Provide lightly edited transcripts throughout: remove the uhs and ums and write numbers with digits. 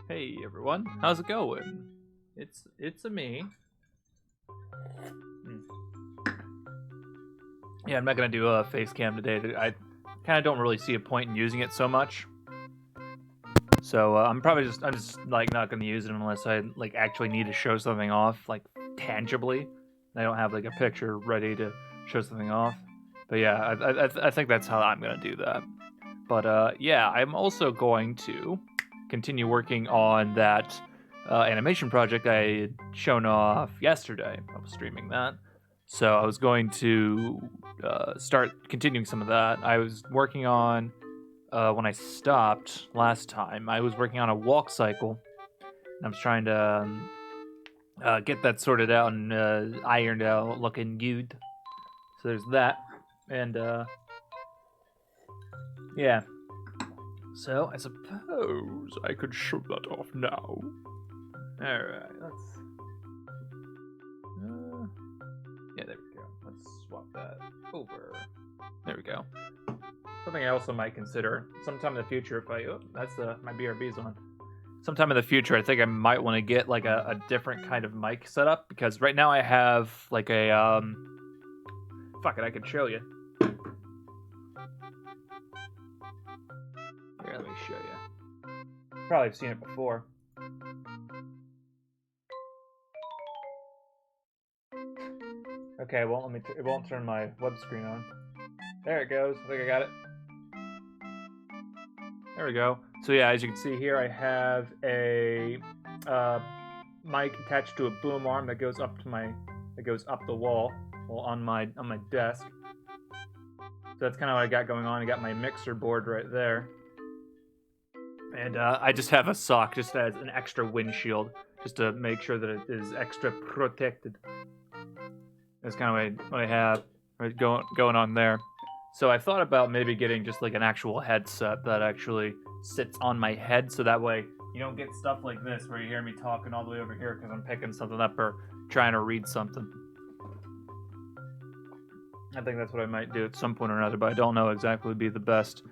Hey everyone, how's it going? It's a me. Yeah, I'm not gonna do a face cam today. I kind of don't really see a point in using it so much. So I'm just like not gonna use it unless I like actually need to show something off like tangibly. I don't have like a picture ready to show something off. But yeah, I think that's how I'm gonna do that. But yeah, I'm also going to continue working on that animation project I had shown off yesterday. I was streaming that. So I was going to start continuing some of that. I was working on, when I stopped last time, I was working on a walk cycle. And I was trying to get that sorted out and ironed out, looking good. So there's that. And yeah. So I suppose I could show that off now. Alright, let's... yeah, there we go. Let's swap that over. There we go. Something I also might consider sometime in the future if I... Oh, that's my BRB's on. Sometime in the future, I think I might want to get like a different kind of mic setup, because right now I have like a... Fuck it, I could show you. Here, let me show you. Probably seen it before. Okay, well, it won't turn my web screen on. There it goes. I think I got it. There we go. So yeah, as you can see here, I have a mic attached to a boom arm that goes up the wall, on my desk. So that's kind of what I got going on. I got my mixer board right there, and I just have a sock just as an extra windshield, just to make sure that it is extra protected. That's kind of what I have right going on there. So I thought about maybe getting just like an actual headset that actually sits on my head, so that way you don't get stuff like this where you hear me talking all the way over here because I'm picking something up or trying to read something. I think that's what I might do at some point or another, but I don't know exactly would be the best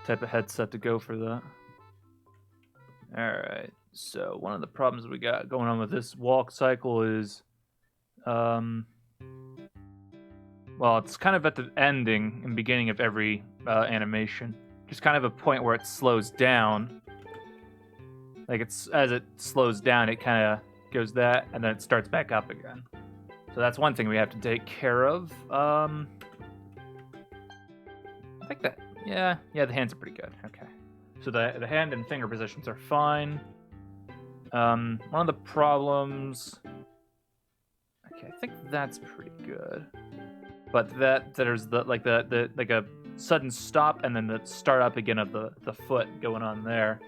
type of headset to go for that. Alright, so one of the problems we got going on with this walk cycle is well, it's kind of at the ending and beginning of every animation. Just kind of a point where it slows down. Like as it slows down, it kind of goes that, and then it starts back up again. So that's one thing we have to take care of. I think that, yeah, the hands are pretty good. Okay. So the hand and finger positions are fine. One of the problems... Okay, I think that's pretty good. But there's like a sudden stop and then the start up again of the foot going on there.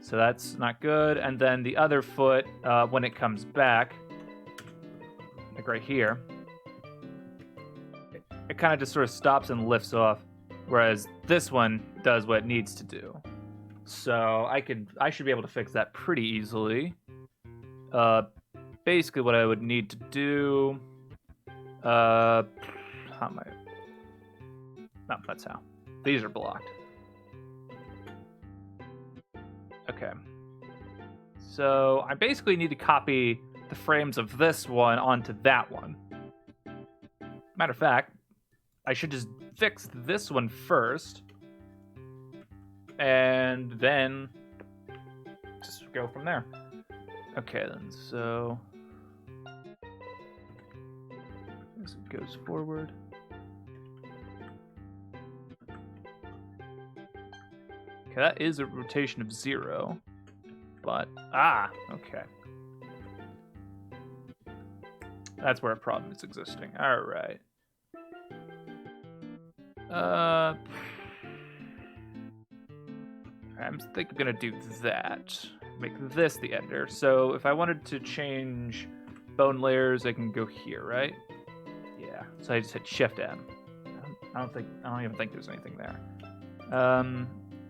So that's not good. And then the other foot, when it comes back, like right here, it kind of just sort of stops and lifts off, whereas this one does what it needs to do. So I should be able to fix that pretty easily. Basically what I would need to do, how am I? No, that's how. These are blocked. Okay. So I basically need to copy the frames of this one onto that one. Matter of fact, I should just fix this one first, and then just go from there. Okay then, so as it goes forward. Okay, that is a rotation of 0, but, okay. That's where a problem is existing. Alright. I think I'm gonna do that. Make this the ender. So if I wanted to change bone layers, I can go here, right? Yeah. So I just hit Shift M. I don't even think there's anything there.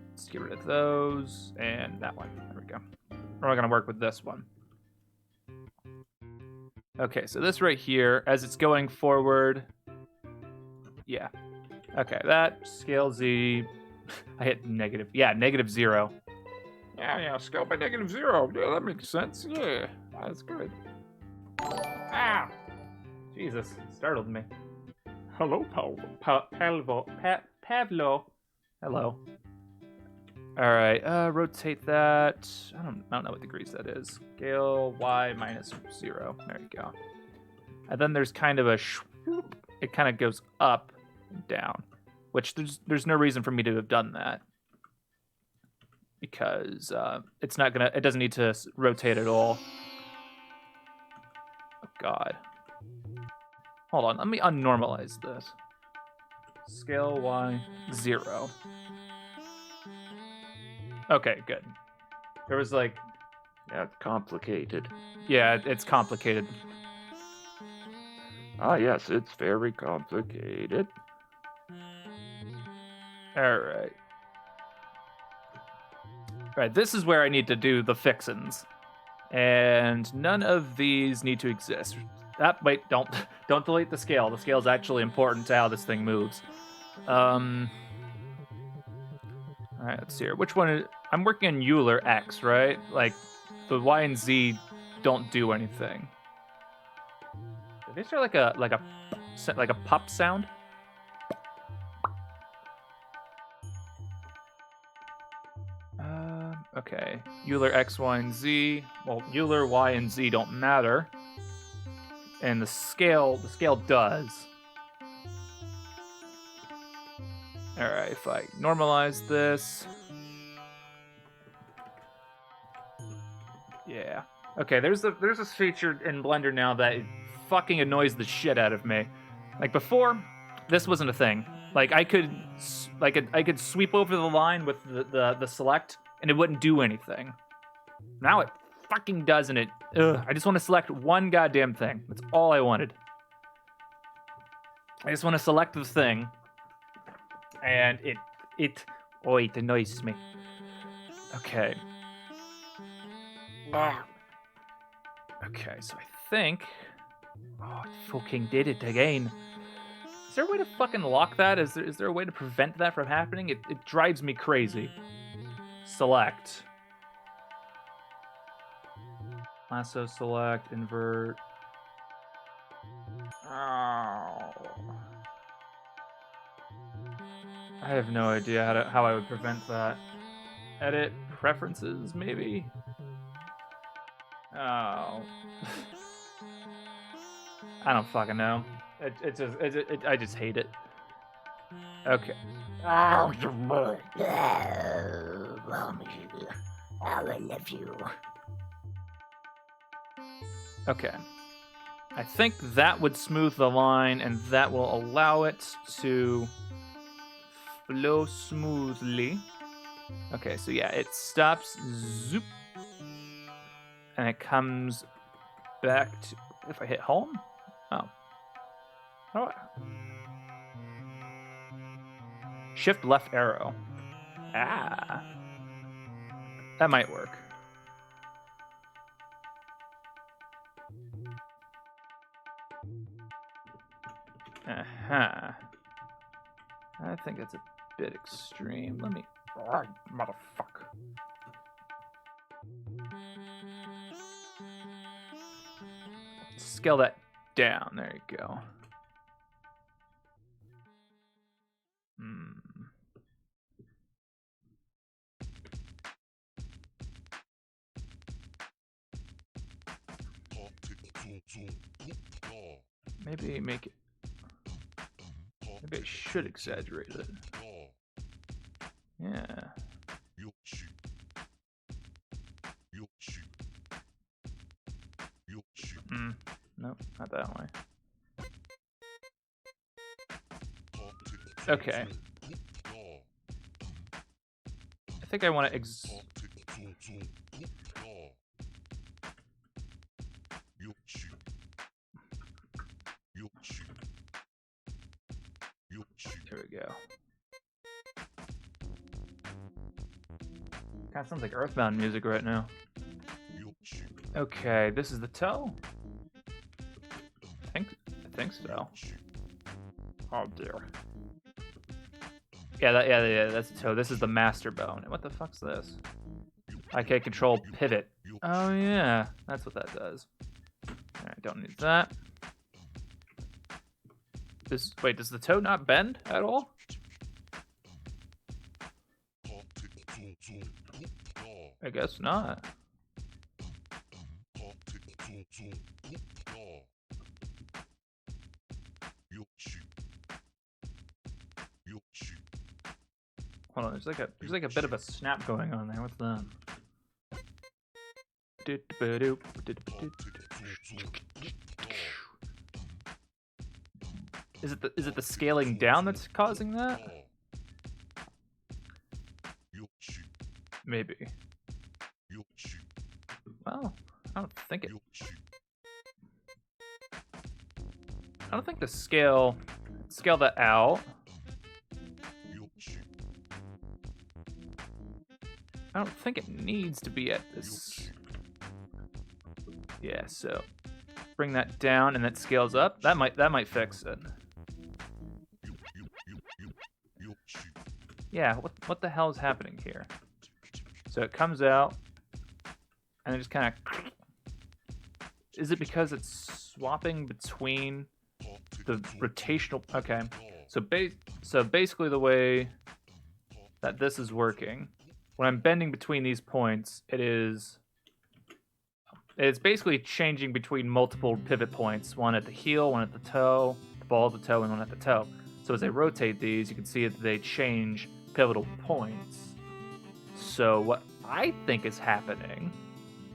Let's get rid of those and that one. There we go. We're gonna work with this one. Okay, so this right here, as it's going forward, yeah. Okay, that scale Z, I hit negative, yeah, -0. Yeah, scale by -0. Yeah, that makes sense. Yeah, that's good. Ah, Jesus, startled me. Hello, Pavlo. Hello. All right, rotate that. I don't know what degrees that is. Scale Y -0. There you go. And then there's kind of a it kind of goes up and down, which there's no reason for me to have done that because it doesn't need to rotate at all. Oh God. Hold on, let me unnormalize this. Scale Y 0. Okay, good. There was like, That's complicated. yeah, it's complicated. Ah, yes, it's very complicated. All right. Right, this is where I need to do the fixins. And none of these need to exist. Wait, don't delete the scale. The scale is actually important to how this thing moves. All right, let's see here. Which one I'm working on Euler X, right? Like, the Y and Z don't do anything. Is there like a pop sound? Okay. Euler X, Y, and Z. Well, Euler, Y, and Z don't matter. And the scale does. All right, if I normalize this. Yeah. Okay, there's this feature in Blender now that fucking annoys the shit out of me. Like before, this wasn't a thing. Like I could sweep over the line with the select and it wouldn't do anything. Now it fucking does, and I just want to select one goddamn thing. That's all I wanted. I just want to select the thing, and it annoys me. Okay. Okay, so I think... Oh, it fucking did it again. Is there a way to fucking lock that? Is there a way to prevent that from happening? It drives me crazy. Select. Lasso select, invert. Oh. I have no idea how I would prevent that. Edit preferences, maybe? Oh. I don't fucking know. I just hate it. Okay. Oh, you boy. Oh, I love you. Okay. I think that would smooth the line, and that will allow it to flow smoothly. Okay, so yeah, it stops, zoop, and it comes back to, if I hit home? Oh. Oh. Shift left arrow. Ah. That might work. Uh-huh. I think that's a bit extreme. Let me... Oh, motherfucker. Scale that down. There you go. Maybe make it... Maybe I should exaggerate it. Yeah. Nope, not that way. Okay. I think I want to There we go. Kind of sounds like Earthbound music right now. Okay, this is the toe. think so. Oh dear. Yeah, that's the toe. This is the master bone. And what the fuck's this? IK control pivot. Oh yeah, that's what that does. Alright, don't need that. Wait, does the toe not bend at all? I guess not. Hold on, there's like a bit of a snap going on there. What's that? Is it the scaling down that's causing that? Maybe. Well, I don't think the scale that out. I don't think it needs to be at this. Yeah, so bring that down and that scales up. That might fix it. Yeah, what the hell is happening here? So it comes out and it just kind of. Is it because it's swapping between the rotational? Okay, so basically the way that this is working, when I'm bending between these points, it's basically changing between multiple pivot points, one at the heel, one at the toe, the ball of the toe, and one at the toe. So as I rotate these, you can see that they change pivotal points. So what I think is happening...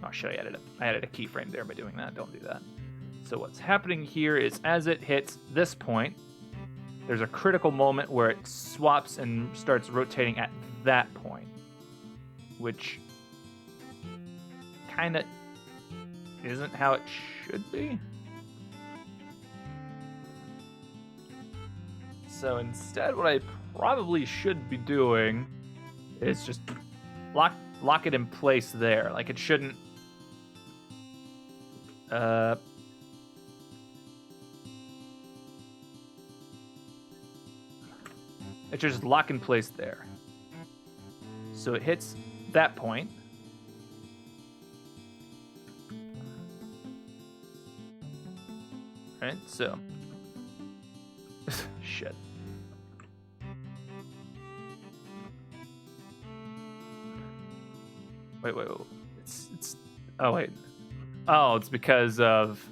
Oh shit, I added a keyframe there by doing that. Don't do that. So what's happening here is as it hits this point, there's a critical moment where it swaps and starts rotating at that point, which kind of isn't how it should be. So instead, what I probably should be doing is just lock it in place there. Like it shouldn't. It should just lock in place there. So it hits that point. Right, so. Shit. Wait. It's. Oh, wait. Oh, it's because of.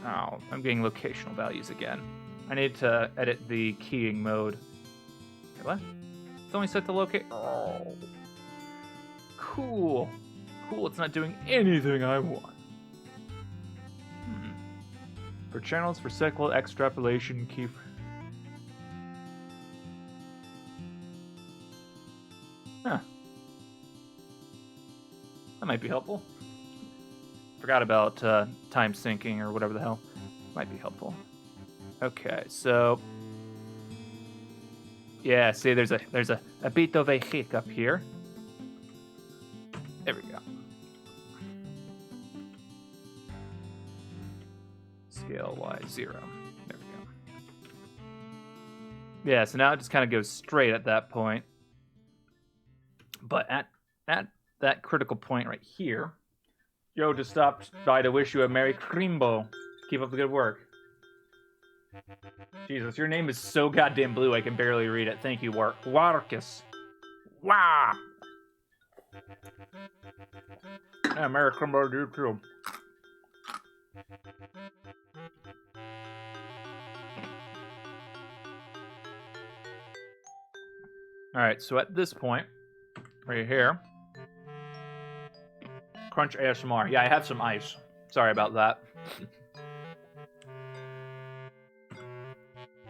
Oh, I'm getting locational values again. I need to edit the keying mode. Wait, what? It's only set to locate. Oh. Cool. Cool, it's not doing anything I want. For channels for cycle extrapolation key. Huh. That might be helpful. Forgot about time syncing or whatever the hell. Might be helpful. Okay, so yeah, see, there's a bit of a hiccup here. There we go. Scale Y0. There we go. Yeah, so now it just kind of goes straight at that point. But at that critical point right here, Yo just stopped by to wish you a Merry Crimbo. Keep up the good work. Jesus, your name is so goddamn blue I can barely read it. Thank you, Warkus. Wow. Yeah, Merry Crimbo to you too. Alright, so at this point, right here, Crunch ASMR. Yeah, I have some ice. Sorry about that.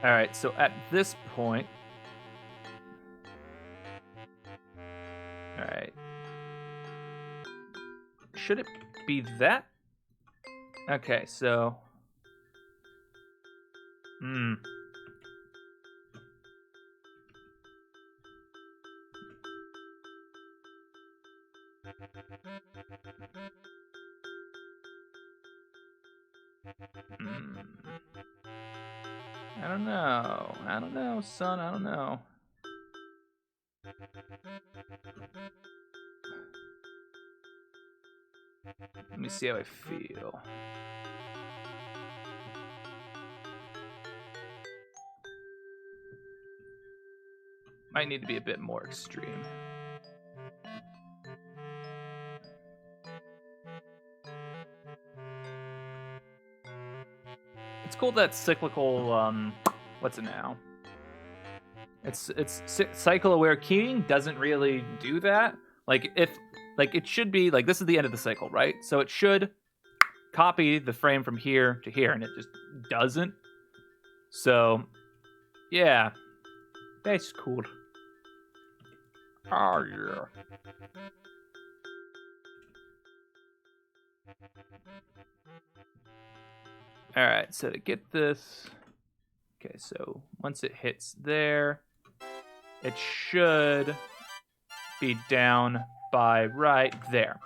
Alright, so at this point... Alright. Should it be that? Okay, so... Hmm. I don't know. I don't know, son. I don't know. Let me see how I feel. Might need to be a bit more extreme. It's cool that cyclical, what's it now? It's cycle-aware keying doesn't really do that. Like it should be like this is the end of the cycle, right? So it should copy the frame from here to here, and it just doesn't. So yeah, that's cool. Oh, yeah. All right, so to get this, okay, so once it hits there, it should be down by right there.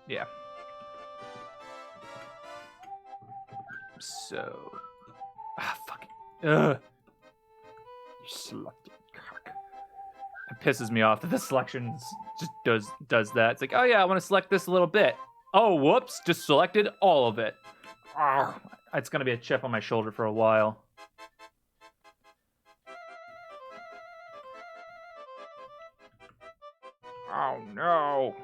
Yeah. So, fuck. Ugh. You selected cock. It pisses me off that the selection just does that. It's like, oh yeah, I want to select this a little bit. Oh, whoops, just selected all of it. Oh, it's gonna be a chip on my shoulder for a while. Oh, no.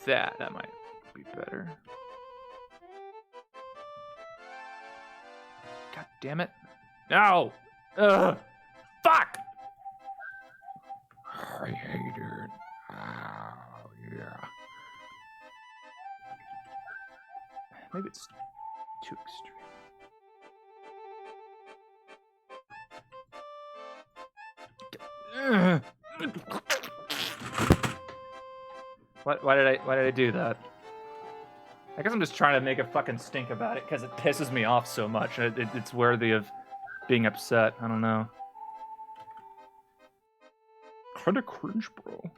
That might be better. God damn it. No! Ugh! Fuck! I hate it. Oh, yeah. Maybe it's too extreme. Ugh. Why did I do that? I guess I'm just trying to make a fucking stink about it because it pisses me off so much. It's worthy of being upset. I don't know. Kinda cringe, bro.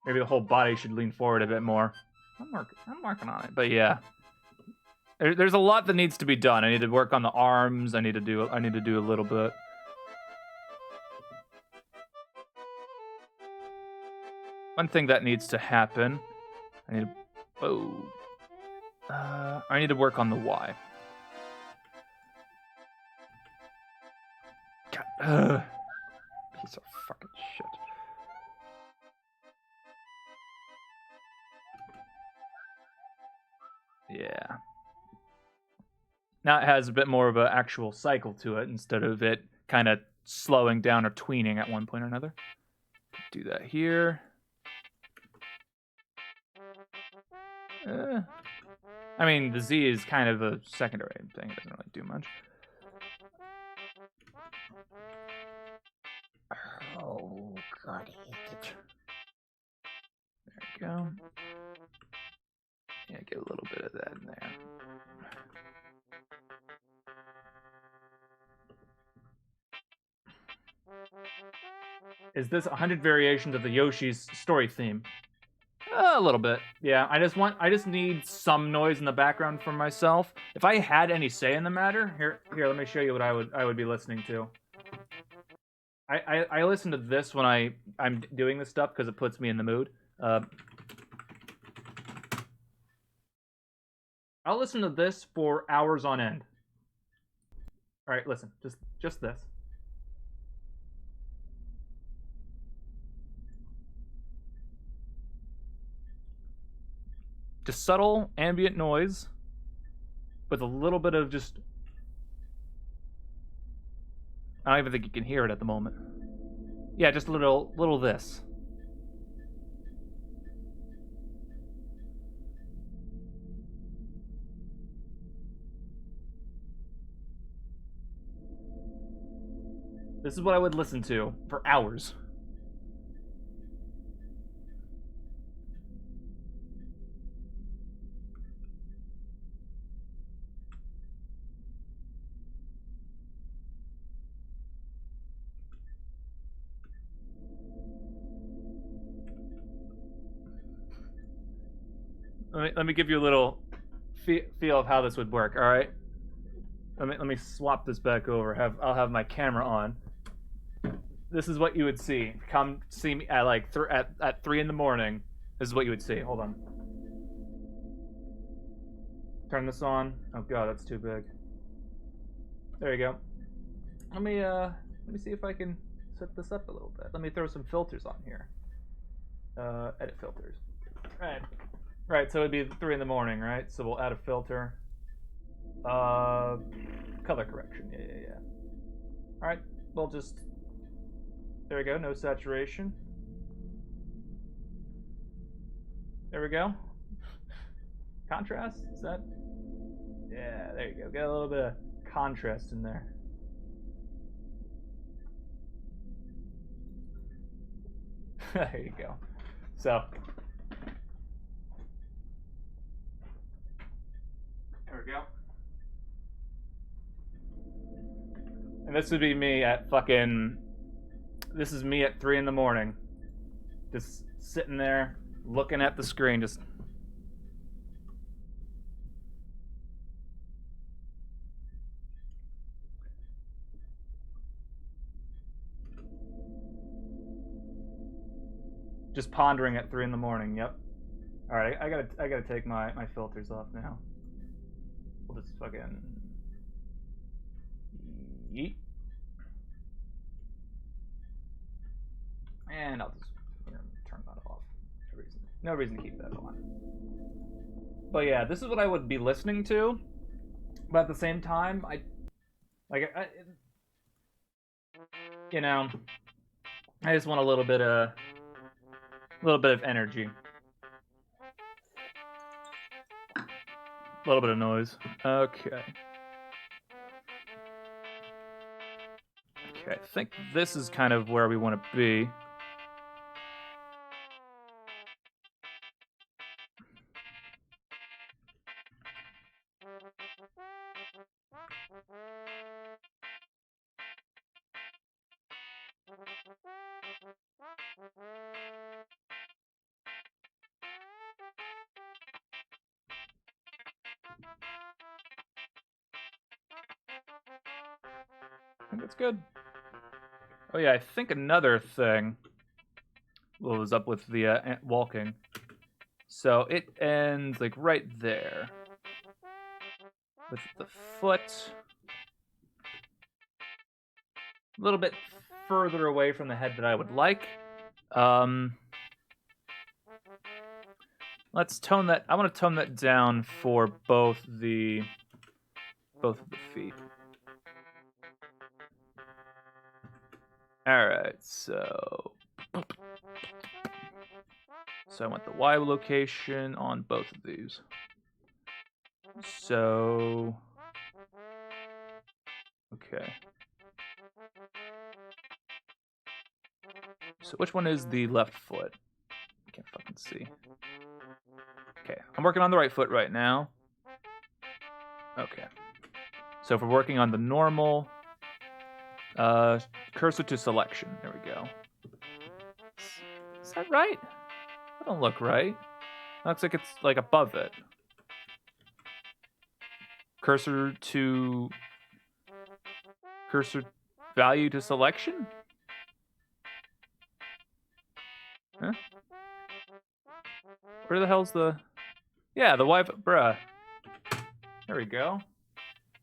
Maybe the whole body should lean forward a bit more. I'm working on it, but yeah. There's a lot that needs to be done. I need to work on the arms. I need to do a little bit. One thing that needs to happen. I need to work on the Y. God, Piece of fucking shit. yeah. Now it has a bit more of an actual cycle to it instead of it kind of slowing down or tweening at one point or another. Do that here. I mean, the Z is kind of a secondary thing. It doesn't really do much. Oh, God, I hate it. There we go. Yeah, get a little bit of that in there. Is this 100 variations of the Yoshi's story theme? A little bit, yeah. I just need some noise in the background for myself. If I had any say in the matter, here, let me show you what I would be listening to. I listen to this when I'm doing this stuff because it puts me in the mood. I'll listen to this for hours on end. All right, listen, just this. Just subtle ambient noise with a little bit of just... I don't even think you can hear it at the moment. Yeah, just a little this. This is what I would listen to for hours. Let me give you a little feel of how this would work. All right. Let me swap this back over. I'll have my camera on. This is what you would see. Come see me at like at 3 in the morning. This is what you would see. Hold on. Turn this on. Oh god, that's too big. There you go. Let me see if I can set this up a little bit. Let me throw some filters on here. Edit filters. Right, so it'd be 3 in the morning, right? So we'll add a filter. Color correction. Yeah. Alright, we'll just... There we go, no saturation. There we go. Contrast? Is that... Yeah, there you go. Get a little bit of contrast in there. There you go. So... There we go. And this would be me at fucking... This is me at 3 in the morning. Just sitting there, looking at the screen, just... Just pondering at 3 in the morning, yep. Alright, I gotta take my filters off now. We'll just fucking... Yeet. And I'll just turn that off. No reason to keep that on. But yeah, this is what I would be listening to. But at the same time, you know, I just want a little bit of energy. A little bit of noise. Okay. Okay, I think this is kind of where we want to be. I think that's good. Oh yeah, I think another thing was up with the walking. So it ends like right there. With the foot a little bit further away from the head than I would like. Let's tone that. I want to tone that down for both of the feet. All right, so I want the Y location on both of these. So okay. So which one is the left foot? I can't fucking see. Okay, I'm working on the right foot right now. Okay. So if we're working on the normal, cursor to selection. There we go. Is that right? That don't look right. Looks like it's like above it. Cursor value to selection? Huh? Where the hell's the... Yeah, the Y... Bruh. There we go.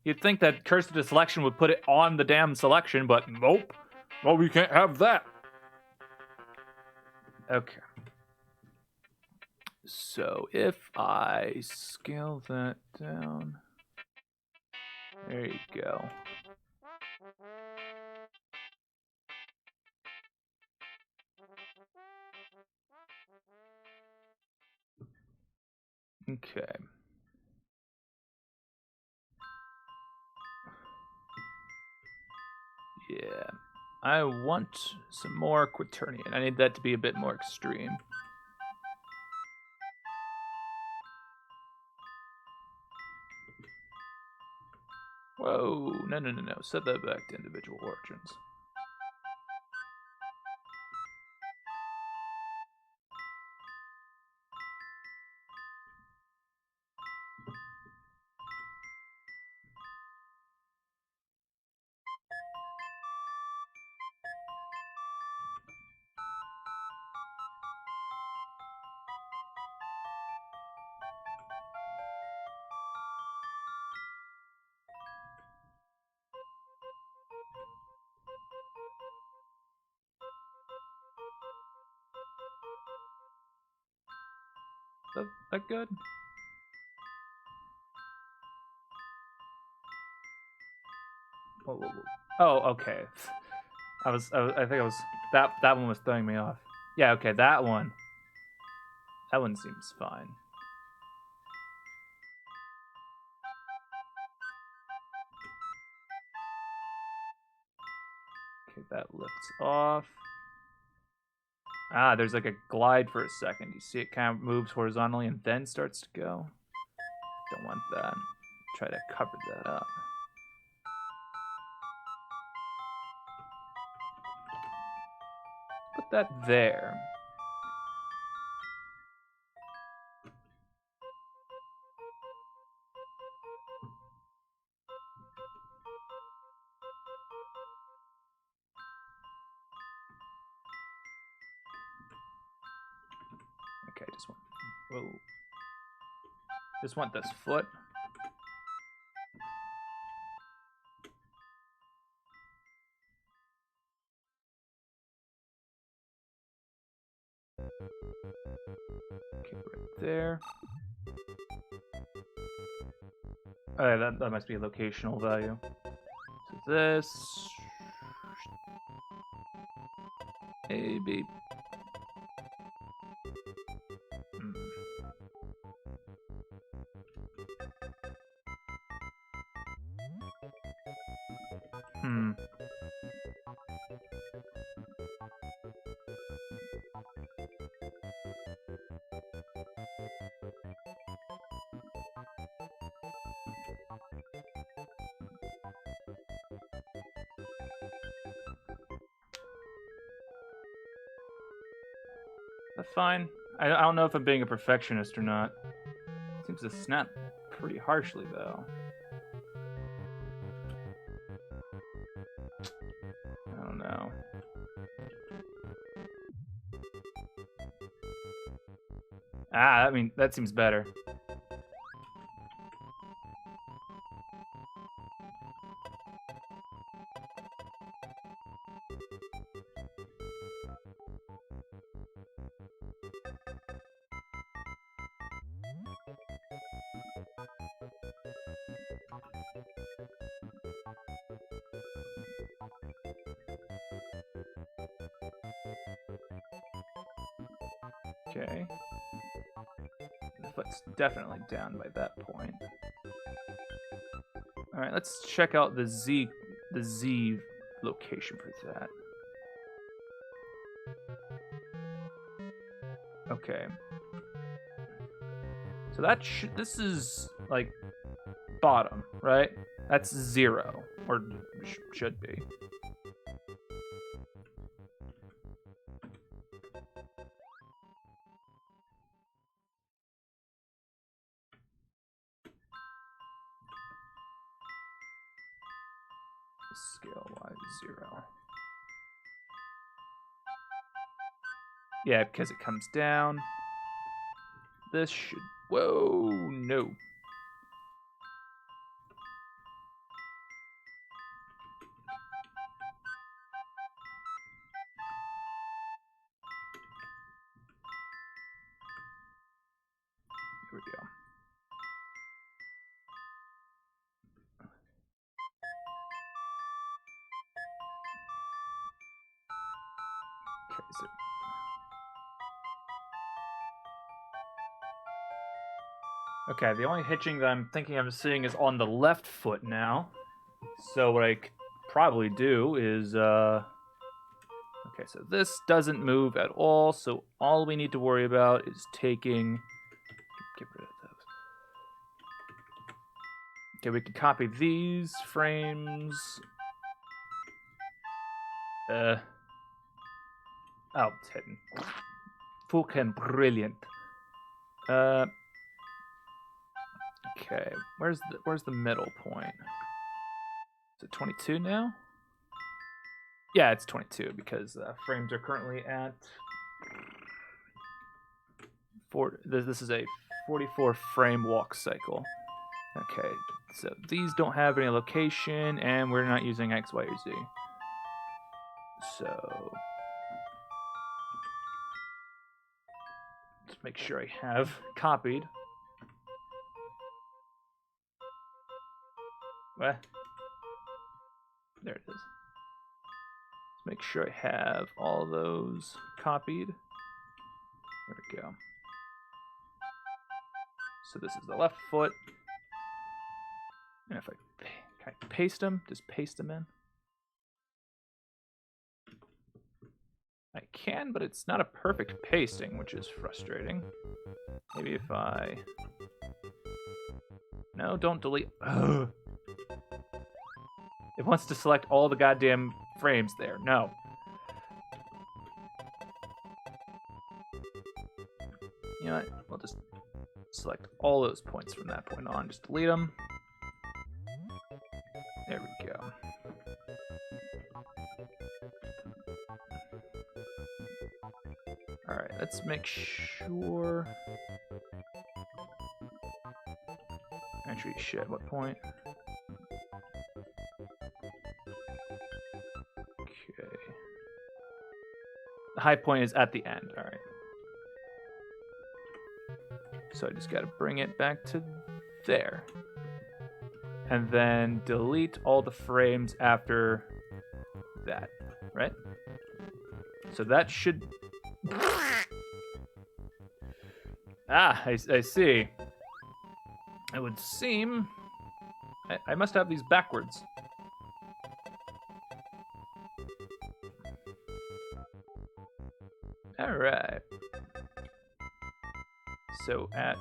You'd think that cursor to selection would put it on the damn selection, but nope. Well, we can't have that. Okay. So if I scale that down... There you go. Okay. Yeah. I want some more quaternion. I need that to be a bit more extreme. Whoa, no. Set that back to individual origins. Is that good? Whoa. Oh, okay. I think I was that one was throwing me off. Yeah, okay, that one. That one seems fine. Okay, that lifts off. Ah, there's like a glide for a second. You see it kind of moves horizontally and then starts to go. Don't want that. Try to cover that up. Put that there. Okay, just want. Whoa. Just want this foot. Okay, right there. Oh, yeah, that must be a locational value. So this. Maybe. Hmm. That's fine. I don't know if I'm being a perfectionist or not. Seems to snap pretty harshly, though. I don't know. Ah, I mean, that seems better. Okay. The foot's definitely down by that point. All right, let's check out the Z location for that. Okay. So this is like bottom, right? That's 0, or should be. Scale y0. Yeah, because it comes down. This should. Whoa, no. Here we go. Okay, so. Okay, the only hitching that I'm thinking I'm seeing is on the left foot now. So what I could probably do is Okay, so this doesn't move at all, so all we need to worry about is taking... Get rid of those. Okay, we can copy these frames. Oh, it's hidden. Fucking brilliant. Okay, where's the middle point? Is it 22 now? Yeah, it's 22 because frames are currently at this is a 44 frame walk cycle. Okay, so these don't have any location, and we're not using X, Y, or Z. So let's make sure I have copied. What? There it is. Let's make sure I have all those copied. There we go. So this is the left foot. And if can I paste them? Just paste them in. I can, but it's not a perfect pasting, which is frustrating. Maybe if I... No, don't delete. Ugh. It wants to select all the goddamn frames there. No. You know what? We'll just select all those points from that point on. Just delete them. There we go. Alright, let's make sure... Actually, shit, what point? Okay. The high point is at the end, alright. So I just gotta bring it back to there. And then delete all the frames after that, right? So that should... Ah, I see. It would seem... I must have these backwards. Alright. So at...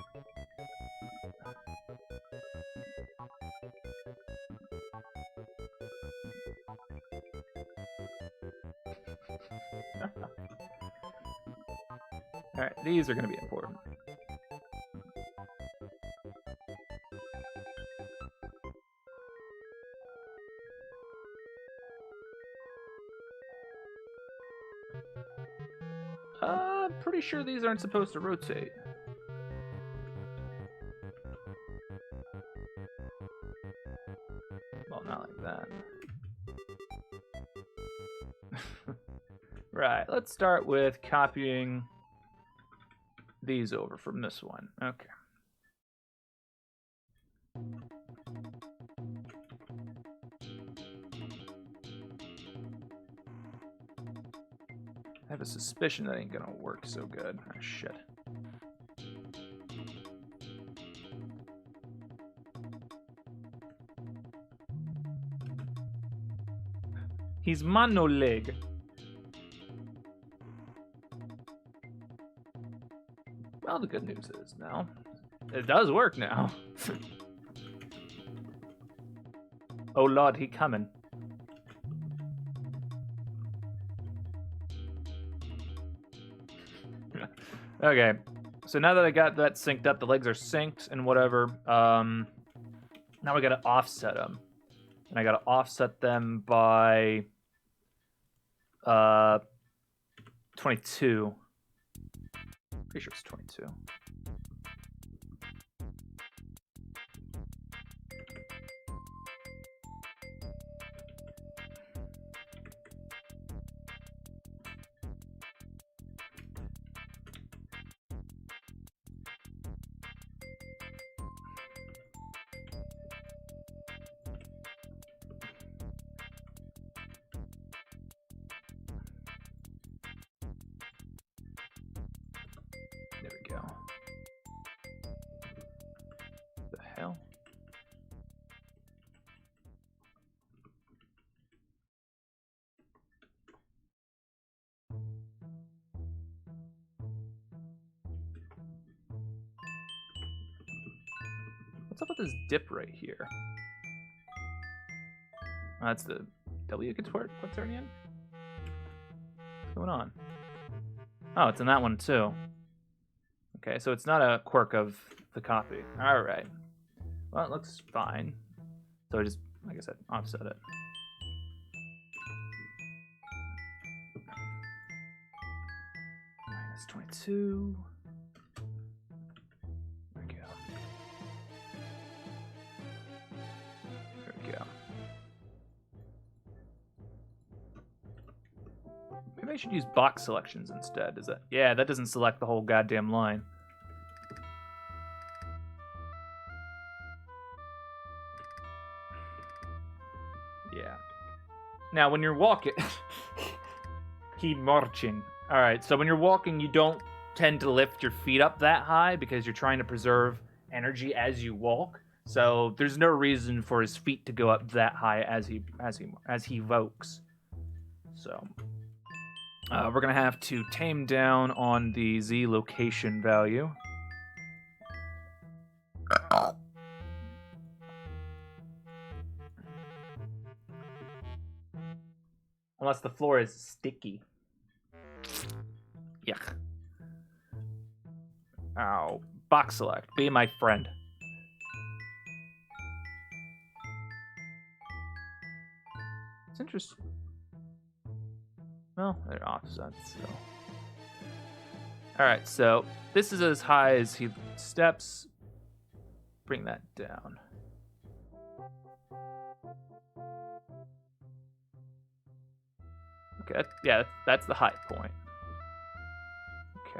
Alright, these are going to be important. I'm pretty sure these aren't supposed to rotate. Well, not like that. Right, let's start with copying these over from this one. Okay. I have a suspicion that ain't gonna work so good. Oh, shit. He's mono leg. Well, the good news is now it does work now. Oh Lord, he coming. Okay, so now that I got that synced up, the legs are synced and whatever. Now we gotta offset them, and I gotta offset them by 22. Pretty sure it's 22. There we go. The hell? What's up with this dip right here? Oh, that's the W quaternion? What's going on? Oh, it's in that one too. Okay, so it's not a quirk of the copy. Alright. Well, it looks fine. So I just, like I said, offset it. Minus 22. There we go. There we go. Maybe I should use box selections instead. Is that? Yeah, that doesn't select the whole goddamn line. Yeah. Now, when you're walking, keep marching. All right. So when you're walking, you don't tend to lift your feet up that high because you're trying to preserve energy as you walk. So there's no reason for his feet to go up that high as he walks. So we're gonna have to tame down on the Z location value. Unless the floor is sticky. Yuck. Ow. Box select. Be my friend. It's interesting. Well, they're offsets, so. Alright, so this is as high as he steps. Bring that down. Okay, yeah, that's the high point. Okay.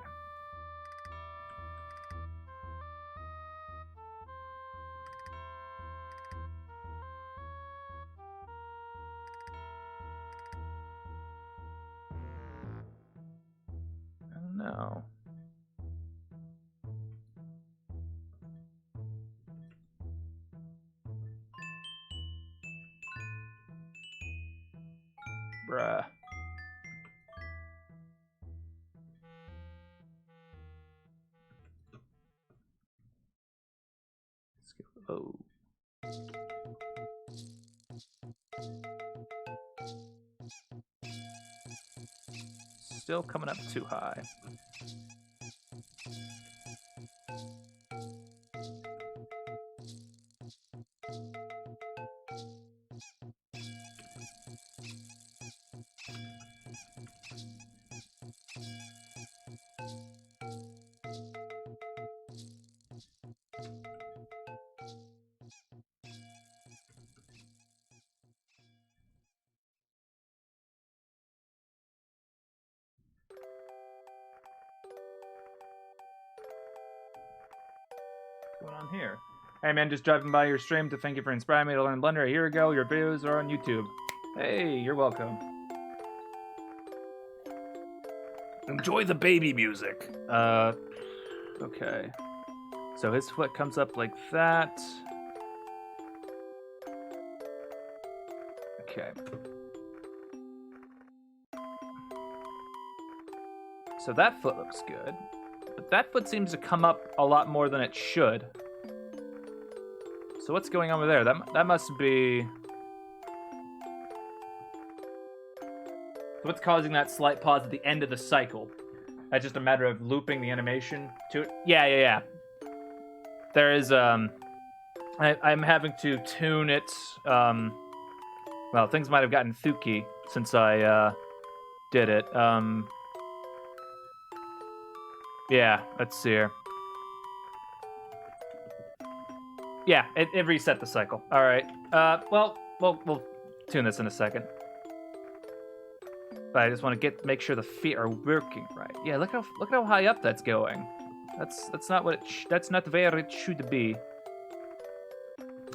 I don't know. Bruh. Oh. Still coming up too high. What's going on here? Hey man, just driving by your stream to thank you for inspiring me to learn Blender a year ago. Your videos are on YouTube. Hey, you're welcome. Enjoy the baby music. Okay. So his foot comes up like that. Okay. So that foot looks good. But that foot seems to come up a lot more than it should. So what's going on over there? That must be... What's causing that slight pause at the end of the cycle? That's just a matter of looping the animation to it? Yeah. There is, I'm having to tune it, well, things might have gotten thuky since I, did it. Yeah, let's see here. Yeah, it reset the cycle. All right. Well, we'll tune this in a second. But I just want to make sure the feet are working right. Yeah, look how high up that's going. That's not what that's not where it should be.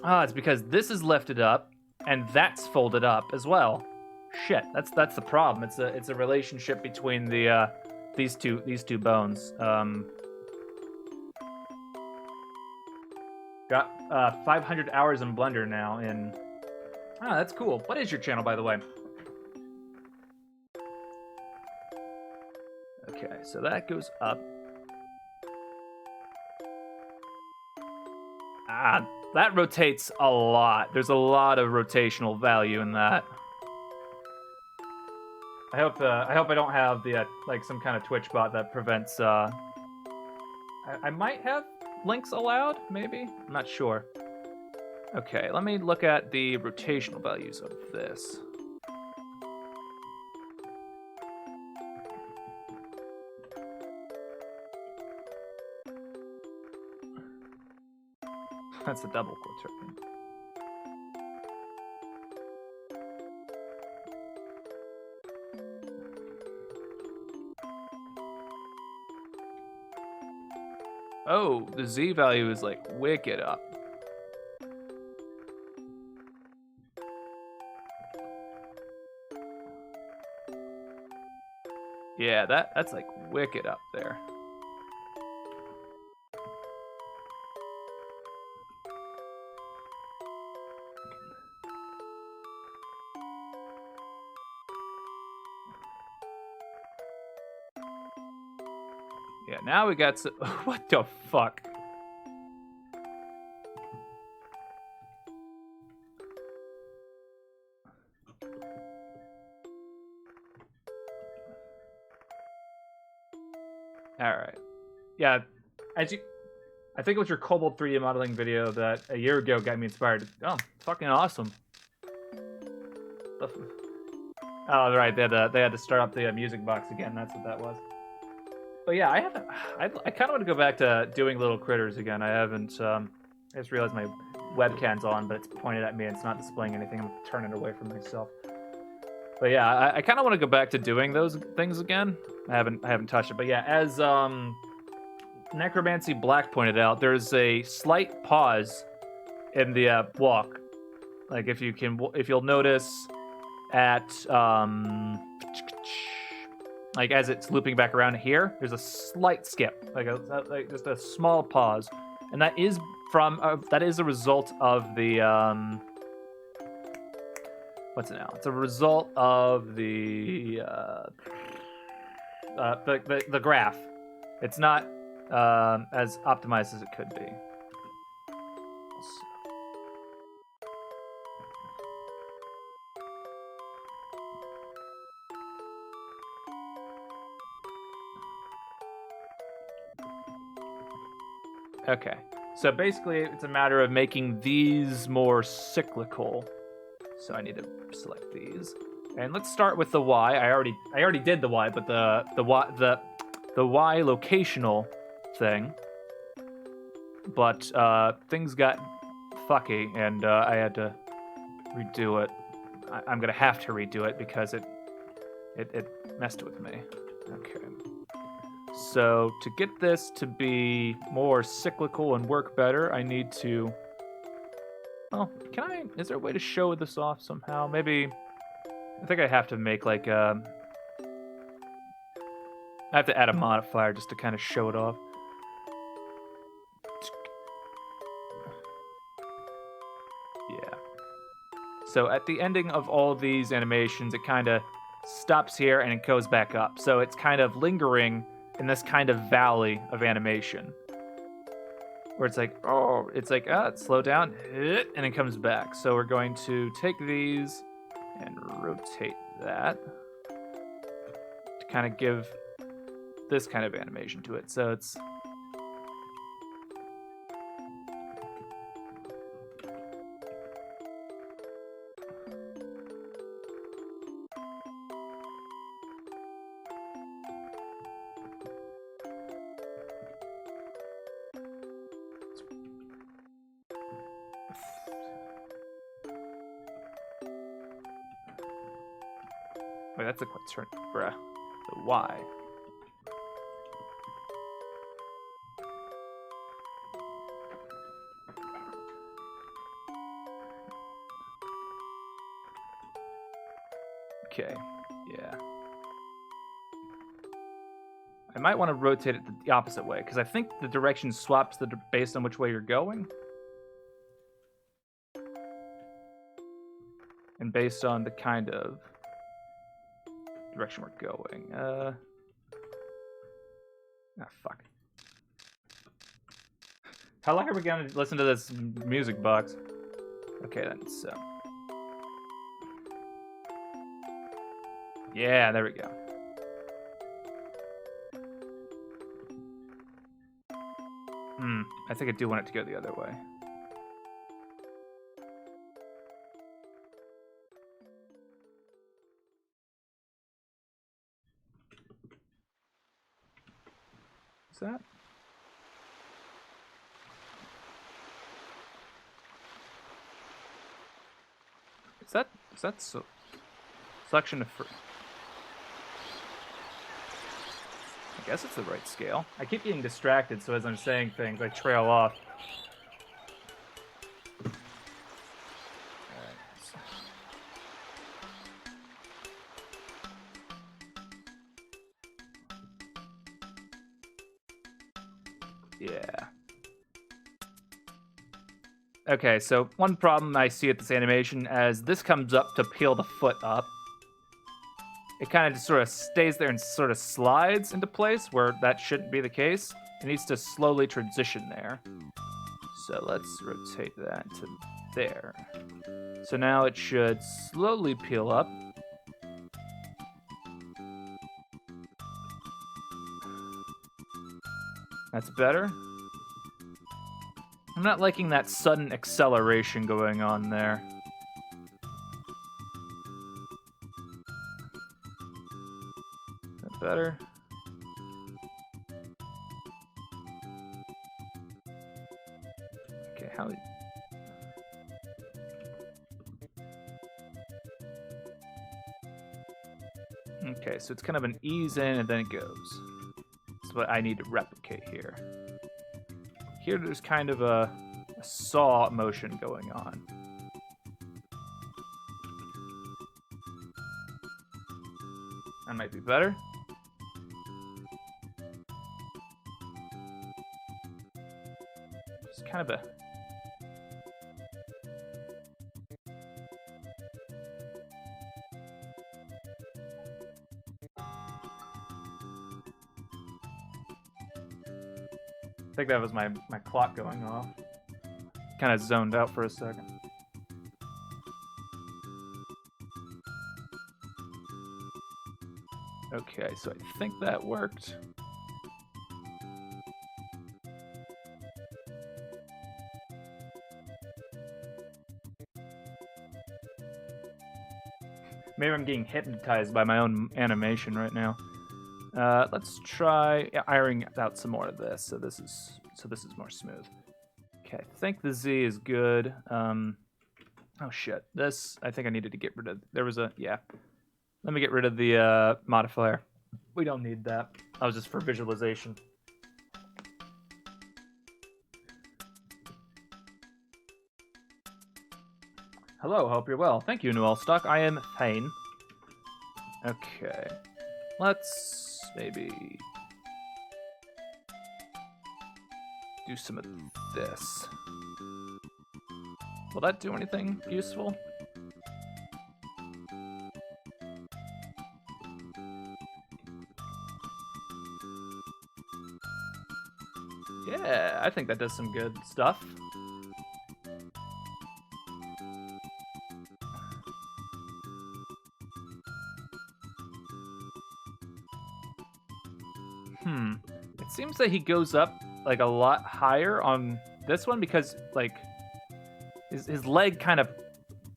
Ah, it's because this is lifted up and that's folded up as well. Shit, that's the problem. It's a relationship between the these two bones. Got 500 hours in Blender now in... Ah, that's cool. What is your channel, by the way? Okay, so that goes up. That rotates a lot. There's a lot of rotational value in that. I hope I don't have the like some kind of Twitch bot that prevents. I might have links allowed, maybe. I'm not sure. Okay, let me look at the rotational values of this. That's a double quotation. Oh, the Z value is like wicked up. Yeah, that's like wicked up there. Yeah, now we got some... What the fuck? Alright. Yeah, I think it was your Cobalt 3D modeling video that a year ago got me inspired. Oh, fucking awesome. Oh, right, they had to start up the music box again, that's what that was. But yeah, I kind of want to go back to doing little critters again. I haven't, I just realized my webcam's on, but it's pointed at me and it's not displaying anything. I'm turning it away from myself. But yeah, I kind of want to go back to doing those things again. I haven't touched it, but yeah, as Necromancy Black pointed out, there's a slight pause in the walk. Like if you'll notice at like as it's looping back around here, there's a slight skip, like just a small pause, and that is a result of the what's it now? It's a result of the graph. It's not as optimized as it could be. Okay, so basically it's a matter of making these more cyclical. So I need to select these, and let's start with the Y. I already did the Y, but the Y locational thing. But things got fucky, and I had to redo it. I'm gonna have to redo it because it messed with me. Okay. So to get this to be more cyclical and work better, I need to... Oh, is there a way to show this off somehow? Maybe... I think I have to make like a... I have to add a modifier just to kind of show it off. Yeah. So at the ending of all these animations, it kind of stops here and it goes back up. So it's kind of lingering in this kind of valley of animation where it's like, slow down, and it comes back. So we're going to take these and rotate that to kind of give this kind of animation to it. So it's... Wait, that's a quick turn, bruh. The Y. Okay, yeah. I might want to rotate it the opposite way, because I think the direction swaps based on which way you're going. And based on the kind of direction we're going. Fuck. How long are we gonna listen to this music box? Okay, then, so. Yeah, there we go. I think I do want it to go the other way. Is that? Is that selection of fruit? I guess it's the right scale. I keep getting distracted, so as I'm saying things, I trail off. Yeah. Okay, so one problem I see with this animation as this comes up to peel the foot up. It kind of just sort of stays there and sort of slides into place where that shouldn't be the case. It needs to slowly transition there. So let's rotate that to there. So now it should slowly peel up. That's better. I'm not liking that sudden acceleration going on there. Is that better? Okay, how... Okay, so it's kind of an ease in and then it goes. That's what I need to replicate here. Here there's kind of a saw motion going on. That might be better. Just kind of a... I think that was my clock going off. Kind of zoned out for a second. Okay, so I think that worked. Maybe I'm getting hypnotized by my own animation right now. Let's try ironing out some more of this. So this is more smooth. Okay, I think the Z is good. Oh shit, this I think I needed to get rid of. There was a Let me get rid of the modifier. We don't need that. That was just for visualization. Hello, hope you're well. Thank you, Noel Stock. I am fine. Okay, let's maybe do some of this. Will that do anything useful? Yeah, I think that does some good stuff. It seems that he goes up like a lot higher on this one because like his leg kind of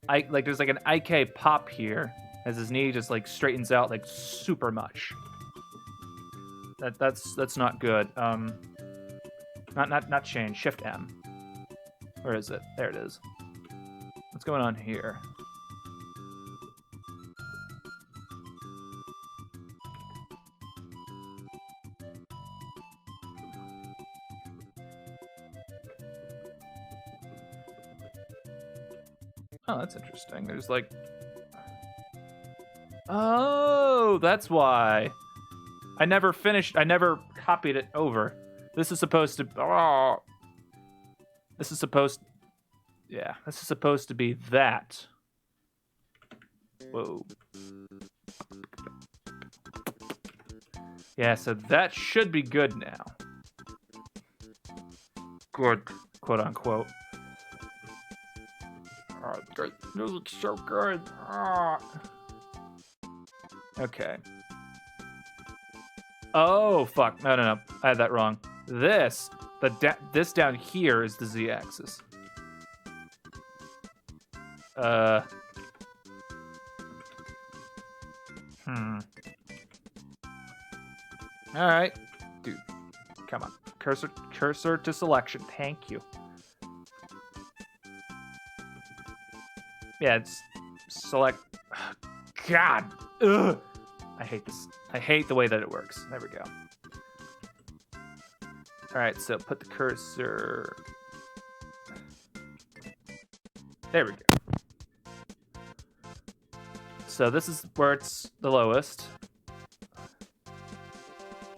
like there's like an IK pop here as his knee just like straightens out like super much. That's not good. Not change. Shift M. Where is it? There it is. What's going on here? Oh, that's interesting. There's like... Oh, that's why. I never copied it over. This is supposed to... Oh. This is supposed... Yeah, this is supposed to be that. Whoa. Yeah, so that should be good now. good, quote unquote. Oh, the music's so good. Ah. Okay. Oh fuck! No, no, no! I had that wrong. This down here is the z-axis. All right, dude. Come on. Cursor to selection. Thank you. Yeah, it's select. God. Ugh. I hate this. I hate the way that it works. There we go. All right, so put the cursor. There we go. So this is where it's the lowest.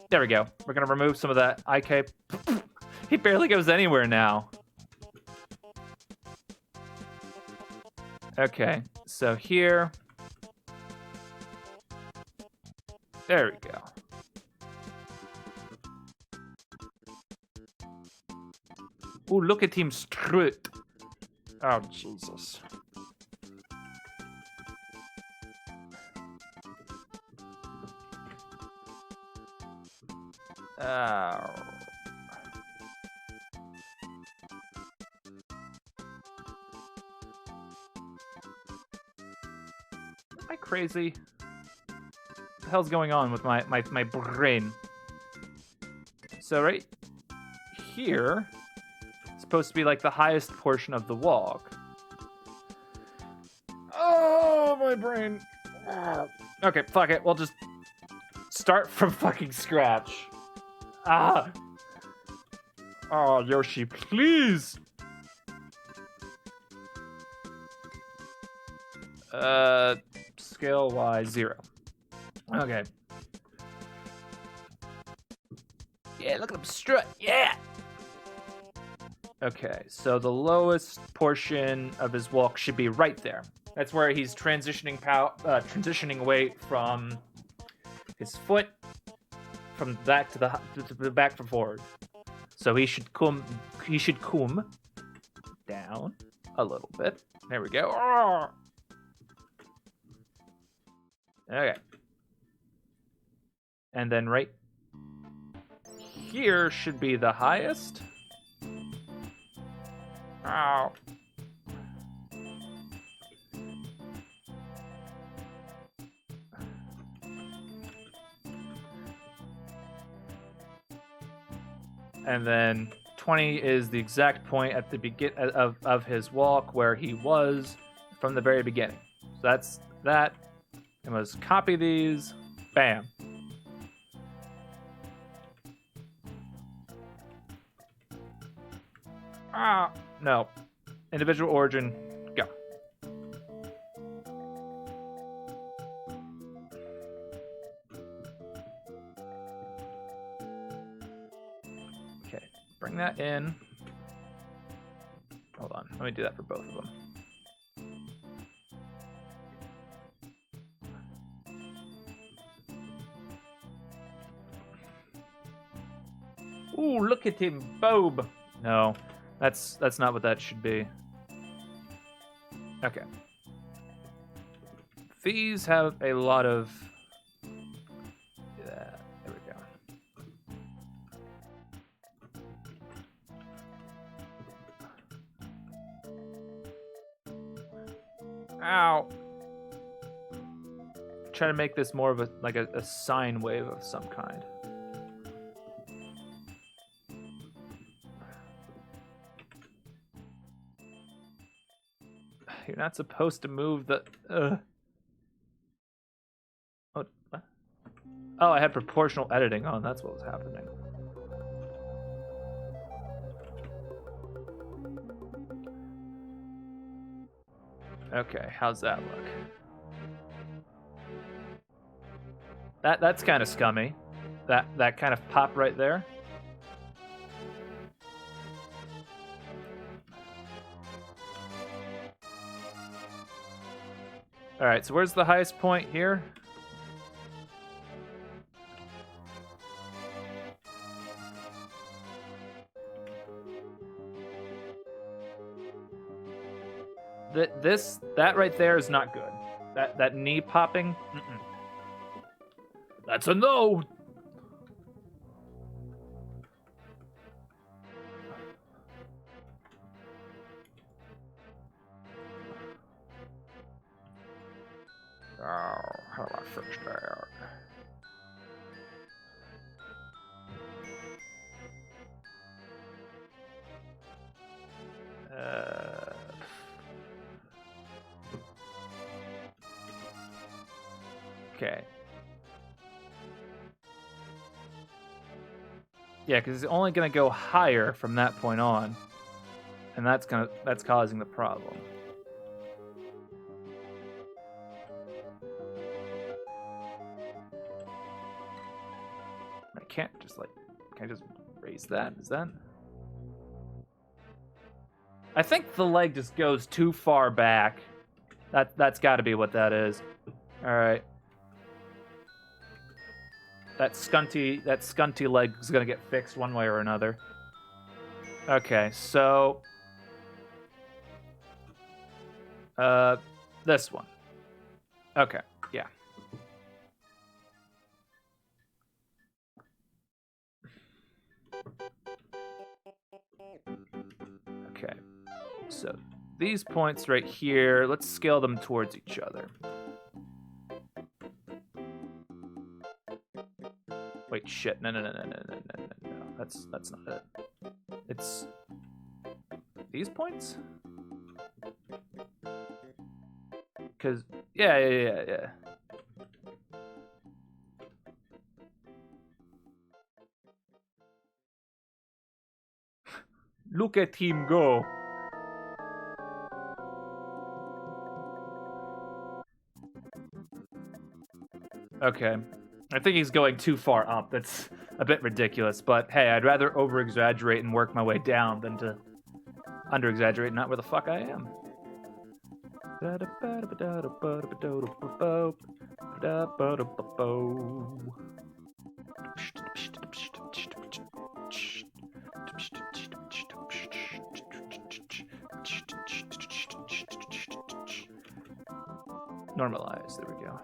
There we go. We're gonna remove some of that IK. He barely goes anywhere now. Okay, so here. There we go. Ooh, look at him strut. Oh, Jesus. Oh. Am I crazy? What the hell's going on with my brain? So right here, it's supposed to be like the highest portion of the walk. Oh, my brain. Okay, fuck it. We'll just start from fucking scratch. Ah. Oh, Yoshi, please. Scale wise 0. Okay. Yeah, look at him strut. Yeah. Okay, so the lowest portion of his walk should be right there. That's where he's transitioning weight from his foot from back to the back from forward. So he should come down a little bit. There we go. Oh. Okay. And then right here should be the highest. Ow. And then 20 is the exact point at the of his walk where he was from the very beginning. So that's that. And let's copy these. Bam. Ah, no. Individual origin, go. Okay, bring that in. Hold on, let me do that for both of them. Ooh, look at him, Bob. No, that's not what that should be. Okay. These have a lot of... Yeah, there we go. Ow. Try to make this more of a sine wave of some kind. You're not supposed to move the... Oh, I had proportional editing on. That's what was happening. Okay, how's that look? That's kind of scummy. That kind of pop right there. All right, so where's the highest point here? That right there is not good. That knee popping. Mm-mm. That's a no. Oh, how do I fix that? Okay. Yeah, because it's only gonna go higher from that point on, and that's causing the problem. I can't just can I just raise that? Is that? I think the leg just goes too far back. That's got to be what that is. All right. That scunty leg is gonna get fixed one way or another. Okay, so this one. Okay, yeah. Okay, so these points right here, let's scale them towards each other. Wait, shit. No. That's not it. It's these points? Cause yeah. Look at him go. Okay. I think he's going too far up. That's a bit ridiculous, but hey, I'd rather over-exaggerate and work my way down than to under-exaggerate not where the fuck I am. Normalize, there we go.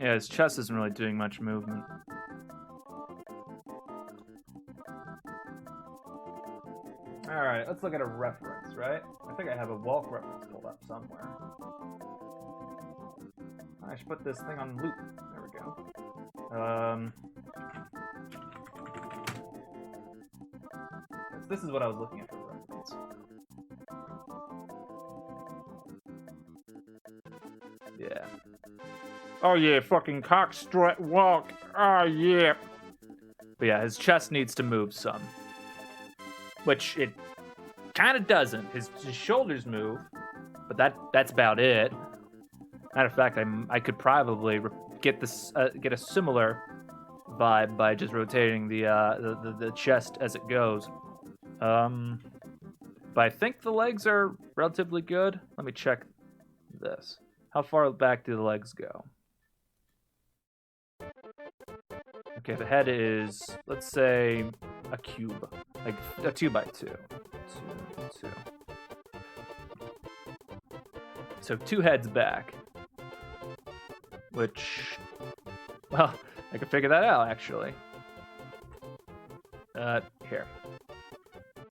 Yeah, his chest isn't really doing much movement. Alright, let's look at a reference, right? I think I have a Walk reference pulled up somewhere. I should put this thing on loop. There we go. This is what I was looking at for reference. Yeah. Oh yeah, fucking cock strut walk. Oh yeah. But yeah, his chest needs to move some. Which it kind of doesn't. His shoulders move, but that's about it. Matter of fact, I could probably get a similar vibe by just rotating the chest as it goes. But I think the legs are relatively good. Let me check this. How far back do the legs go? Okay, the head is, let's say, a cube, like a 2x2. Two. So 2 heads back, which, well, I can figure that out actually. Here.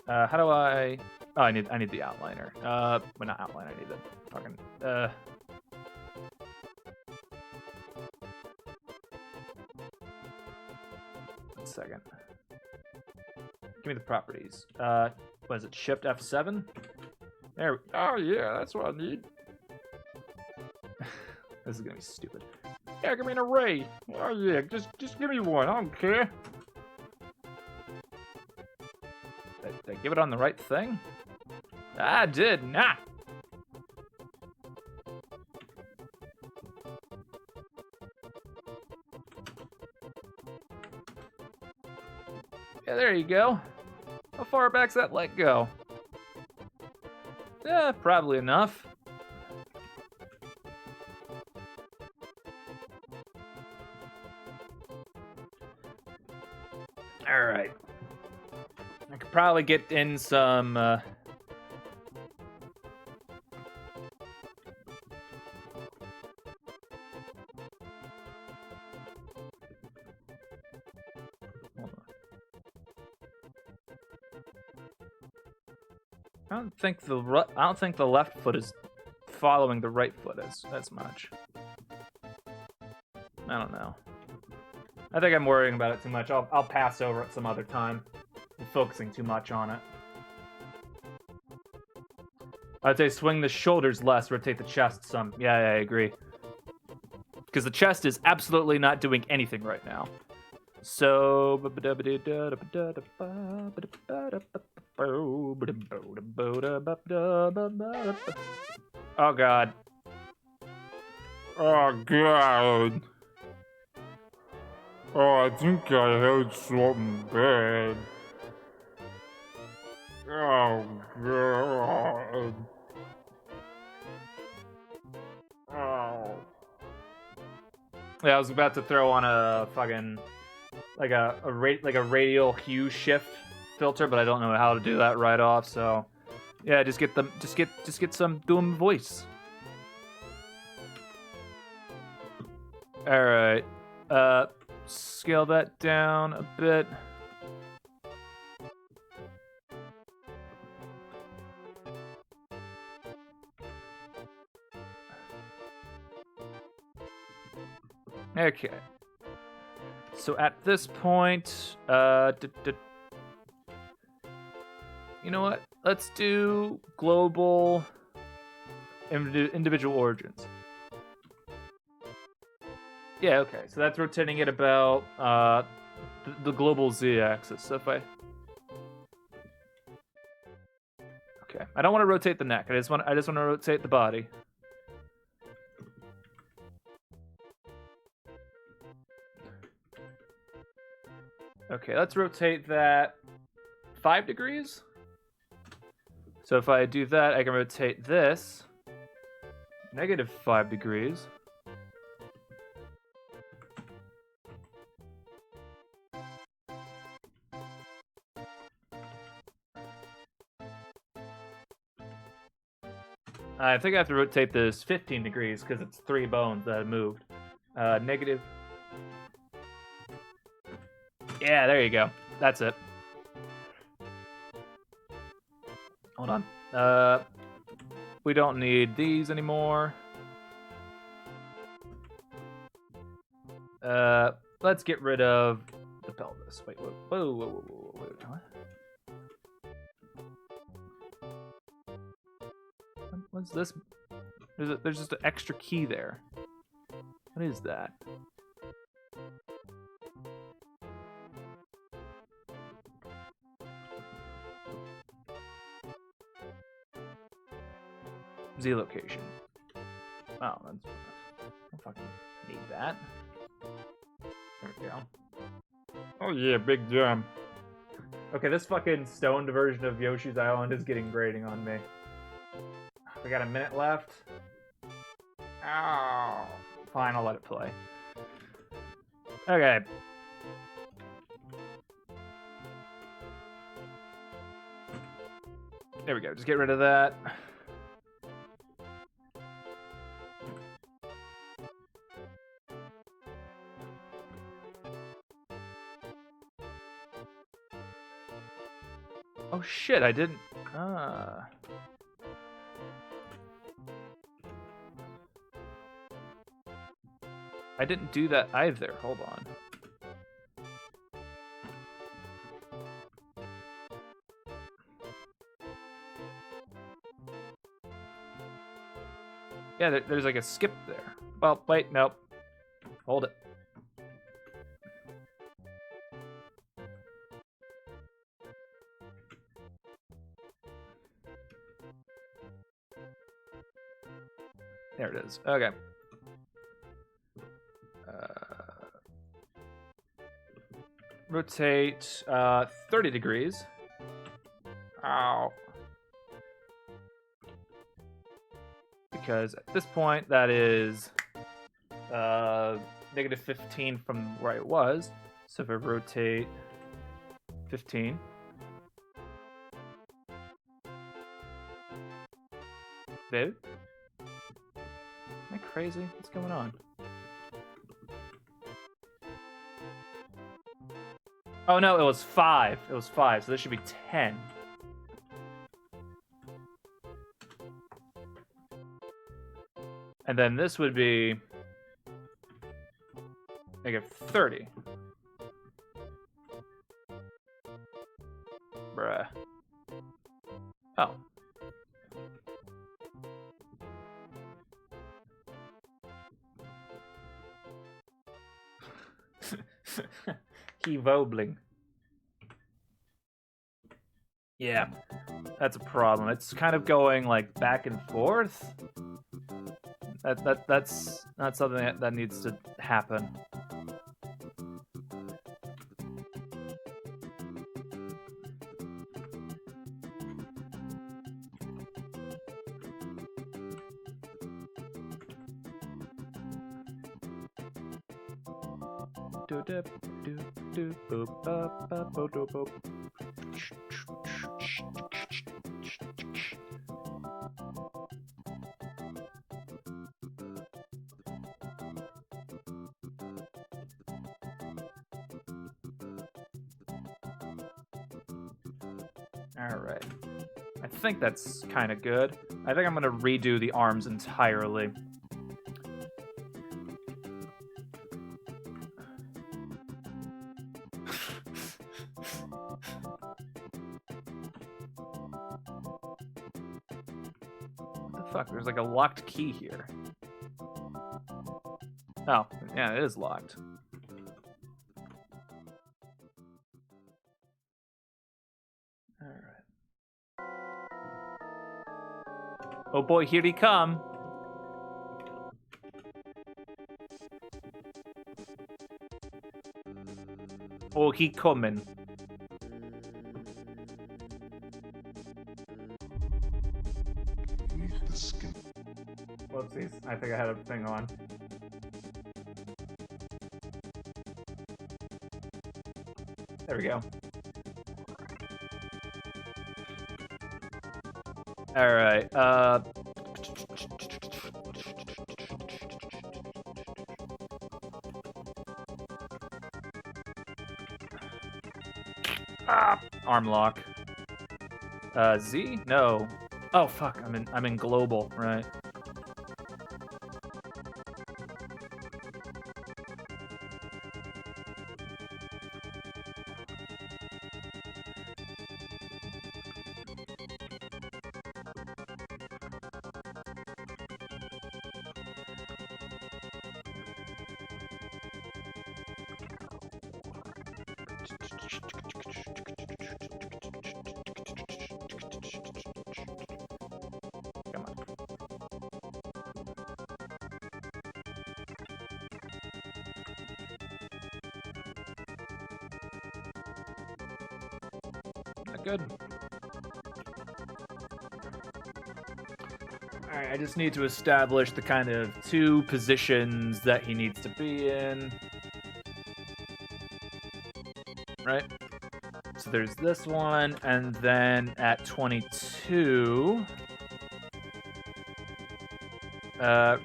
How do I? Oh, I need the outliner. Well, not outliner. I need the fucking. 1 second. Give me the properties. What is it? Shift F7. There. Oh yeah, that's what I need. This is gonna be stupid. Yeah, give me an array. Oh yeah, just give me one. I don't care. Did I give it on the right thing? I did not. there you go. How far back's that leg go? Yeah, probably enough. All right. I could probably get in some. Hold on. I don't think the left foot is following the right foot as much. I don't know. I think I'm worrying about it too much. I'll pass over it some other time. I'm focusing too much on it. I'd say swing the shoulders less, rotate the chest some. Yeah, I agree. Because the chest is absolutely not doing anything right now. So... Oh, God. Oh, God. Oh, I think I heard something bad. Oh, God. Oh. Yeah, I was about to throw on a fucking... like a radial hue shift filter, but I don't know how to do that right off, so... Yeah, just get some doom voice. Alright. Scale that down a bit. Okay. So at this point, you know what? Let's do global individual origins. Yeah, okay. So that's rotating it about the global z-axis. So if I... Okay. I don't want to rotate the neck. I just want to rotate the body. Okay, let's rotate that 5 degrees. So if I do that, I can rotate this -5 degrees. I think I have to rotate this 15 degrees because it's 3 bones that have moved. Negative. Yeah, there you go. That's it. Hold on. We don't need these anymore. Let's get rid of the pelvis. Wait, whoa, wait, what? What's this? There's just an extra key there. What is that? Z location. Oh, I don't fucking need that. There we go. Oh, yeah, big jump. Okay, this fucking stoned version of Yoshi's Island is getting grating on me. We got a minute left. Oh. Fine, I'll let it play. Okay. There we go. Just get rid of that. Oh shit, I didn't... I didn't do that either. Hold on. Yeah, there's like a skip there. Well, wait, nope. Hold it. There it is. Okay. rotate 30 degrees. Ow. Because at this point, that is negative 15 from where it was. So if I rotate 15. Babe? Am I crazy? What's going on? Oh no, it was 5. It was 5, so this should be 10. And then this would be negative 30. Bruh. Oh. He wobbling. Yeah, that's a problem. It's kind of going like back and forth. That's not something that needs to happen. Alright. I think that's kind of good. I think I'm going to redo the arms entirely. What the fuck? There's like a locked key here. Oh, yeah, it is locked. Oh boy, here he come. Oh, he coming. Whoopsies, I think I had a thing on. There we go. Alright, arm lock. Z? No. Oh fuck, I'm in global, right. Come on. Not good. Alright, I just need to establish the kind of 2 positions that he needs to be in. Right? So there's this one, and then at 22,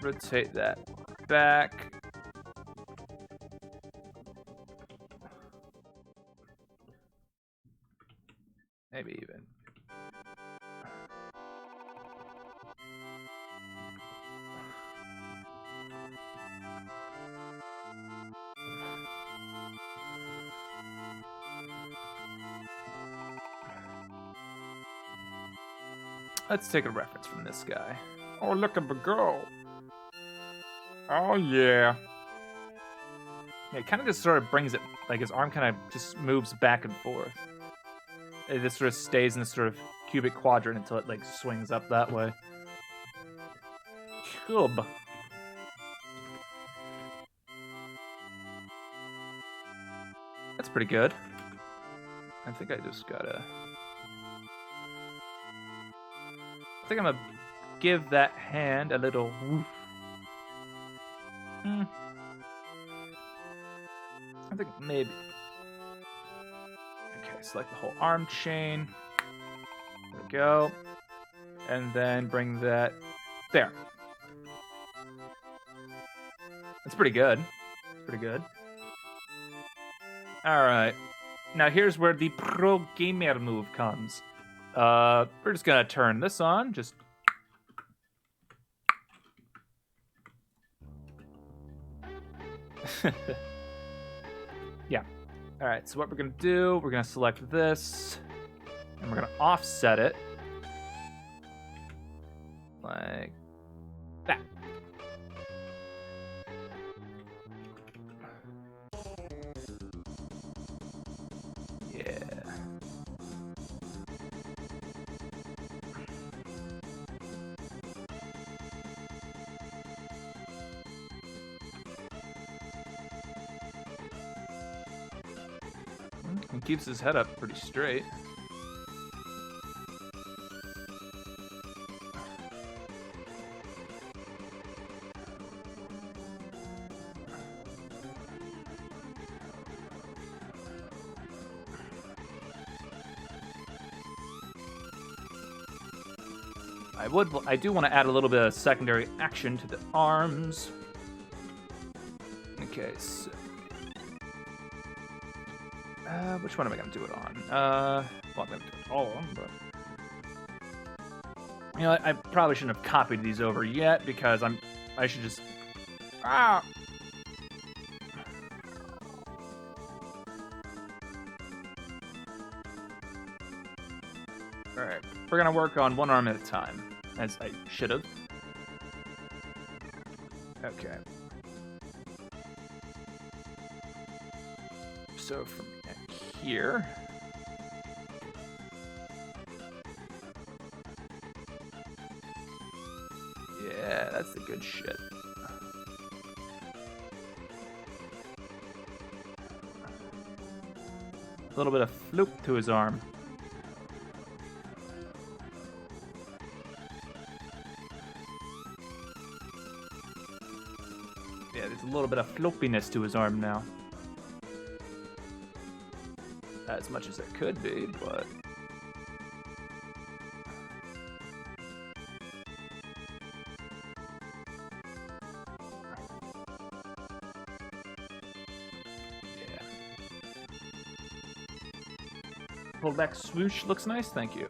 rotate that back. Maybe even. Let's take a reference from this guy. Oh, look at the go. Oh, yeah. Yeah, it kind of just sort of brings it, like his arm kind of just moves back and forth. It just sort of stays in this sort of cubic quadrant until it like swings up that way. pretty good. I think I just gotta... I think I'm gonna give that hand a little woof. I think maybe... Okay, select the whole arm chain. There we go. And then bring that there. That's pretty good. Pretty good. Alright. Now here's where the pro gamer move comes. We're just gonna turn this on. Just... Yeah. Alright, so what we're gonna do, we're gonna select this. And we're gonna offset it. Like that. Yeah. He keeps his head up pretty straight. I do want to add a little bit of secondary action to the arms. Okay, so... which one am I going to do it on? Well, I'm going to do it all of them, but... You know, I probably shouldn't have copied these over yet, because I should just... Ah! Alright, we're going to work on one arm at a time, as I should have. Okay. So from here... Yeah, that's the good shit. A little bit of floop to his arm. Yeah, there's a little bit of floppiness to his arm now. Not as much as there could be, but... Yeah. Pullback swoosh looks nice, thank you.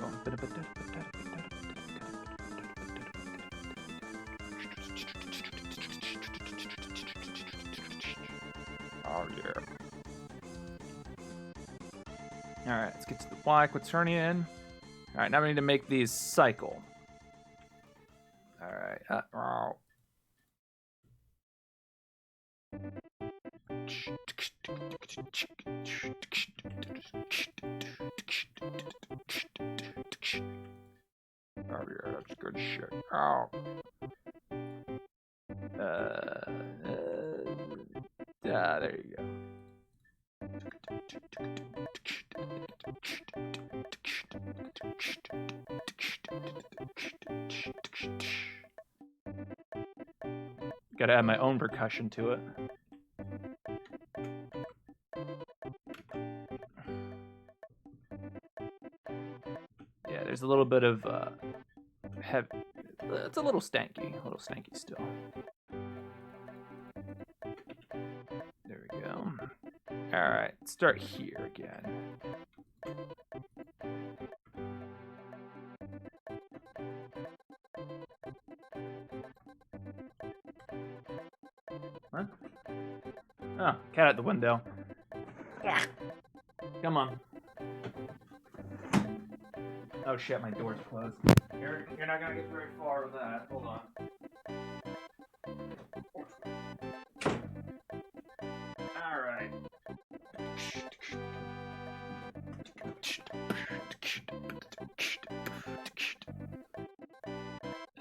Oh, yeah. Alright, let's get to the Y quaternion in. Alright, now we need to make these cycle. Alright, Oh yeah, that's good shit. Oh. There you go. Gotta add my own percussion to it. Yeah, there's a little bit of heavy. It's a little stanky still. There we go. All right, start here again. What? Oh, cat out the window. Yeah. Come on. Oh shit, my door's closed. You're not gonna get very far with that. Hold on. Alright.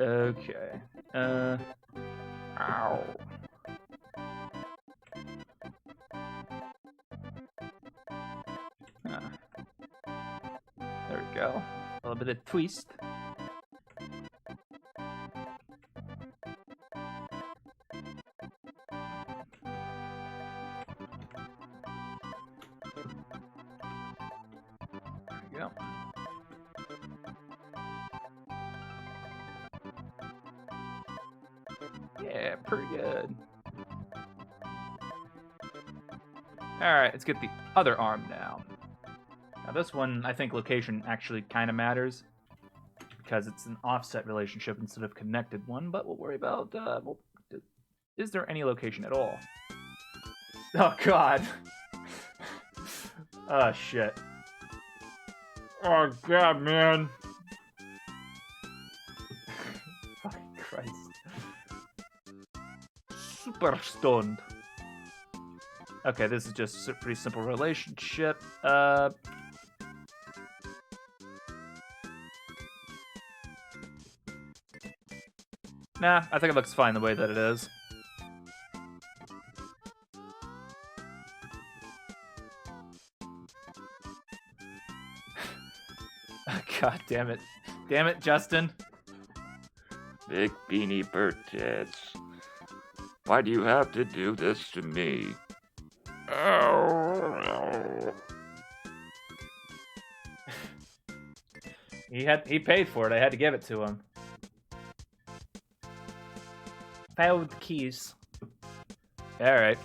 Okay. Ow. with a twist. There we go. Yeah, pretty good. Alright, let's get the other arm now. Now this one, I think location actually kind of matters, because it's an offset relationship instead of connected one, but we'll worry about, is there any location at all? Oh god. Oh shit. Oh god, man. Fucking Christ. Super stoned. Okay, this is just a pretty simple relationship. Nah, I think it looks fine the way that it is. God damn it. Damn it, Justin. Big beanie bird tits. Why do you have to do this to me? Oh. He paid for it. I had to give it to him. Found the keys. Alright.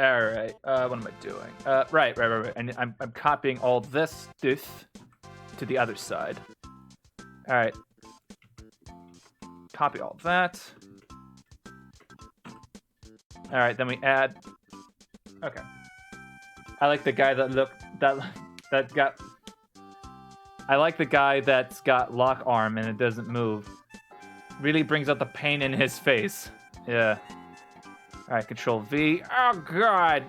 Alright, what am I doing? Right. And I'm copying all this stuff to the other side. Alright. Copy all that. Alright, then we add... Okay. I like the guy that got... I like the guy that's got lock arm and it doesn't move. Really brings out the pain in his face. Yeah. Alright, Control V. Oh, God!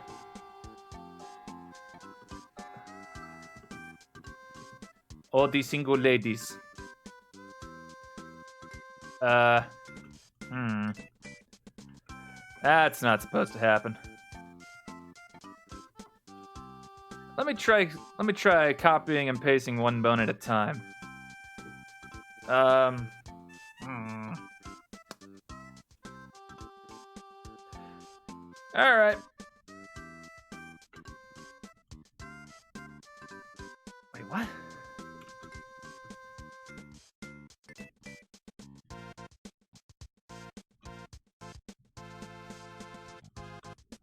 All these single ladies. That's not supposed to happen. Let me try copying and pasting one bone at a time. Alright. Wait, what?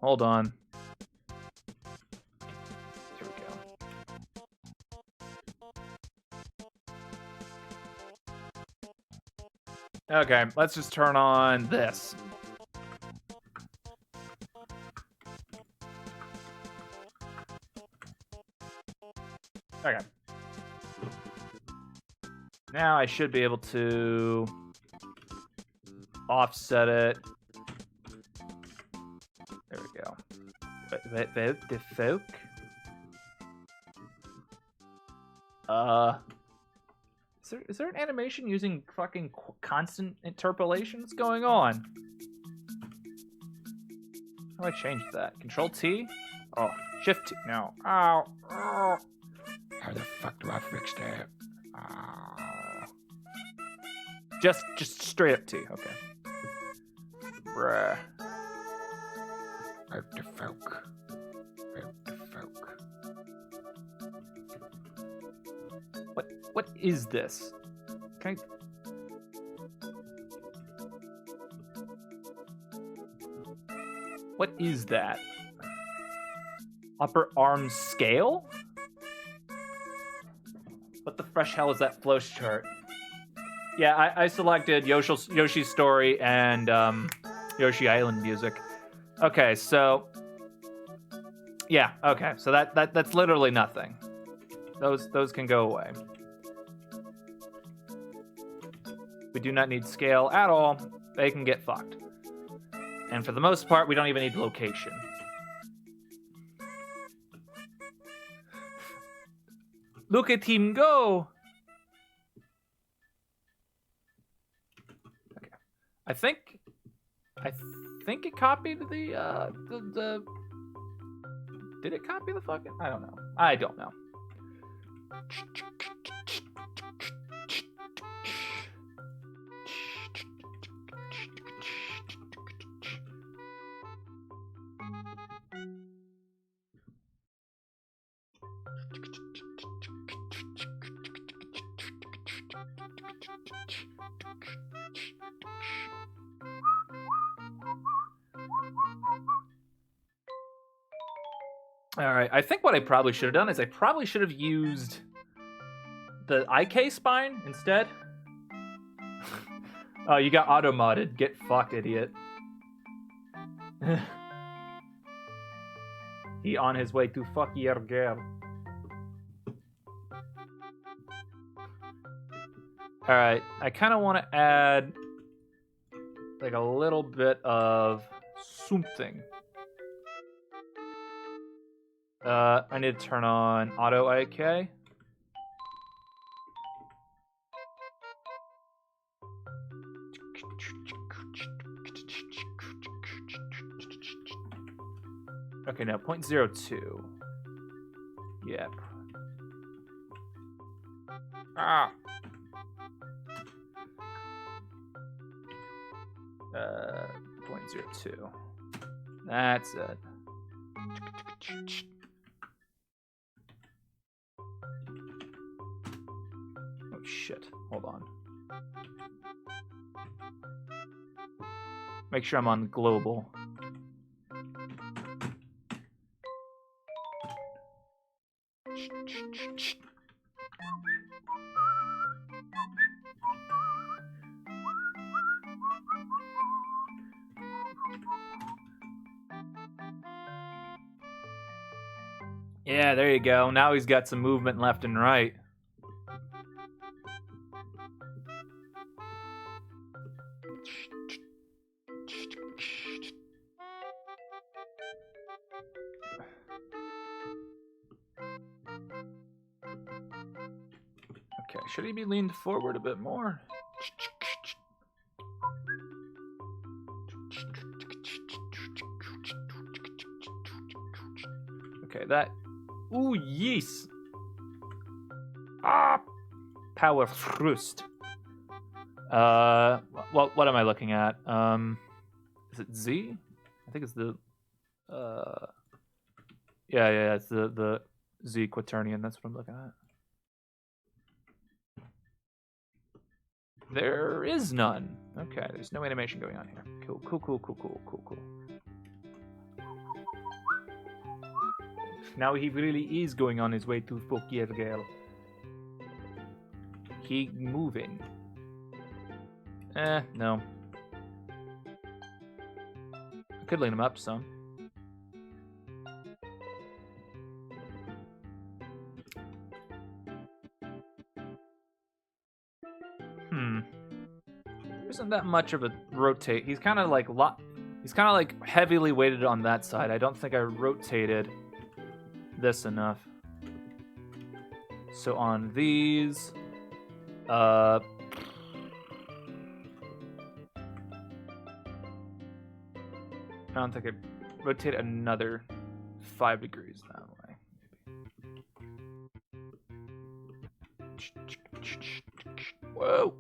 Hold on. Here we go. Okay, let's just turn on this. Okay. Now I should be able to offset it. There we go. Vote the folk. Is there an animation using fucking constant interpolation? What's going on? How do I change that? Control T? Oh, Shift T. No. Ow. Oh. How the fuck do I fix that? Just straight up T. Okay. Bruh. Vote the folk. Vote the folk. What is this? Can What is that? Upper arm scale? What the fresh hell is that flow chart? Yeah, I selected Yoshi's Story and Yoshi Island music. Okay, so yeah, okay, so that's literally nothing. Those can go away. We do not need scale at all. They can get fucked. And for the most part, we don't even need location. Look at him go! I think it copied the. Did it copy the fucking? I don't know. I don't know. All right, I think what I probably should have done is I probably should have used the IK spine instead. Oh, you got auto-modded. Get fucked, idiot. He on his way to fuck your girl. Alright, I kind of want to add like a little bit of something. I need to turn on auto IK. Okay, now 0.02. Yep. Ah. 0.02. That's it. Oh shit. Hold on. Make sure I'm on global. Yeah, there you go. Now he's got some movement left and right. Okay, should he be leaned forward a bit more? Okay, that... Ooh, yes! Ah! Power thrust. What am I looking at? Is it Z? I think it's the... Yeah, it's the Z quaternion. That's what I'm looking at. There is none. Okay, there's no animation going on here. Cool. Now he really is going on his way to fuck your girl. He moving. No. I could lean him up some. Isn't that much of a rotate. He's kind of like heavily weighted on that side. I don't think I rotated this enough. So on these, I don't think I rotate another 5 degrees that way. Maybe. Whoa.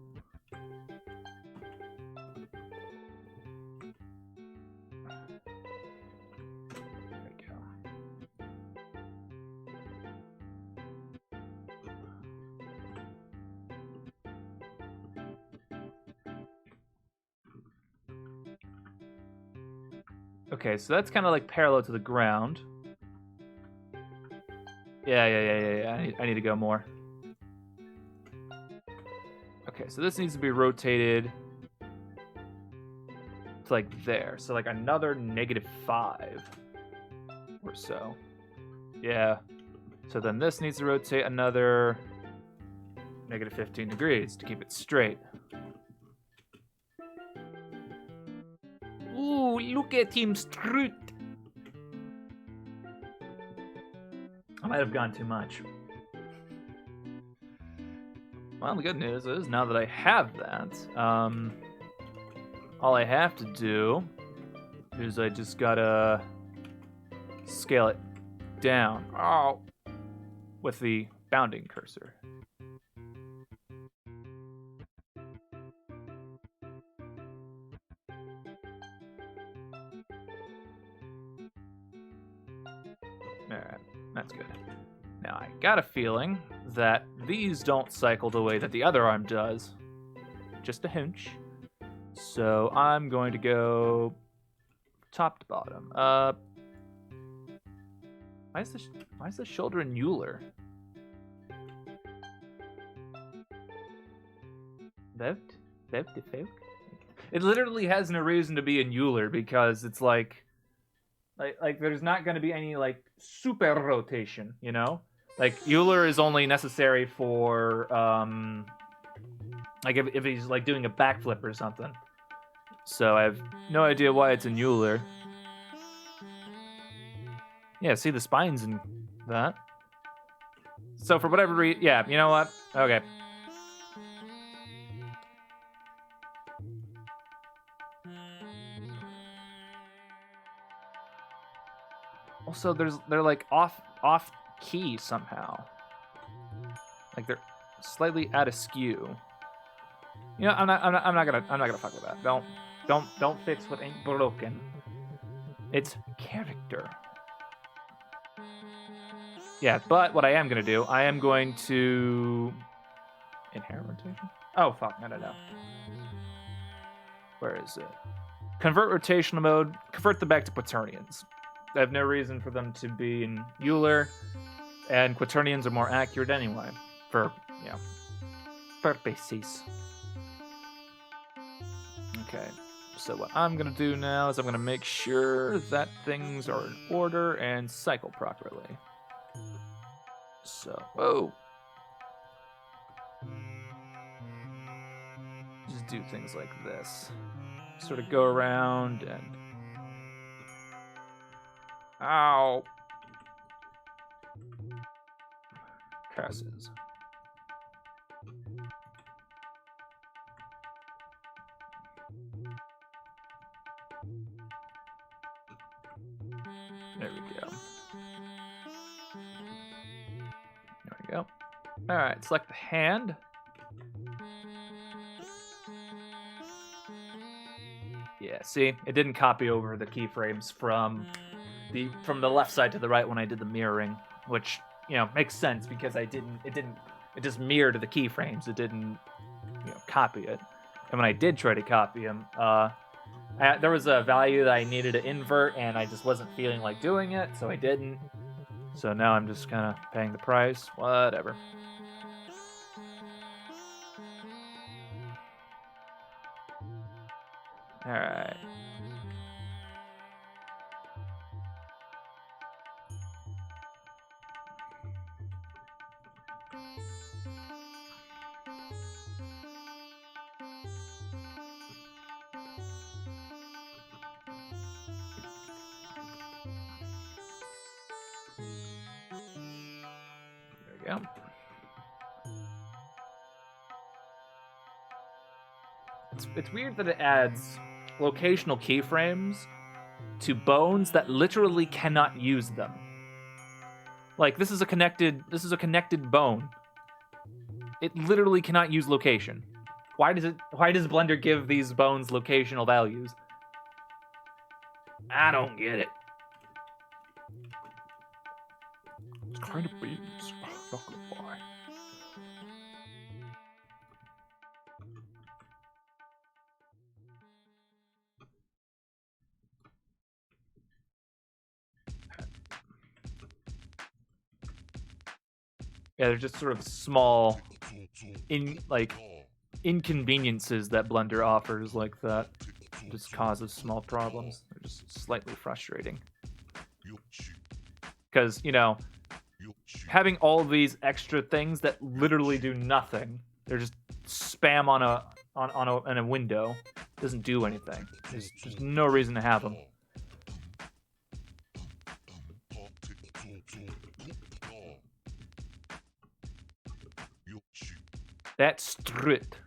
Okay, so that's kind of like parallel to the ground. Yeah. I need to go more. Okay, so this needs to be rotated to like there. So like another -5 or so. Yeah. So then this needs to rotate another -15 degrees to keep it straight. Ooh, look at him strut. I might have gone too much. Well, the good news is now that I have that, all I have to do is I just gotta scale it down. Oh, with the bounding cursor. Alright, that's good. Now I got a feeling that these don't cycle the way that the other arm does. Just a hunch. So I'm going to go top to bottom. Why is the shoulder in Euler? Vote? It literally has no reason to be in Euler because it's like there's not going to be any like super rotation, you know? Like Euler is only necessary for like if he's like doing a backflip or something. So I have no idea why it's in Euler. Yeah, see the spines in that. So for whatever reason, yeah, you know what? Okay. Also, they're like off key somehow. Like they're slightly out of skew. You know, I'm not gonna fuck with that. Don't fix what ain't broken. It's character. Yeah, but what I am gonna do, I am going to inherent rotation. Oh fuck, no. Where is it? Convert rotational mode. Convert them back to quaternions. I have no reason for them to be in Euler, and quaternions are more accurate anyway, for, you know, purposes. Okay, so what I'm going to do now is I'm going to make sure that things are in order and cycle properly. So, whoa. Just do things like this. Sort of go around and... Ow! Curses. There we go. There we go. Alright, select the hand. Yeah, see? It didn't copy over the keyframes from the left side to the right when I did the mirroring, which, you know, makes sense because it just mirrored the keyframes. It didn't, you know, copy it. And when I did try to copy them, there was a value that I needed to invert, and I just wasn't feeling like doing it, so I didn't. So now I'm just kind of paying the price. Whatever. All right. There we go. It's weird that it adds locational keyframes to bones that literally cannot use them. Like this is a connected bone. It literally cannot use location. Why does Blender give these bones locational values? I don't get it. It's kind of beans. Not gonna lie. Yeah, they're just sort of small, inconveniences that Blender offers like that. Just causes small problems. They're just slightly frustrating. Because, you know, having all of these extra things that literally do nothing, they're just spam in a window, doesn't do anything. There's just no reason to have them. That's straight.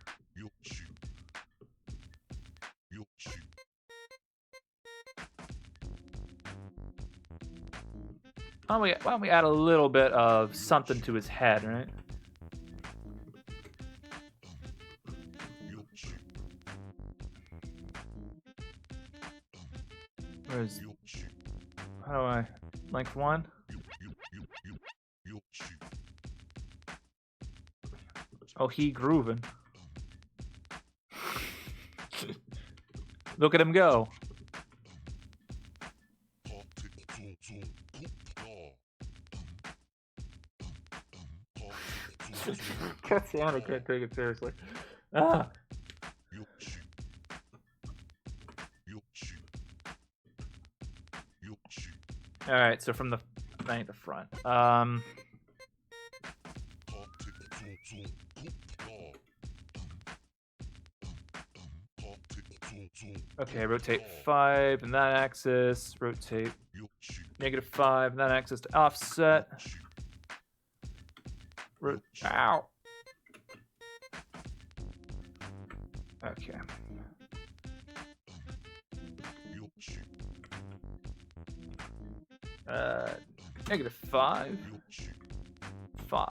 why don't we add a little bit of something to his head, right? Where's... How do I... Length 1? Oh, he grooving. Look at him go. That's the one I can't take it seriously. Ah. All right, so from the front. Okay, rotate 5 in that axis. Rotate -5 in that axis to offset. Ow. Okay. -5. 5.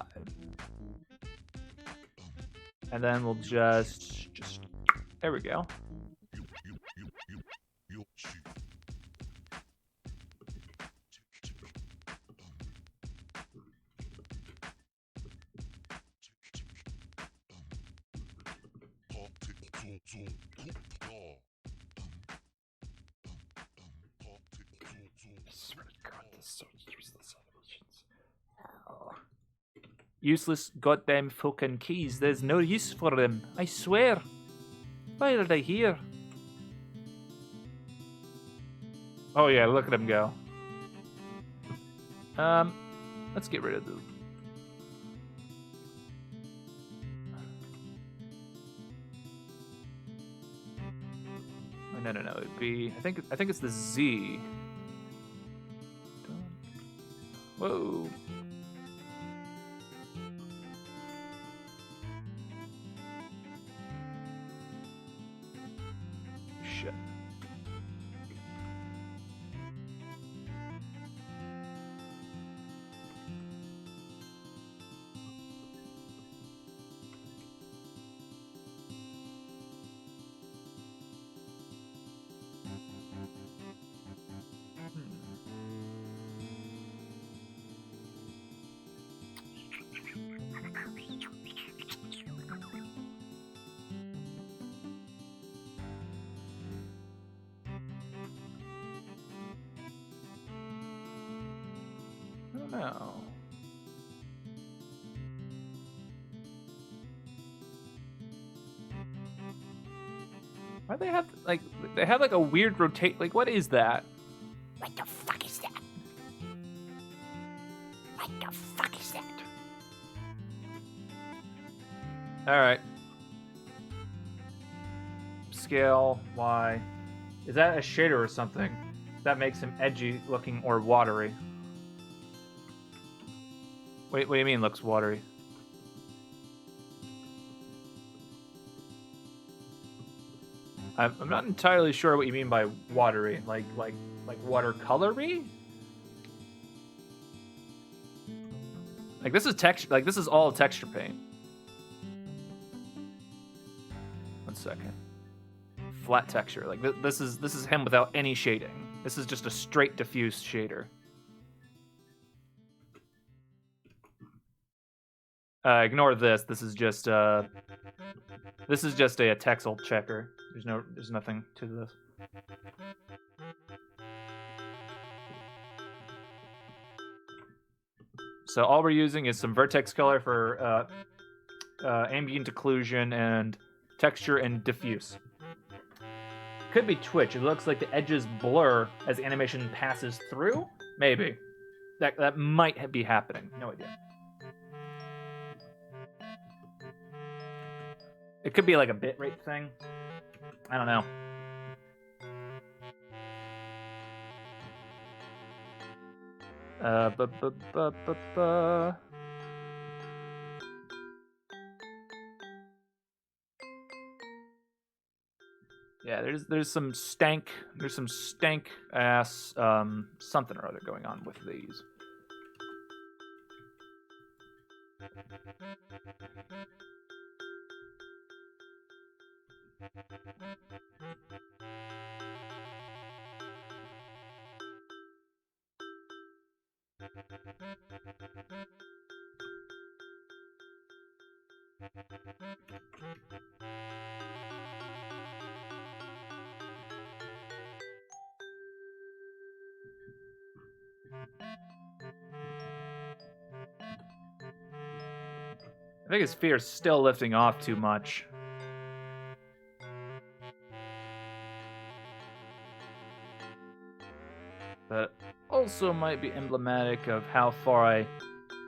And then we'll just there we go. Useless goddamn fucking keys. There's no use for them. I swear. Why are they here? Oh yeah, look at him go. Let's get rid of the... Oh, no. It'd be... I think it's the Z. Whoa. Shit. No. Why they have like a weird rotate? Like, what is that? What the fuck is that? What the fuck is that? All right. Scale Y. Is that a shader or something? That makes him edgy looking or watery. Wait, what do you mean looks watery? I'm not entirely sure what you mean by watery. Like watercolory? Like this is texture. Like this is all texture paint. 1 second. Flat texture. Like this is him without any shading. This is just a straight diffuse shader. Ignore this. This is just a texel checker. There's nothing to this. So all we're using is some vertex color for ambient occlusion and texture and diffuse. Could be twitch. It looks like the edges blur as animation passes through. Maybe. That might be happening. No idea. It could be like a bitrate thing. I don't know. Yeah, there's some stank ass something or other going on with these. I think his fear is still lifting off too much. But also might be emblematic of how far I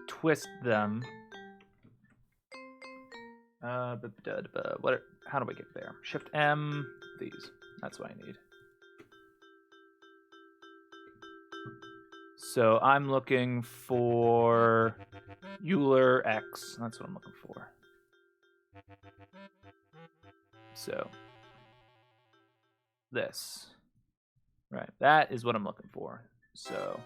twist them. What? How do I get there? Shift M. These. That's what I need. So I'm looking for Euler X. That's what I'm looking for. So this. Right. That is what I'm looking for. So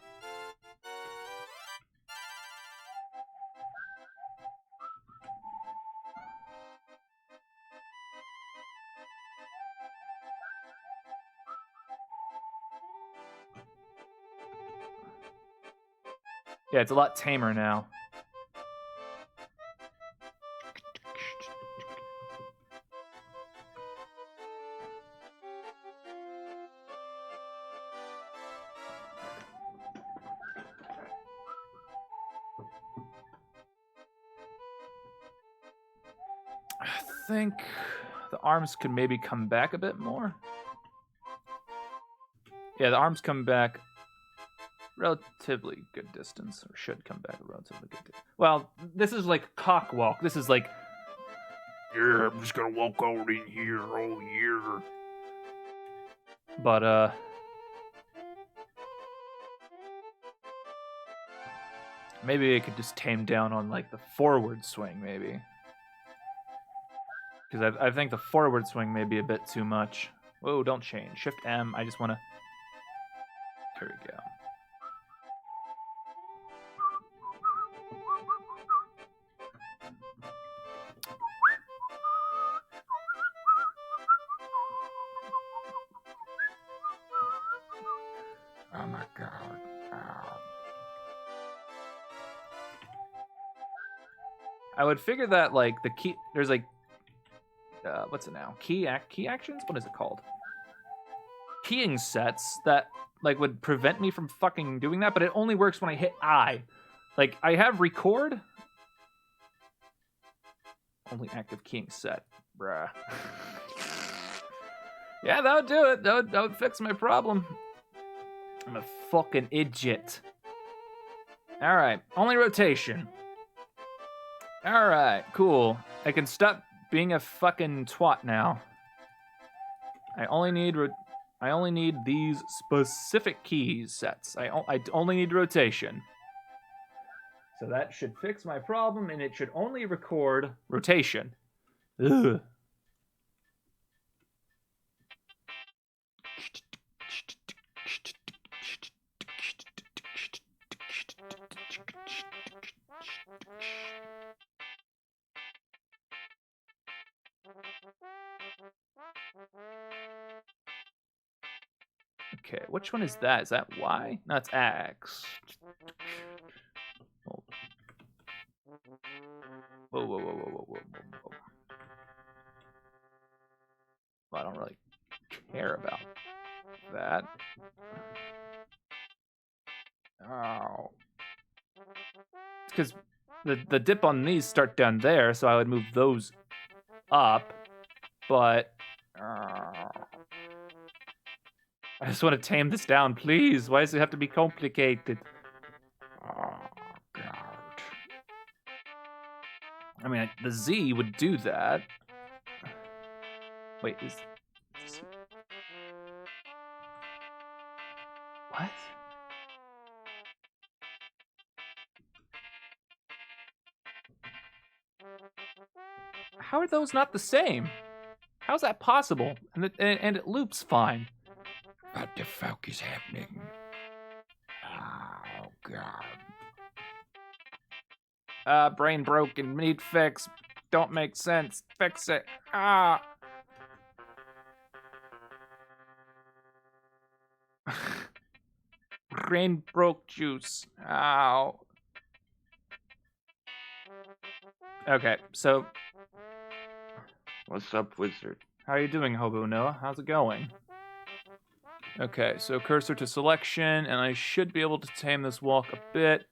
yeah, it's a lot tamer now. I think the arms could maybe come back a bit more. Yeah, the arms come back relatively good distance, or should come back a relatively good distance. Well, this is like cock walk. This is like, Yeah, I'm just gonna walk out in here. Oh, yeah. but maybe I could just tame down on like the forward swing, maybe. Because I think the forward swing may be a bit too much. Whoa, don't change. Shift M. I just want to... There we go. Oh my god. Ow. I would figure that like the key... There's like... what's it now? Key actions? What is it called? Keying sets that like would prevent me from fucking doing that, but it only works when I hit I. Like, I have record. Only active keying set. Bruh. Yeah, that would do it. That would fix my problem. I'm a fucking idiot. Alright, only rotation. Alright, cool. I can stop being a fucking twat now. I only need these specific keys sets. I only need rotation. So that should fix my problem, and it should only record rotation. Ugh. Okay, which one is that? Is that Y? No, it's X. Whoa, whoa, whoa, whoa, whoa, whoa, whoa, whoa. Well, I don't really care about that. Oh. Because the dip on these start down there, so I would move those up, but... I just want to tame this down, please. Why does it have to be complicated? Oh, God. I mean, the Z would do that. Wait, is... What? How are those not the same? How's that possible? And it loops fine. What the fuck is happening? Oh, God. Brain broken. Need fix. Don't make sense. Fix it. Ah. Brain broke juice. Ow. Okay, so What's up, wizard? how are you doing, Hobo Noah? How's it going? Okay, so cursor to selection, and I should be able to tame this walk a bit.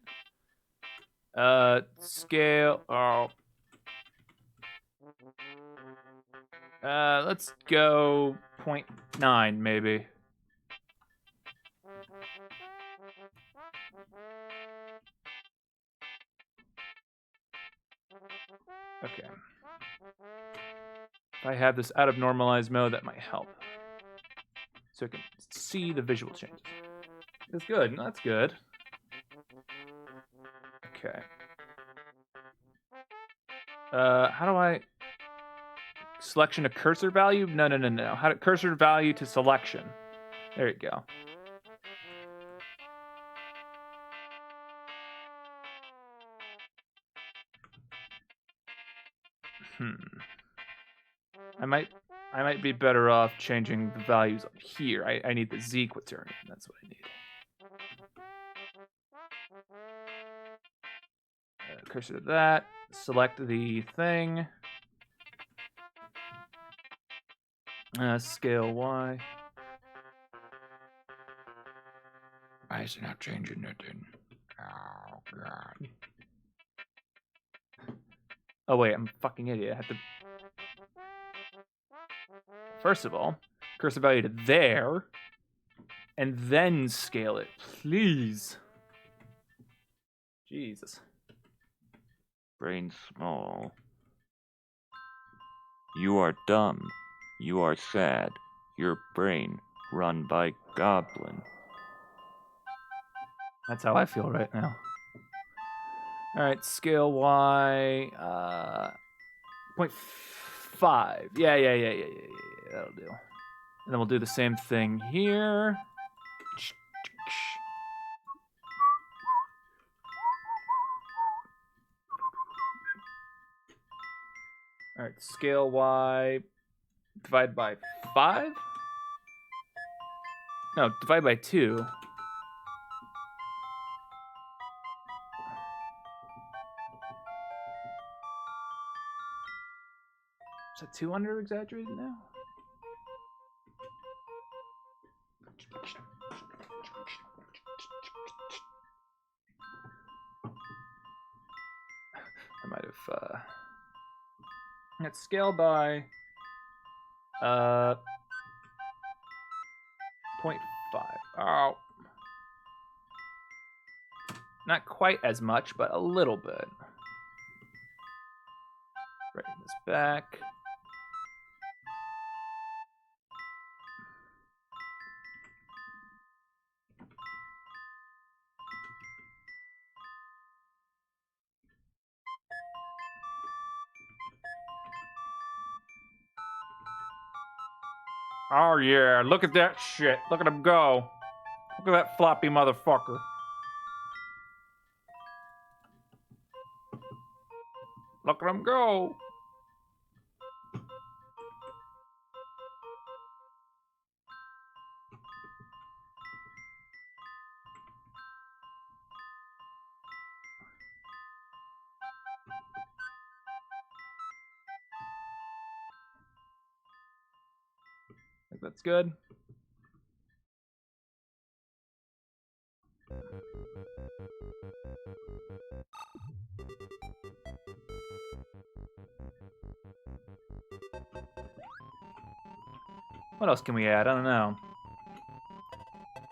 Scale. Oh. Let's go 0.9 maybe. Okay. If I have this out of normalized mode, that might help. So I can see the visual changes. That's good. That's good. Okay. How do I... Selection to cursor value? No. How to cursor value to selection. There you go. I might be better off changing the values up here. I need the Z quaternion. That's what I need. Cursor to that. Select the thing. Scale Y. Why is it not changing nothing? Oh, God. Oh, wait, I'm a fucking idiot. I have to... First of all, cursor value to there, and then scale it, please. Jesus. Brain small. You are dumb. You are sad. Your brain run by goblin. That's how I feel right now. All right, scale Y, 0.5. Yeah, that'll do. And then we'll do the same thing here. All right, scale Y, divide by 5? No, divide by 2. Is that 2 under exaggerated now? I might have, let's scale by, 0.5. Oh. Not quite as much, but a little bit. Bring this back. Oh yeah, look at that shit. Look at him go. Look at that floppy motherfucker. Look at him go. I think that's good. What else can we add? I don't know.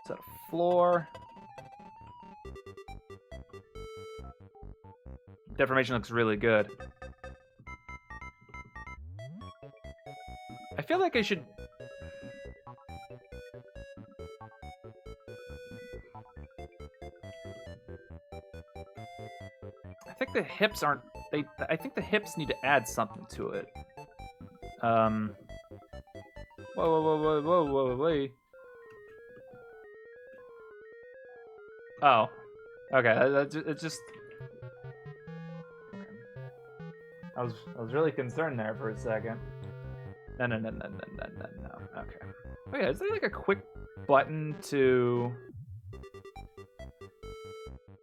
Is that a floor? Deformation looks really good. I feel like I should... I think the hips aren't... I think the hips need to add something to it. Whoa. Oh. Okay, it's just... I was really concerned there for a second. No. Okay. Oh yeah, is there like a quick button to?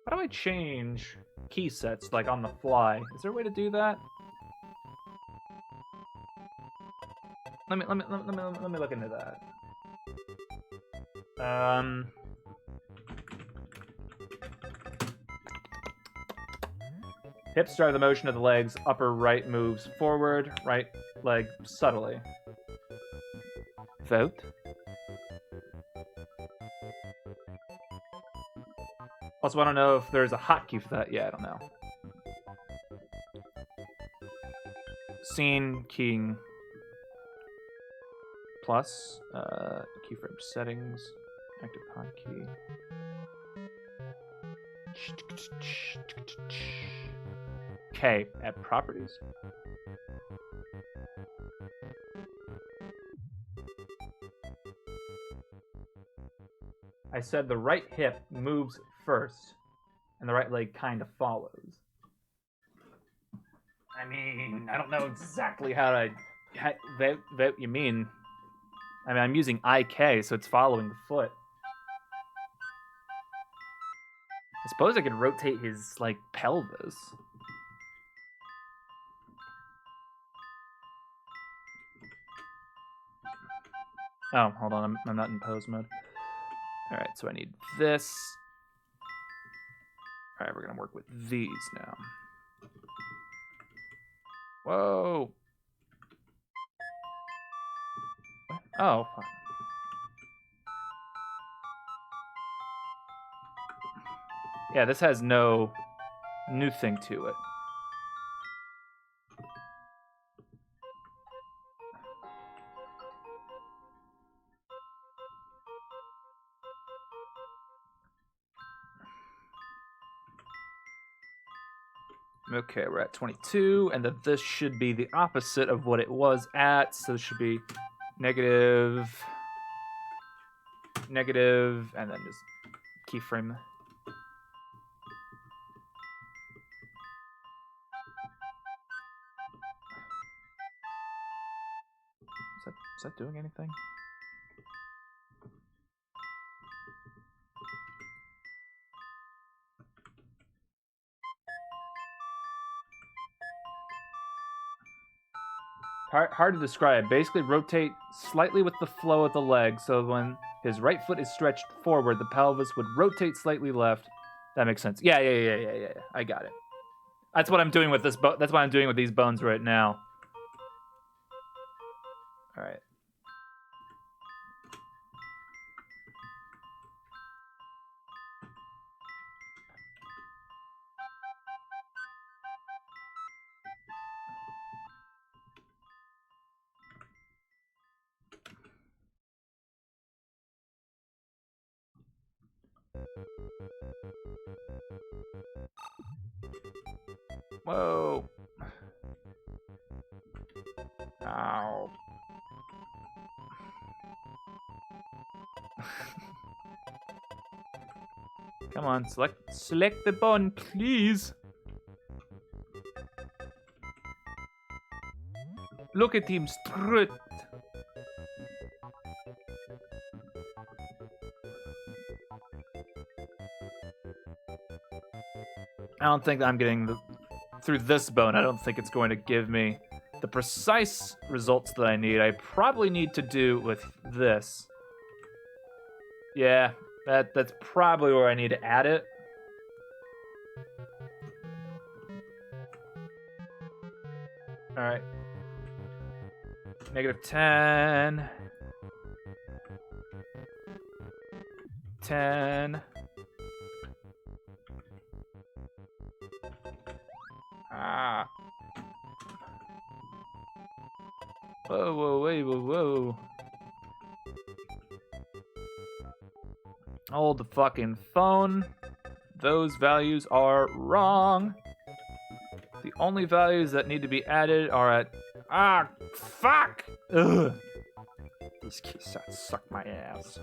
How do I change key sets like on the fly? Is there a way to do that? Let me look into that. Hips drive the motion of the legs. Upper right moves forward. Right leg subtly. Vote. Also, I don't know if there's a hotkey for that. Yeah, I don't know. Scene keying plus keyframe settings. Active hotkey. Okay, at properties. I said the right hip moves first, and the right leg kind of follows. I mean, I don't know exactly how to vote you mean. I mean, I'm using IK, so it's following the foot. I suppose I could rotate his, like, pelvis. Oh, hold on, I'm not in pose mode. Alright, so I need this. Alright, we're gonna work with these now. Whoa! Oh, fuck. Yeah, this has no new thing to it. Okay, we're at 22, and then this should be the opposite of what it was at, so this should be negative, and then just keyframe. Is that doing anything? Hard to describe. Basically, rotate slightly with the flow of the leg, so when his right foot is stretched forward, the pelvis would rotate slightly left. That makes sense. Yeah. I got it. That's what I'm doing with this. That's what I'm doing with these bones right now. All right. Whoa. Ow. Come on, select the bone, please. Look at him strut. I don't think I'm getting through this bone. I don't think it's going to give me the precise results that I need. I probably need to do with this. Yeah, that's probably where I need to add it. All right. Negative 10. 10. Ah. Whoa. Hold the fucking phone. Those values are wrong. The only values that need to be added are at... Ah, fuck! Ugh. These key sets suck my ass.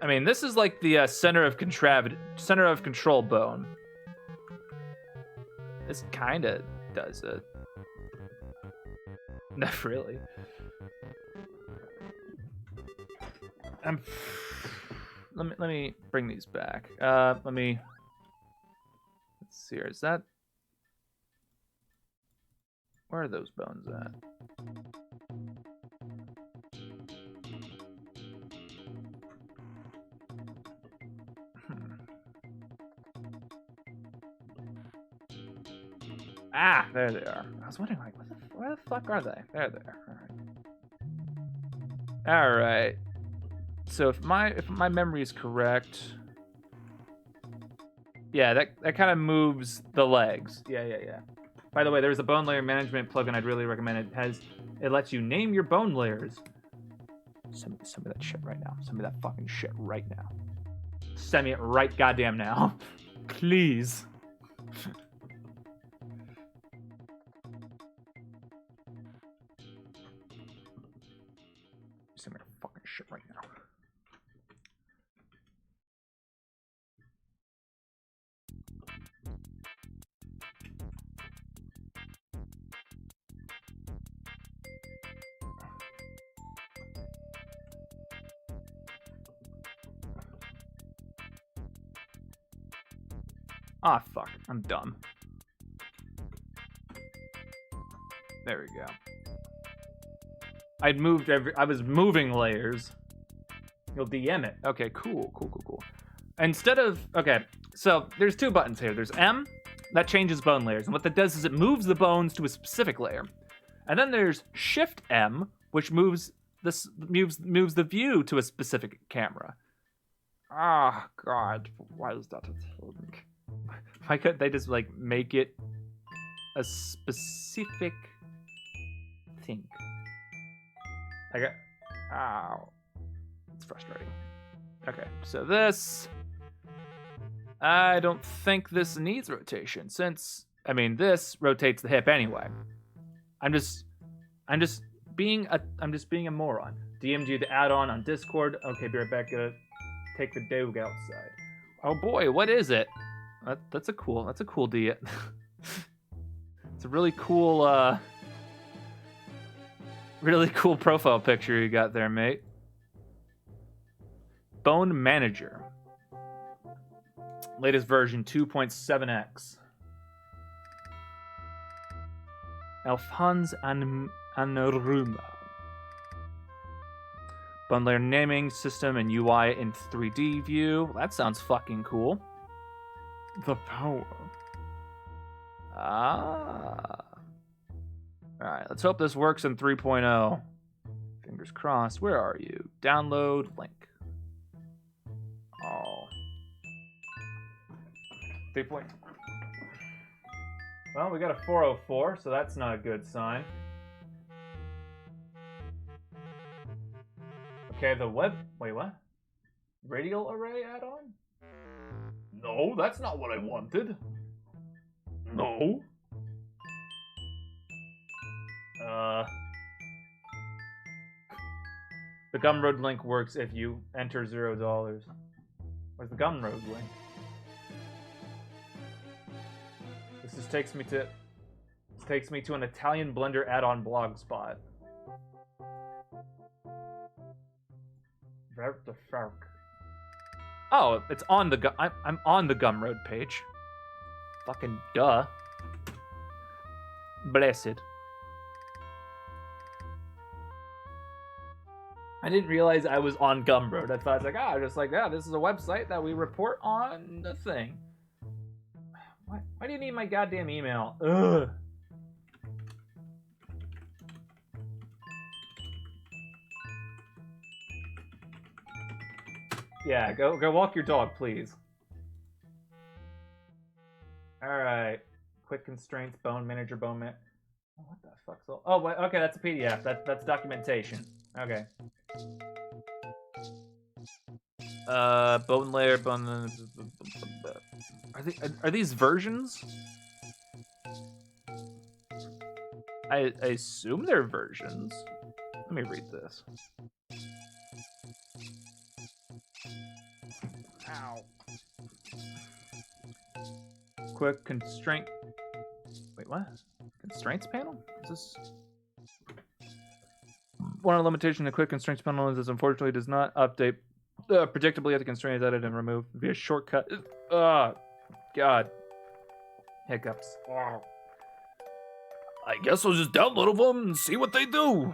I mean, this is like the center of control bone. This kind of does it. Not really. Let me bring these back. Let's see here. Is that? Where are those bones at? Ah, there they are. I was wondering, like, where the fuck are they? There they are. All right. So if my memory is correct, yeah, that kind of moves the legs. Yeah. By the way, there's a bone layer management plugin I'd really recommend. It lets you name your bone layers. Send me that shit right now. Send me that fucking shit right now. Send me it right goddamn now, please. Send me that fucking shit right now. Ah, fuck. I'm dumb. There we go. I was moving layers. You'll DM it. Okay, cool. Instead of, okay, so there's two buttons here. There's M, that changes bone layers. And what that does is it moves the bones to a specific layer. And then there's Shift M, which moves the view to a specific camera. Ah, God, why is that a thing? Why couldn't they just, like, make it a specific thing? Ow. It's frustrating. Okay, so this, I don't think this needs rotation since, I mean, this rotates the hip anyway. I'm just being a moron. DM'd you the add-on on Discord. Okay, be right back. Gonna take the dog outside. Oh boy, what is it? That's a cool DM. It's a really cool profile picture you got there, mate. Bone Manager. Latest version 2.7x. Alphonse Anaruma. Bone layer naming system and UI in 3D view. That sounds fucking cool. The power. Ah. Alright, let's hope this works in 3.0. Fingers crossed. Where are you? Download link. Oh. 3. Well, we got a 404, so that's not a good sign. Okay, the web... Wait, what? Radial array add-on? No, that's not what I wanted. No. The Gumroad link works if you enter $0. Where's the Gumroad link? This just takes me to an Italian Blender add-on blog spot. The fuck? Oh, it's on the I'm on the Gumroad page. Fucking duh. Blessed. I didn't realize I was on Gumroad. I thought, this is a website that we report on the thing. Why do you need my goddamn email? Ugh. Yeah, go walk your dog, please. Alright. Quick constraints, bone manager, bone man. Oh, what the fuck's all... Oh, wait, okay, that's a PDF. That's documentation. Okay. Bone layer, bone... Are these versions? I assume they're versions. Let me read this. Ow. Quick constraint. Wait, what? Constraints panel? Is this? One of the limitations of the quick constraints panel is this unfortunately does not update predictably at the constraint is edited and removed via shortcut. Oh, God. Hiccups. Wow. I guess I'll just download them and see what they do.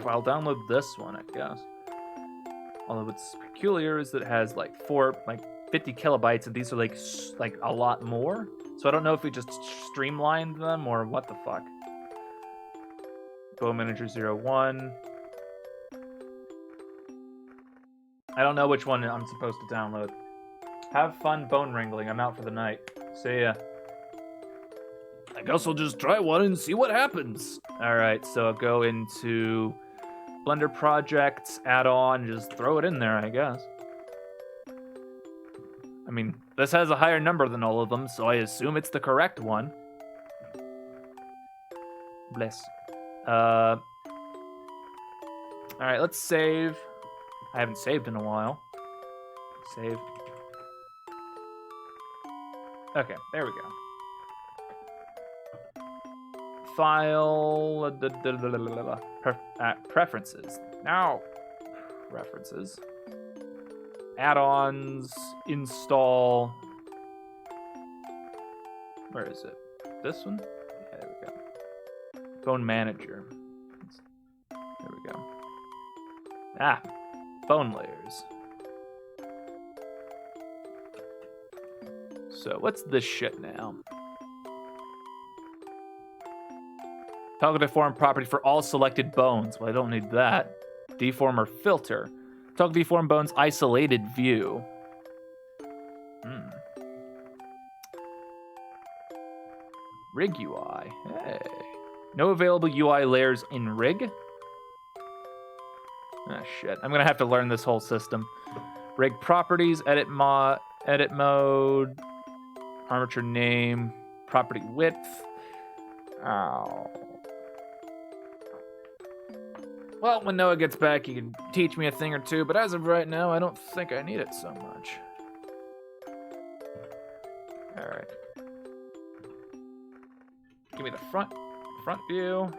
I'll download this one, I guess. Although what's peculiar is that it has like 50 kilobytes, and these are like a lot more. So I don't know if we just streamlined them or what the fuck. Bone Manager 01. I don't know which one I'm supposed to download. Have fun bone wrangling. I'm out for the night. See ya. I guess I'll just try one and see what happens. Alright, so I'll go into Blender Projects, add-on, just throw it in there, I guess. I mean, this has a higher number than all of them, so I assume it's the correct one. Bless. Alright, let's save. I haven't saved in a while. Save. Okay, there we go. File. Preferences. Now. References. Add-ons. Install. Where is it? This one? Yeah, there we go. Bone Manager. There we go. Ah. Bone layers. So, what's this shit now? Toggle deform property for all selected bones. Well, I don't need that. Deform or filter. Toggle deform bones isolated view. Rig UI. Hey. No available UI layers in rig. Ah, shit. I'm gonna have to learn this whole system. Rig properties, edit mode, armature name, property width. Ow. Well, when Noah gets back, he can teach me a thing or two, but as of right now, I don't think I need it so much. Alright. Give me the front view.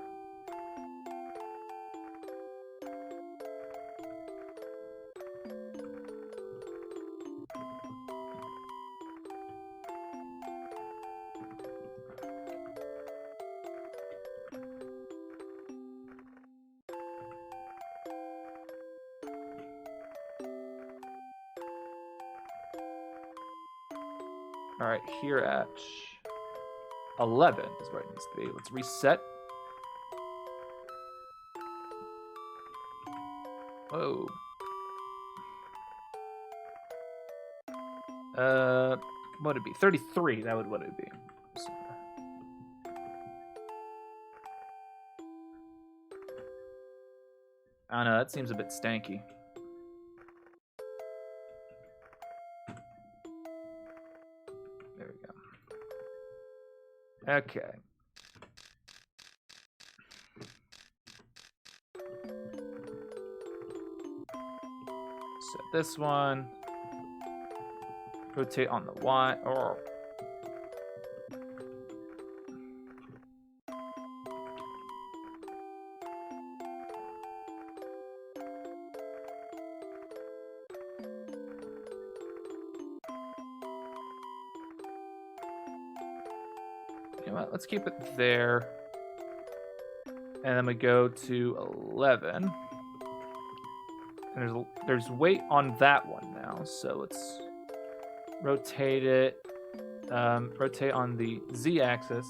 All right, here at 11 is where it needs to be. Let's reset. Whoa. What would it be? 33, that would what it would be. So. I don't know, that seems a bit stanky. There we go. Okay. Set this one. Rotate on the Y. Oh. You know what? Let's keep it there. And then we go to 11. And there's weight on that one now, so let's rotate it. Rotate on the Z-axis.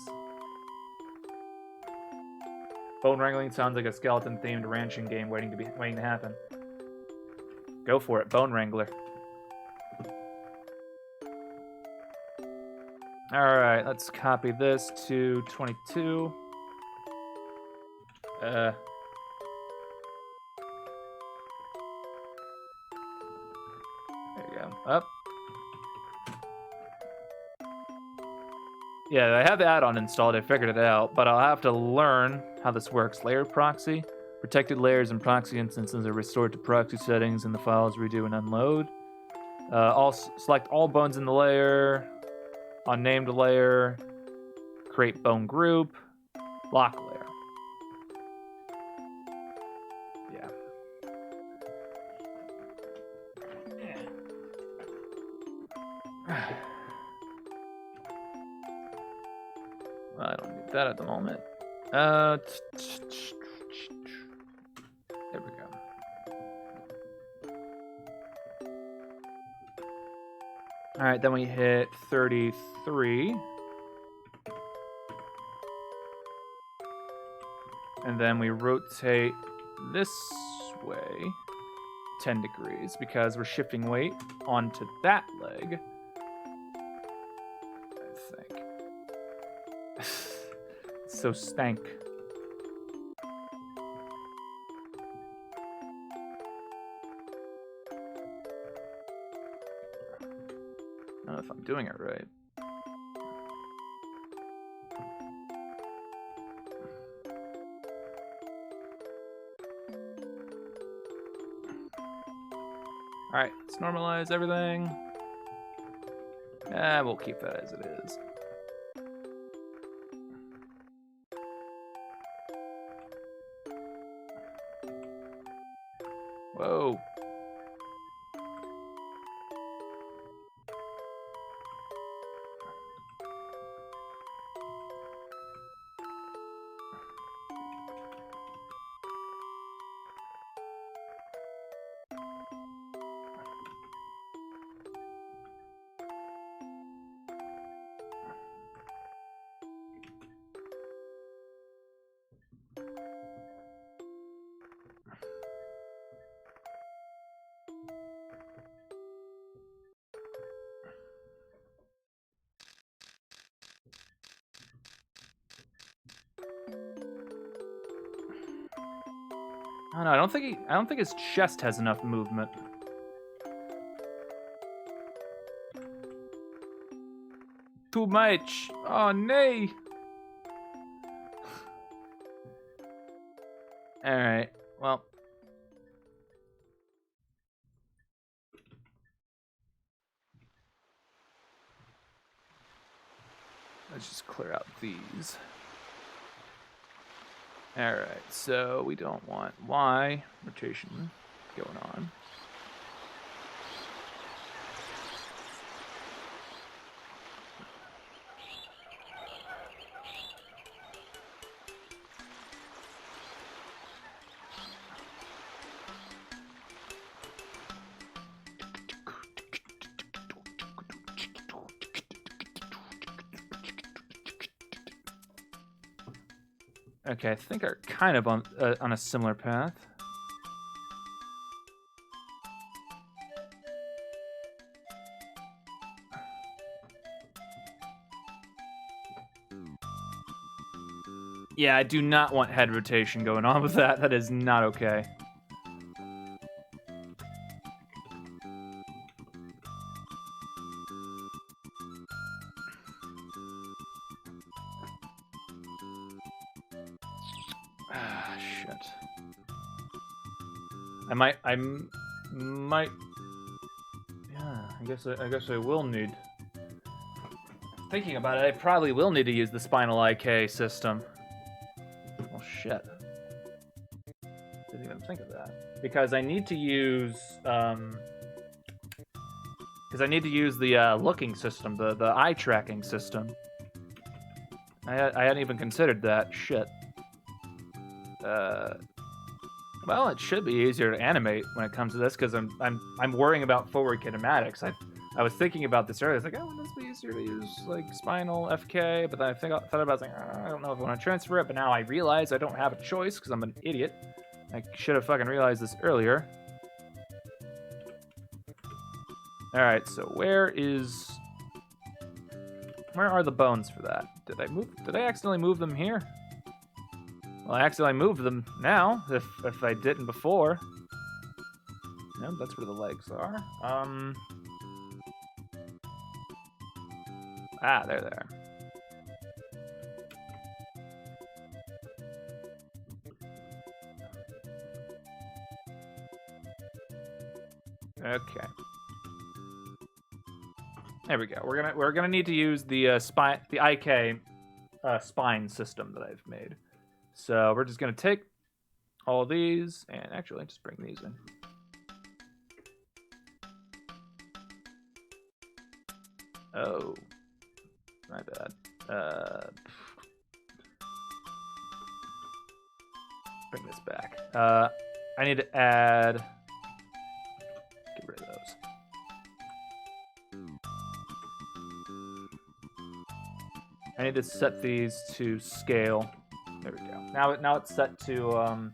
Bone wrangling sounds like a skeleton-themed ranching game waiting to happen. Go for it, Bone Wrangler. All right, let's copy this to 22. There you go. Up. Yeah, I have the add-on installed. I figured it out, but I'll have to learn how this works. Layer proxy. Protected layers and proxy instances are restored to proxy settings, and the files redo and unload. Select all bones in the layer, unnamed layer, create bone group, lock layer. Yeah. I don't need that at the moment. There we go. All right, then we hit 33. And then we rotate this way 10 degrees because we're shifting weight onto that leg. I think. It's so stank. I don't know if I'm doing it right. All right, let's normalize everything. We'll keep that as it is. Whoa. Oh no, I don't think his chest has enough movement. Too much. Oh nay. All right. Well. Let's just clear out these. All right, so we don't want Y rotation going on. Okay, I think are kind of on a similar path. Yeah, I do not want head rotation going on with that. That is not okay. I might. Yeah, I guess I will need. Thinking about it, I probably will need to use the Spinal IK system. Oh shit! Didn't even think of that because I need to use the looking system, the eye tracking system. I hadn't even considered that. Shit. Well, it should be easier to animate when it comes to this because I'm worrying about forward kinematics. I was thinking about this earlier. I was like, oh, wouldn't this be easier to use like Spinal FK? But then I thought about it, like, I don't know if I want to transfer it. But now I realize I don't have a choice because I'm an idiot. I should have fucking realized this earlier. All right, so where are the bones for that? Did I accidentally move them here? Well, I accidentally moved them now, if I didn't before. No, that's where the legs are. There they are. Okay. There we go. We're gonna need to use the IK spine system that I've made. So we're just gonna take all of these and actually just bring these in. Oh, my bad. Bring this back. I need to add. Get rid of those. I need to set these to scale. There we go. Now it's set to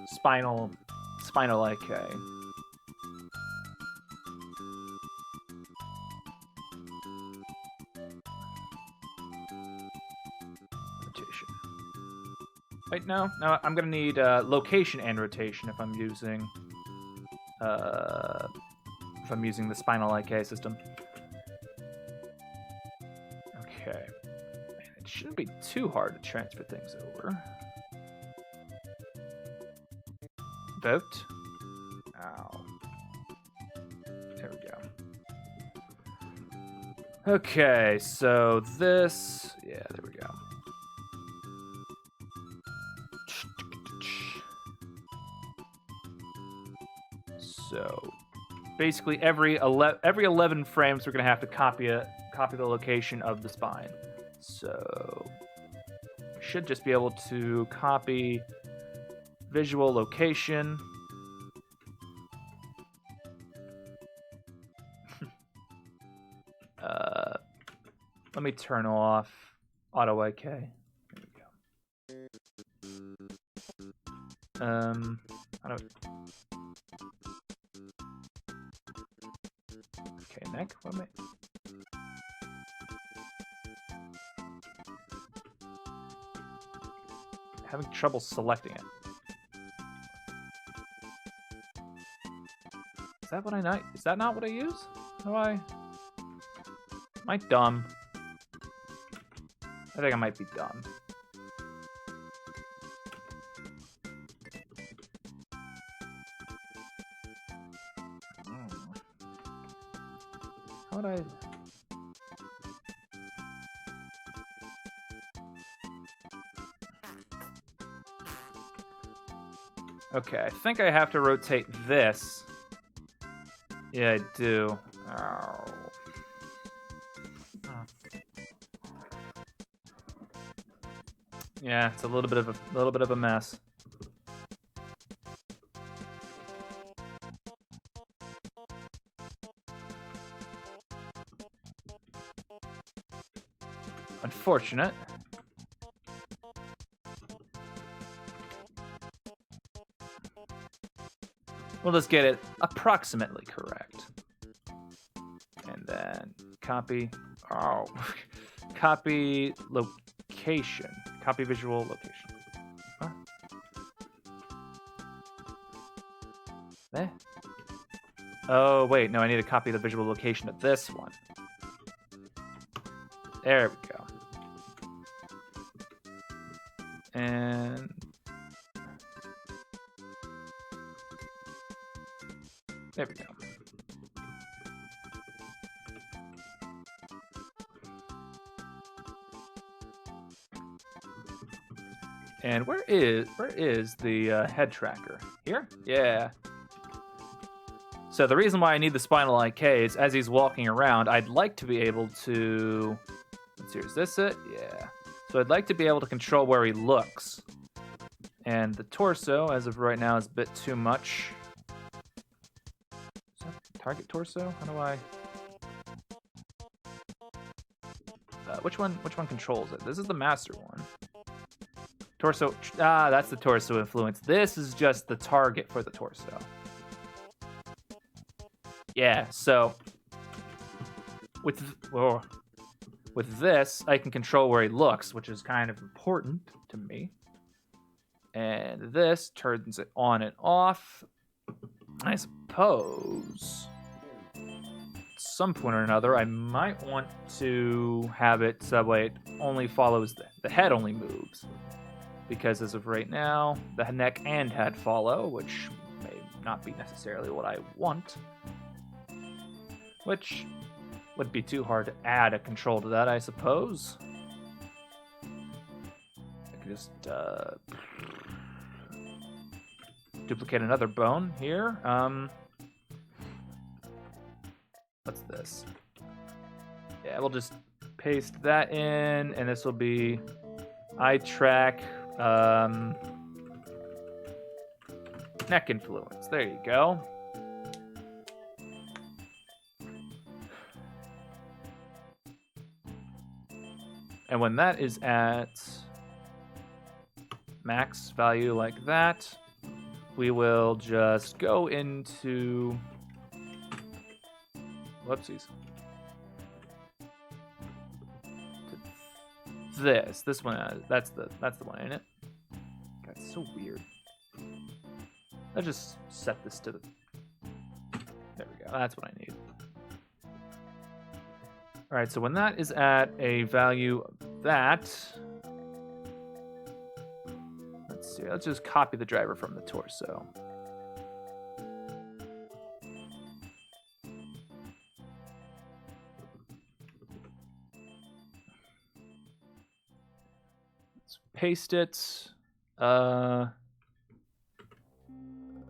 Spinal IK. Rotation. Wait, no, I'm gonna need location and rotation if I'm using the Spinal IK system. Okay. It shouldn't be too hard to transfer things over. Vote. Ow. There we go. Okay, so this... Yeah, there we go. So, basically every 11 frames we're going to have to copy the location of the spine. So, we should just be able to copy visual location. Let me turn off auto IK. There we go. I don't. Okay, neck. What am I? Having trouble selecting it. Is that what I not? Is that not what I use? How do I? Am I dumb? I think I might be dumb. How would I? Okay, I think I have to rotate this. Yeah, I do. Ow. Yeah, it's a little bit of a mess. Unfortunate. We'll just get it approximately correct. And then copy. Oh, copy location. Copy visual location. Huh? Eh? Oh, wait. No, I need to copy the visual location of this one. There we go. And there we go. And where is the head tracker? Here? Yeah. So the reason why I need the Spinal IK is as he's walking around, I'd like to be able to... Let's see, is this it? Yeah. So I'd like to be able to control where he looks. And the torso, as of right now, is a bit too much. Is that target torso? How do I... which one controls it? This is the master one. Torso, that's the torso influence. This is just the target for the torso. Yeah, so with this, I can control where he looks, which is kind of important to me. And this turns it on and off. I suppose at some point or another, I might want to have it so way it only follows the head only moves. Because as of right now, the neck and head follow, which may not be necessarily what I want. Which Wouldn't be too hard to add a control to that, I suppose. I could just duplicate another bone here. What's this? Yeah, we'll just paste that in, and this will be eye track neck influence. There you go. And when that is at max value like that, we will just go into whoopsies. This one, that's the one, ain't it? God, it's so weird. I'll just set this to the. There we go. That's what I need. All right. So when that is at a value of that, let's see. Let's just copy the driver from the torso. Paste it.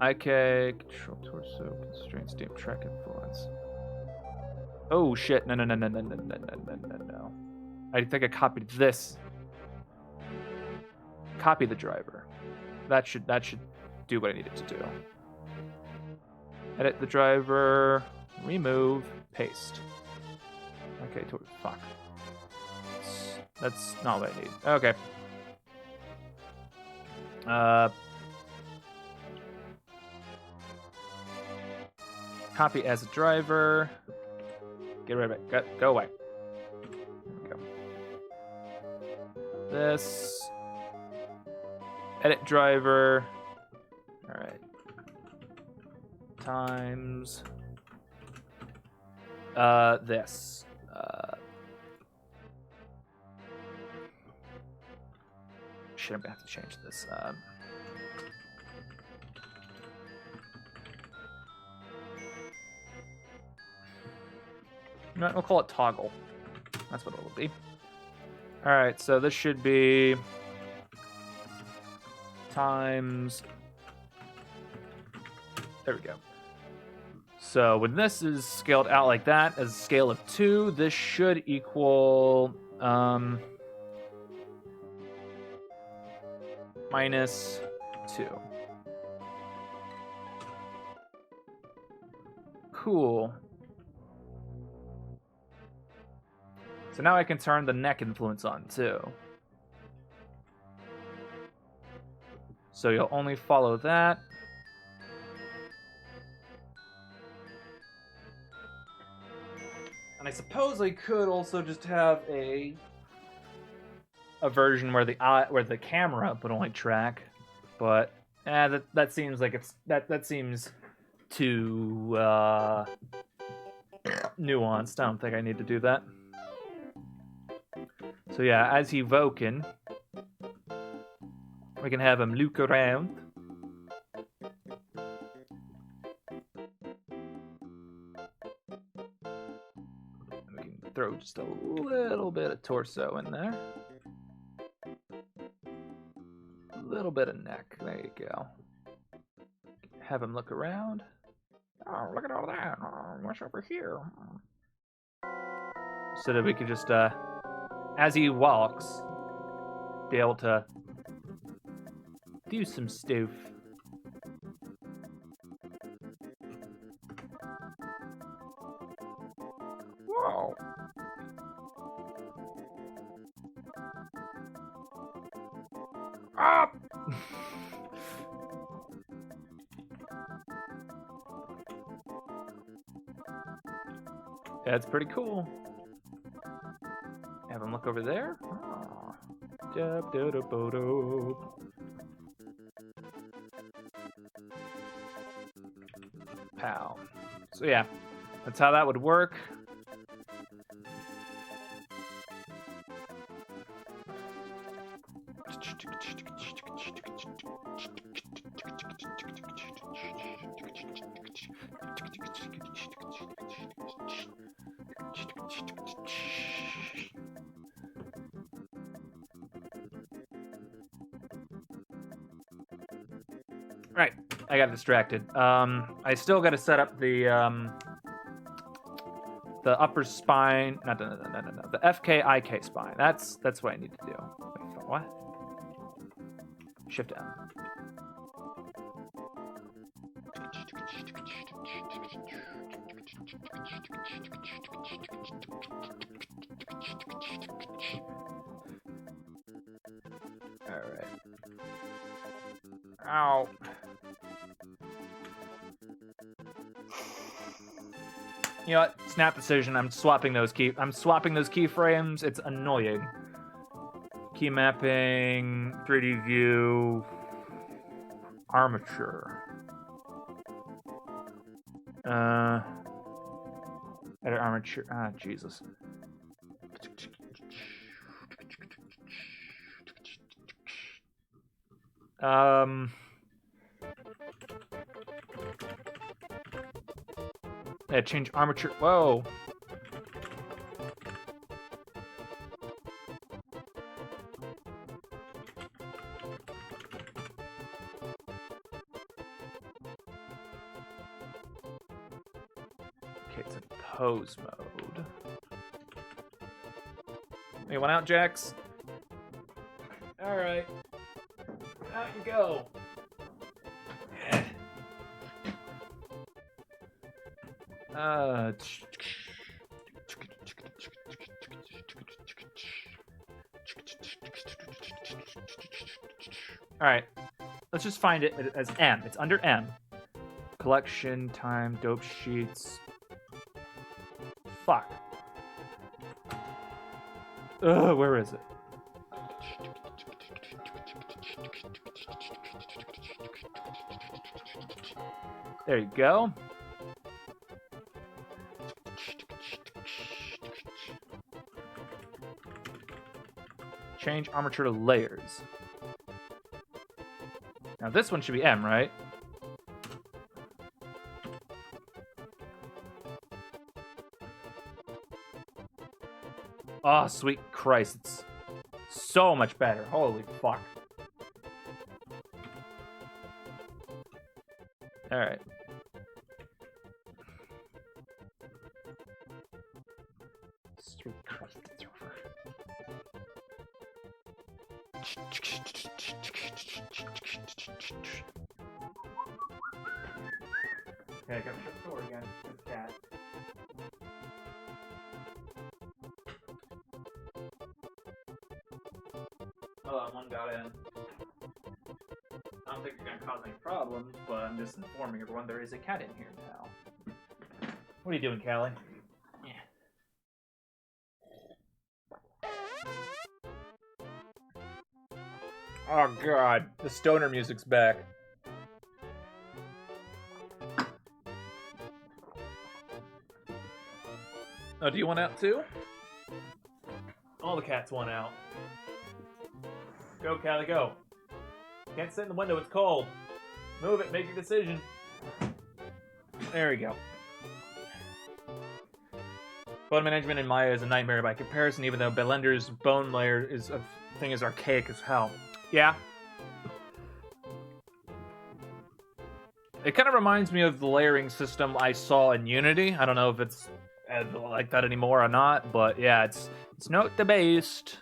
IK control torso constraints deep track influence. Oh shit! No. I think I copied this. Copy the driver. That should do what I needed to do. Edit the driver. Remove. Paste. Okay. Fuck. That's not what I need. Okay. Copy as a driver. Get rid of it. Go away. There we go. This. Edit driver. All right. Times. This. Shit, I'm gonna have to change this. No, we'll call it toggle. That's what it'll be. All right, so this should be times. There we go. So when this is scaled out like that, as a scale of 2, this should equal minus 2. Cool. So now I can turn the neck influence on too. So you'll only follow that. And I suppose I could also just have a version where the camera would only track, but that seems like that seems too nuanced. I don't think I need to do that. So yeah, as he Voken, we can have him look around. We can throw just a little bit of torso in there. A little bit of neck. There you go. Have him look around. Oh, look at all that. Oh, what's over here? So that we can just, as he walks, be able to do some stuff. Whoa. Ah! That's pretty cool. Have him look over there. Oh. Pow. So yeah, that's how that would work. I got distracted. I still got to set up the upper spine. No. The FK-IK spine. That's what I need to do. Wait, what? Shift M. All right. Ow. You know what? Snap decision. I'm swapping those keyframes. It's annoying. Key mapping, 3D view, armature. Edit armature. Ah, Jesus. Yeah, change armature. Whoa. Okay, it's in pose mode. Hey, one out, Jax. All right. Out you go. All right. Let's just find it as M. It's under M. Collection, time, dope sheets. Fuck. Where is it? There you go. Change armature to layers. Now this one should be M, right? Oh, sweet Christ. It's so much better. Holy fuck. Alright. Sweet Christ, it's over. Okay, I gotta shut the door again. Good cat. Oh, one got in. I don't think you're gonna cause any problems, but I'm just informing everyone there is a cat in here now. What are you doing, Callie? Yeah. Oh god, the stoner music's back. Oh, do you want out too? All the cats want out. Go, Callie, go. Can't sit in the window, it's cold. Move it, make your decision. There we go. Bone management in Maya is a nightmare by comparison, even though Blender's bone layer is a thing is archaic as hell. Yeah. It kind of reminds me of the layering system I saw in Unity. I don't know if it's like that anymore or not, but yeah, it's not the best.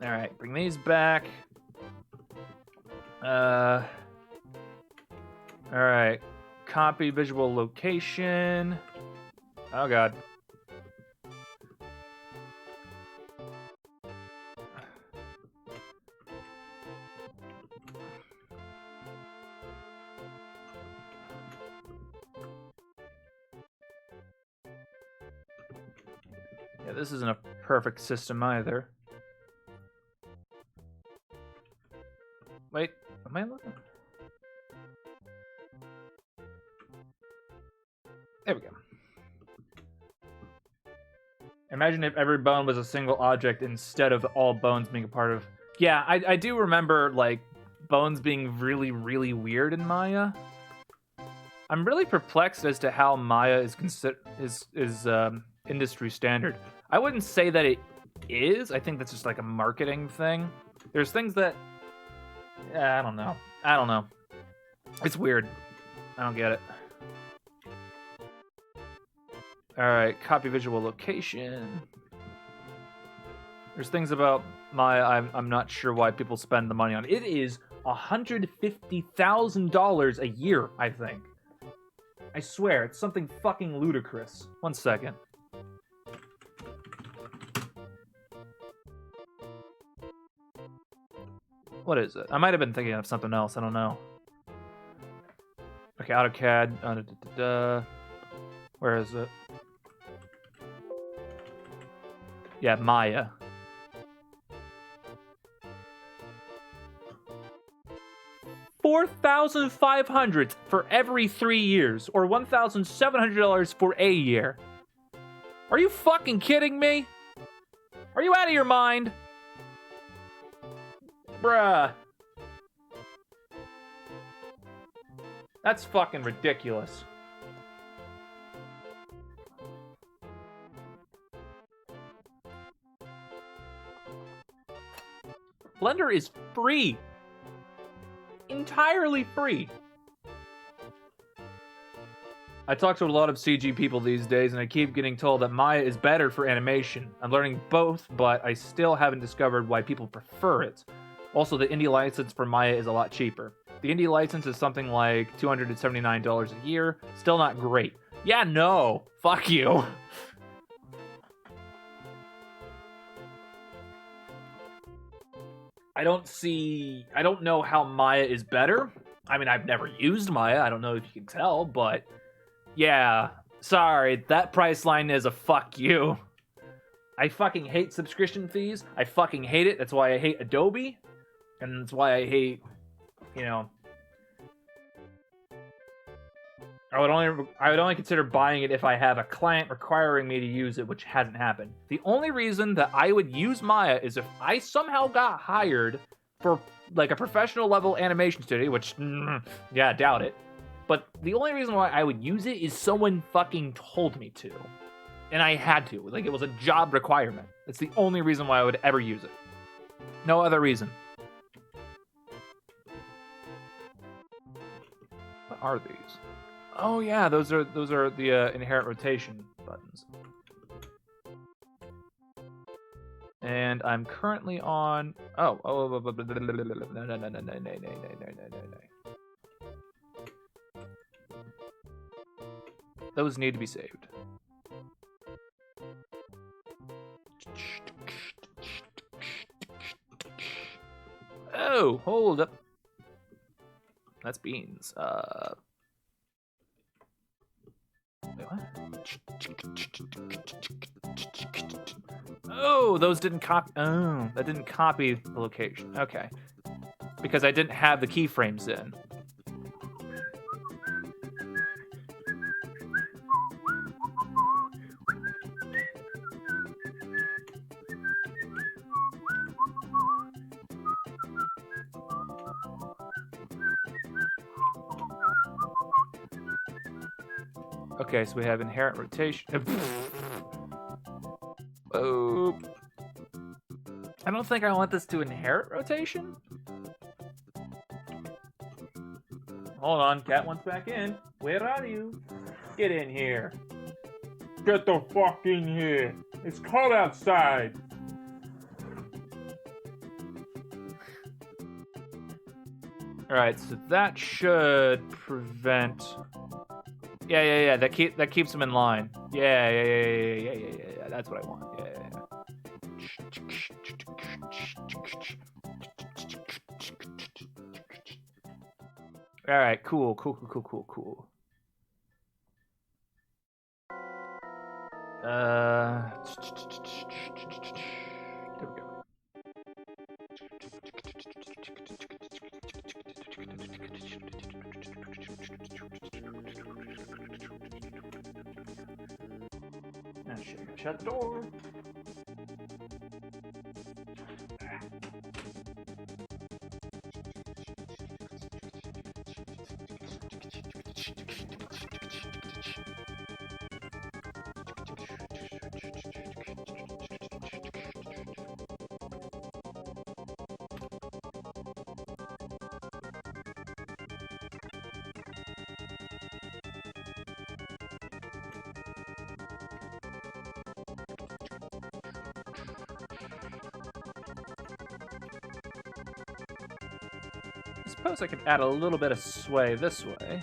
All right, bring these back. All right, copy visual location. Oh god. Yeah, this isn't a perfect system either. Wait, am I looking? There we go. Imagine if every bone was a single object instead of all bones being a part of... Yeah, I do remember, like, bones being really, really weird in Maya. I'm really perplexed as to how Maya is industry standard. I wouldn't say that it is. I think that's just like a marketing thing. There's things that... Yeah, I don't know. I don't know. It's weird. I don't get it. Alright, copy visual location. There's things about Maya I'm not sure why people spend the money on. It is $150,000 a year, I think. I swear, it's something fucking ludicrous. 1 second. What is it? I might have been thinking of something else. I don't know. Okay, AutoCAD. Where is it? Yeah, Maya. $4,500 for every 3 years, or $1,700 for a year. Are you fucking kidding me? Are you out of your mind? Bruh. That's fucking ridiculous. Blender is free. Entirely free. I talk to a lot of CG people these days, and I keep getting told that Maya is better for animation. I'm learning both, but I still haven't discovered why people prefer it. Also, the indie license for Maya is a lot cheaper. The indie license is something like $279 a year. Still not great. Yeah, no. Fuck you. I don't know how Maya is better. I mean, I've never used Maya. I don't know if you can tell, but yeah. Sorry, that price line is a fuck you. I fucking hate subscription fees. I fucking hate it. That's why I hate Adobe. And that's why I hate, you know, I would only consider buying it if I have a client requiring me to use it, which hasn't happened. The only reason that I would use Maya is if I somehow got hired for like a professional level animation studio, which yeah, doubt it. But the only reason why I would use it is someone fucking told me to. And I had to. Like, it was a job requirement. It's the only reason why I would ever use it. No other reason. What are these? Oh yeah, those are the inherent rotation buttons. And I'm currently on no. Those need to be saved. Oh, hold up. That's beans. Wait, what? Oh, those didn't copy. Oh, that didn't copy the location. Okay. Because I didn't have the keyframes in. Okay, so we have inherent rotation. Oh. I don't think I want this to inherit rotation. Hold on, Cat wants back in. Where are you? Get in here. Get the fuck in here. It's cold outside. Alright, so that should prevent... Yeah. That keeps him in line. Yeah. That's what I want. Yeah. All right, cool. There we go. Ah, shit, I gotta shut the door. suppose I could add a little bit of sway this way.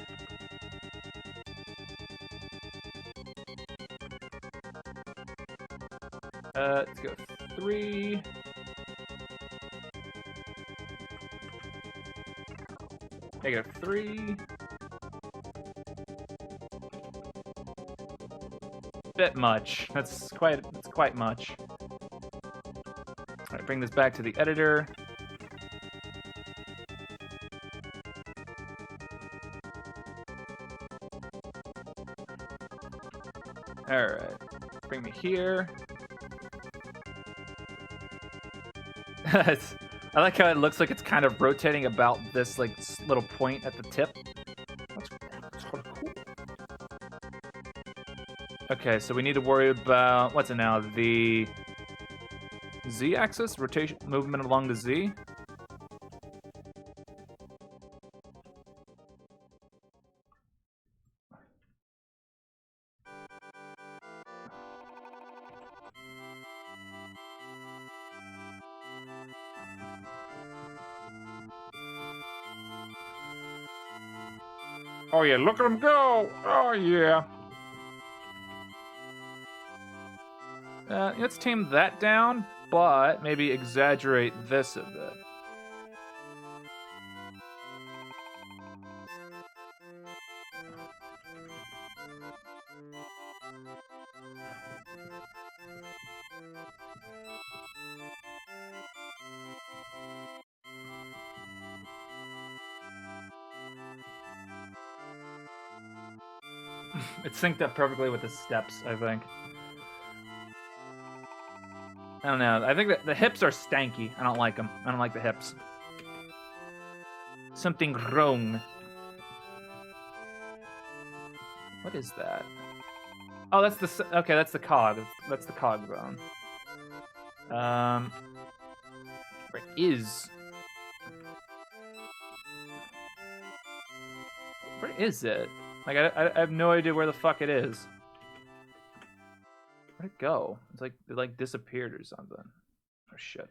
Let's go 3. -3. Bit much. That's quite much. All right, bring this back to the editor. All right, bring me here. I like how it looks like it's kind of rotating about this like little point at the tip. That's sort of cool. Okay, so we need to worry about what's it now? The Z-axis rotation, movement along the Z. Oh yeah, look at him go! Oh yeah. Let's tame that down, but maybe exaggerate this a bit. It's synced up perfectly with the steps, I think. I don't know. I think that the hips are stanky. I don't like them. I don't like the hips. Something wrong. What is that? Oh, that's the... Okay, that's the cog. That's the cog bone. Where is... Where is it? Like, I have no idea where the fuck it is. Where'd it go? It's like it like disappeared or something. Oh shit.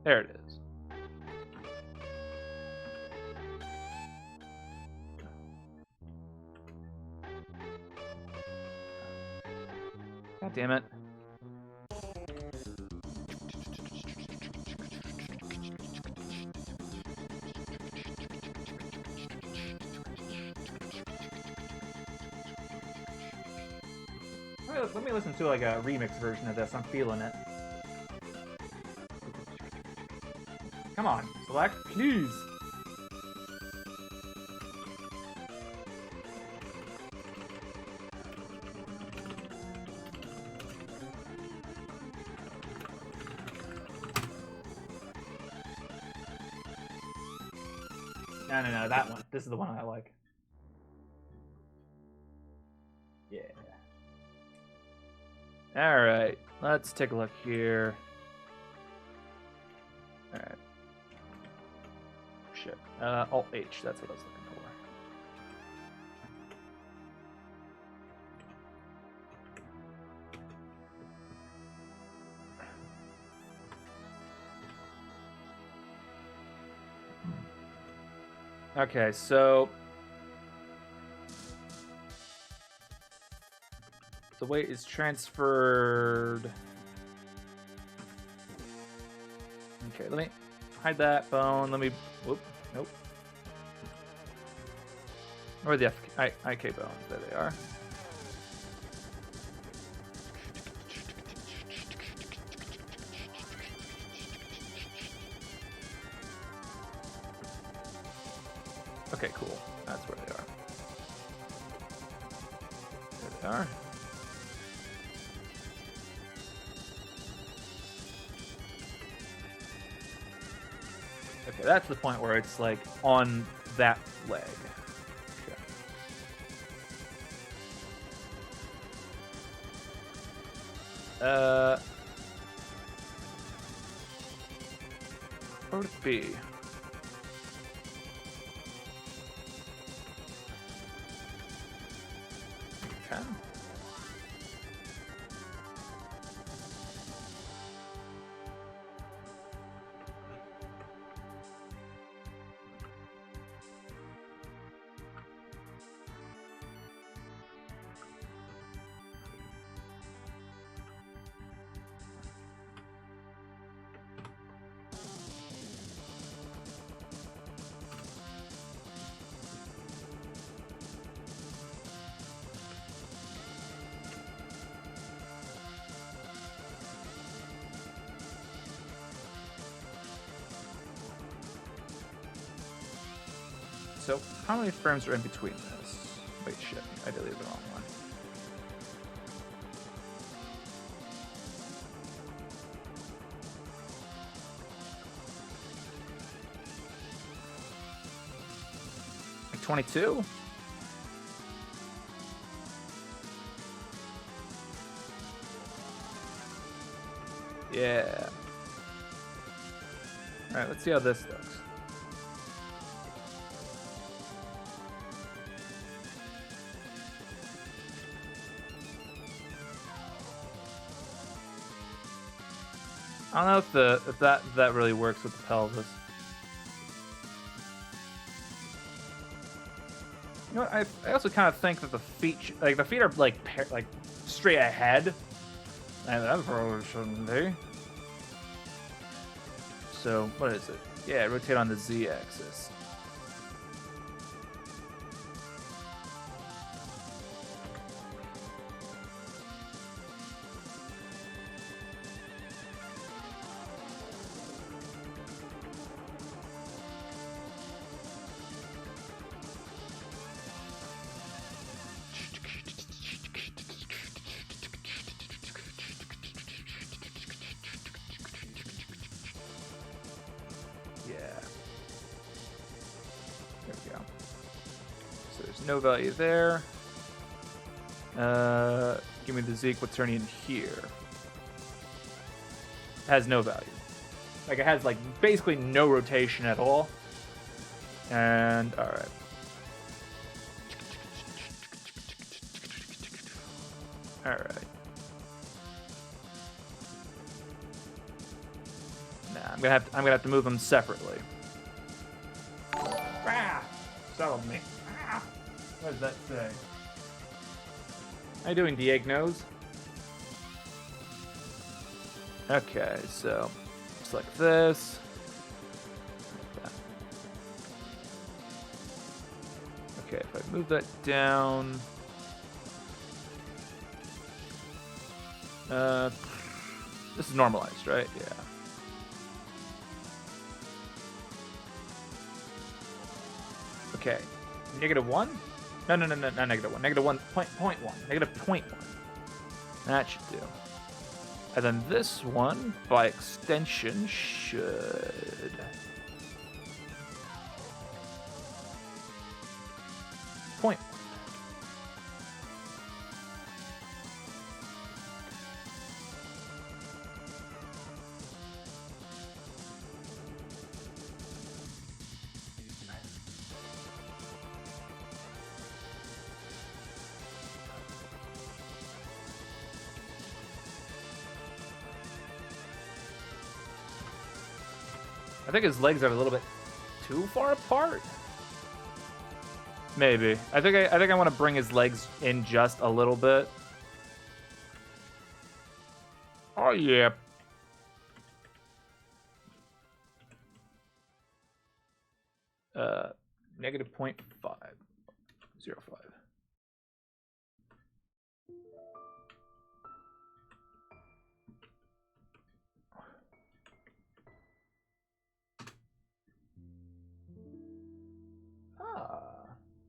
There it is. God damn it. Let me listen to like a remix version of this. I'm feeling it. Come on, select, please. No, that one. This is the one I like. Yeah. All right, let's take a look here. All right. Shit. Alt-H, that's what I was looking for. Okay, so the weight is transferred. Okay, let me hide that bone. Let me. Whoop. Nope. Where are the IK bones? There they are. Okay, cool. That's where they are. There they are. Okay, that's the point where it's like on that leg. Okay. Where would it be? Okay. so how many frames are in between this? Wait, shit. I deleted the wrong one. Like 22? Yeah. Alright, let's see how this looks. I don't know if that really works with the pelvis. You know what? I also kind of think that the feet are like straight ahead, and that probably shouldn't be. So what is it? Yeah, rotate on the z-axis. No value there. Give me the Zeke. What's turning in here? It has no value. Like, it has, like, basically no rotation at all. And, alright. Alright. Nah, I'm gonna have to move them separately. Ah! Settled me. What does that say? How you doing, Diagnos? Okay, so just like this. Like that. Okay, if I move that down. This is normalized, right? Yeah. Okay. -1? No, not -1. -1.1. -0.1. That should do. And then this one, by extension, should... Point. I think his legs are a little bit too far apart. Maybe. I think I want to bring his legs in just a little bit. Oh yeah. -0.505.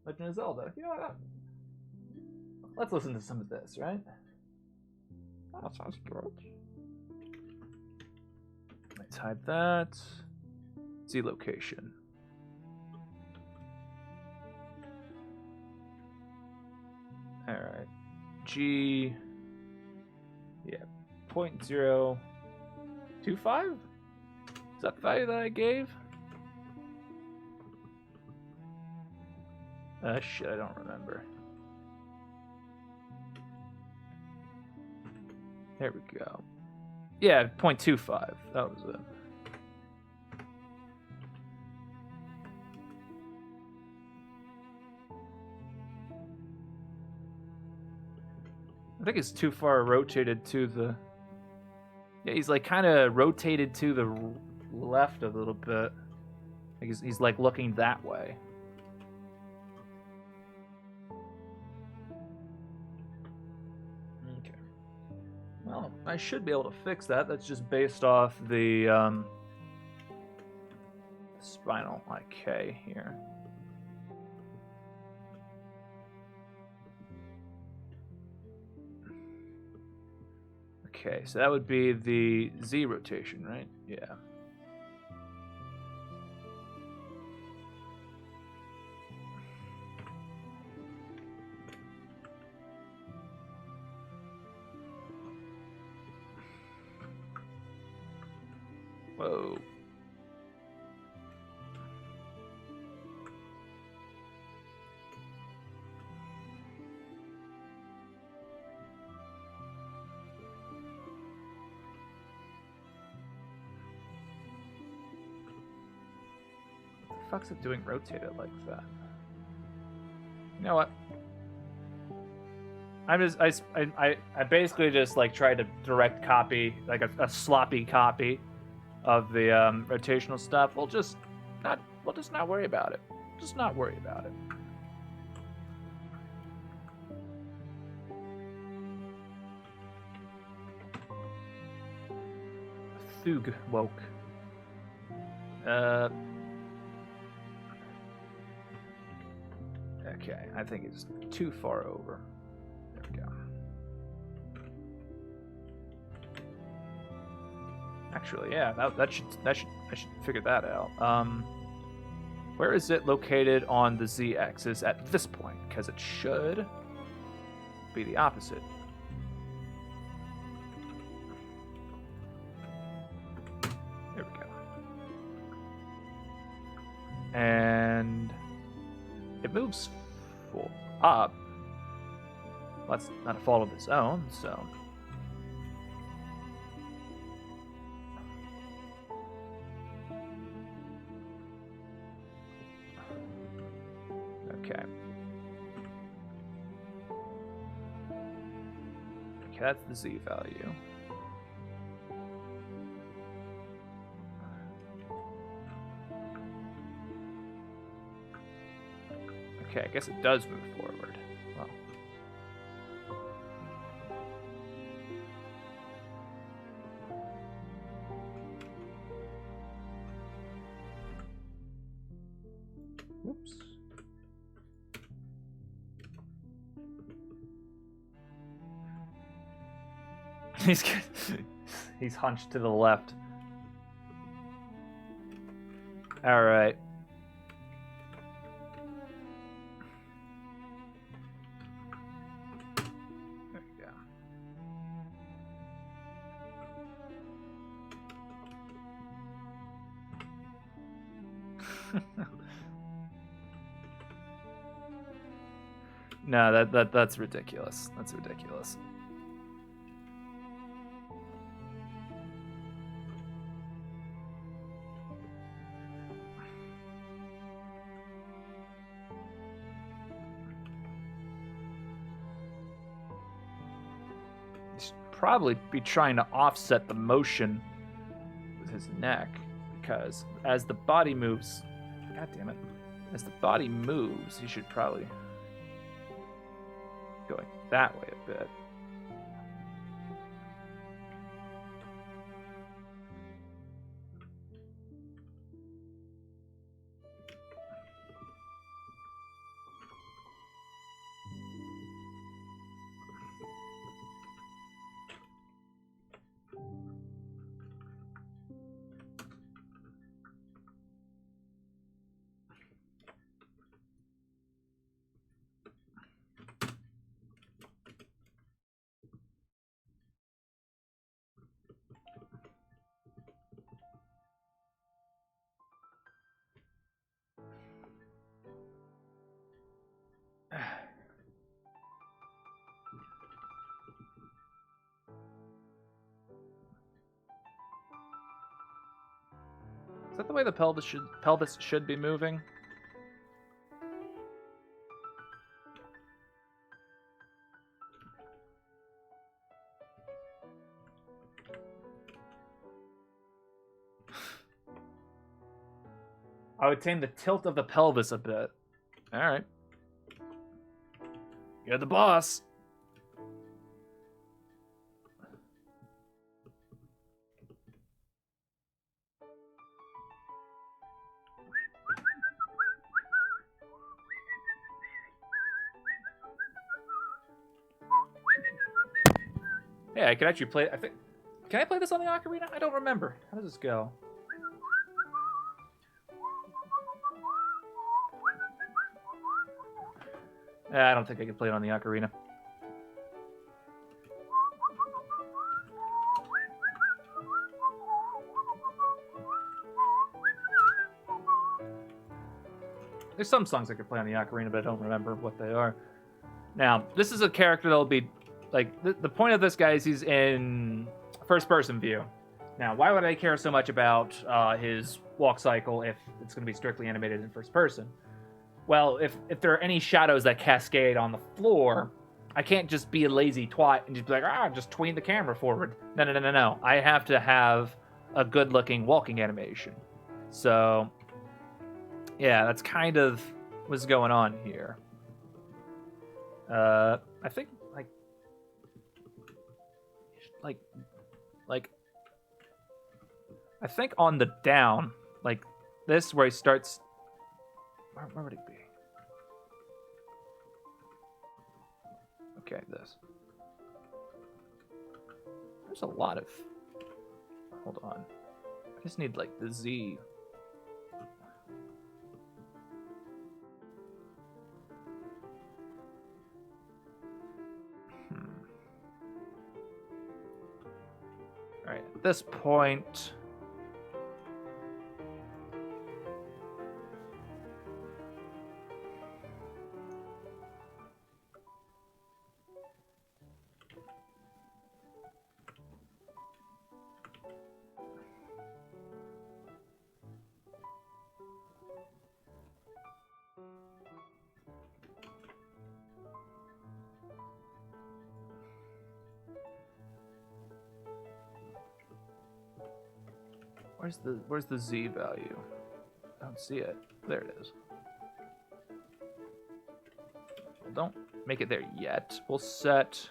Legend of Zelda. You know what? Let's listen to some of this, right? That sounds good. Let's hide that. Z location. Alright. G. Yeah. 0.025? Is that the value that I gave? Shit, I don't remember. There we go. Yeah, 0.25. That was it. I think he's too far rotated to the... Yeah, he's like kind of rotated to the left a little bit. He's like looking that way. Okay. Well, I should be able to fix that. That's just based off the Spinal IK here. Okay, so that would be the Z rotation, right? Yeah. Whoa. What the fuck's it doing rotated like that? You know what? I basically just like tried to direct copy, like a sloppy copy of the rotational stuff. We'll just not worry about it. Just not worry about it. Thug woke. Okay, I think it's too far over. There we go. Actually, yeah, I should figure that out. Where is it located on the z-axis at this point? Because it should be the opposite. There we go. And it moves up. Well, that's not a fault of its own, so. Okay. Okay, that's the Z value. Okay, I guess it does move forward. Well. Whoops. He's hunched to the left. All right. There we go. No, that's ridiculous. That's ridiculous. Probably be trying to offset the motion with his neck, because as the body moves, god damn it, as the body moves, he should probably go like that way a bit. Is that the way the pelvis should be moving? I would tame the tilt of the pelvis a bit. All right. You're the boss. Yeah, I could actually play. I think. Can I play this on the ocarina? I don't remember. How does this go? I don't think I can play it on the ocarina. There's some songs I could play on the ocarina, but I don't remember what they are. Now, this is a character that'll be like the point of this guy is he's in first-person view. Now, why would I care so much about his walk cycle if it's going to be strictly animated in first person? Well, if there are any shadows that cascade on the floor, I can't just be a lazy twat and just be like, just tween the camera forward. No. I have to have a good-looking walking animation. So, yeah, that's kind of what's going on here. I think, I think on the down, like this, where he starts. Where would it be? Okay, this. There's a lot of. Hold on. I just need like the Z. All right. At this point. Where's the Z value? I don't see it. There it is. Well, don't make it there yet. We'll set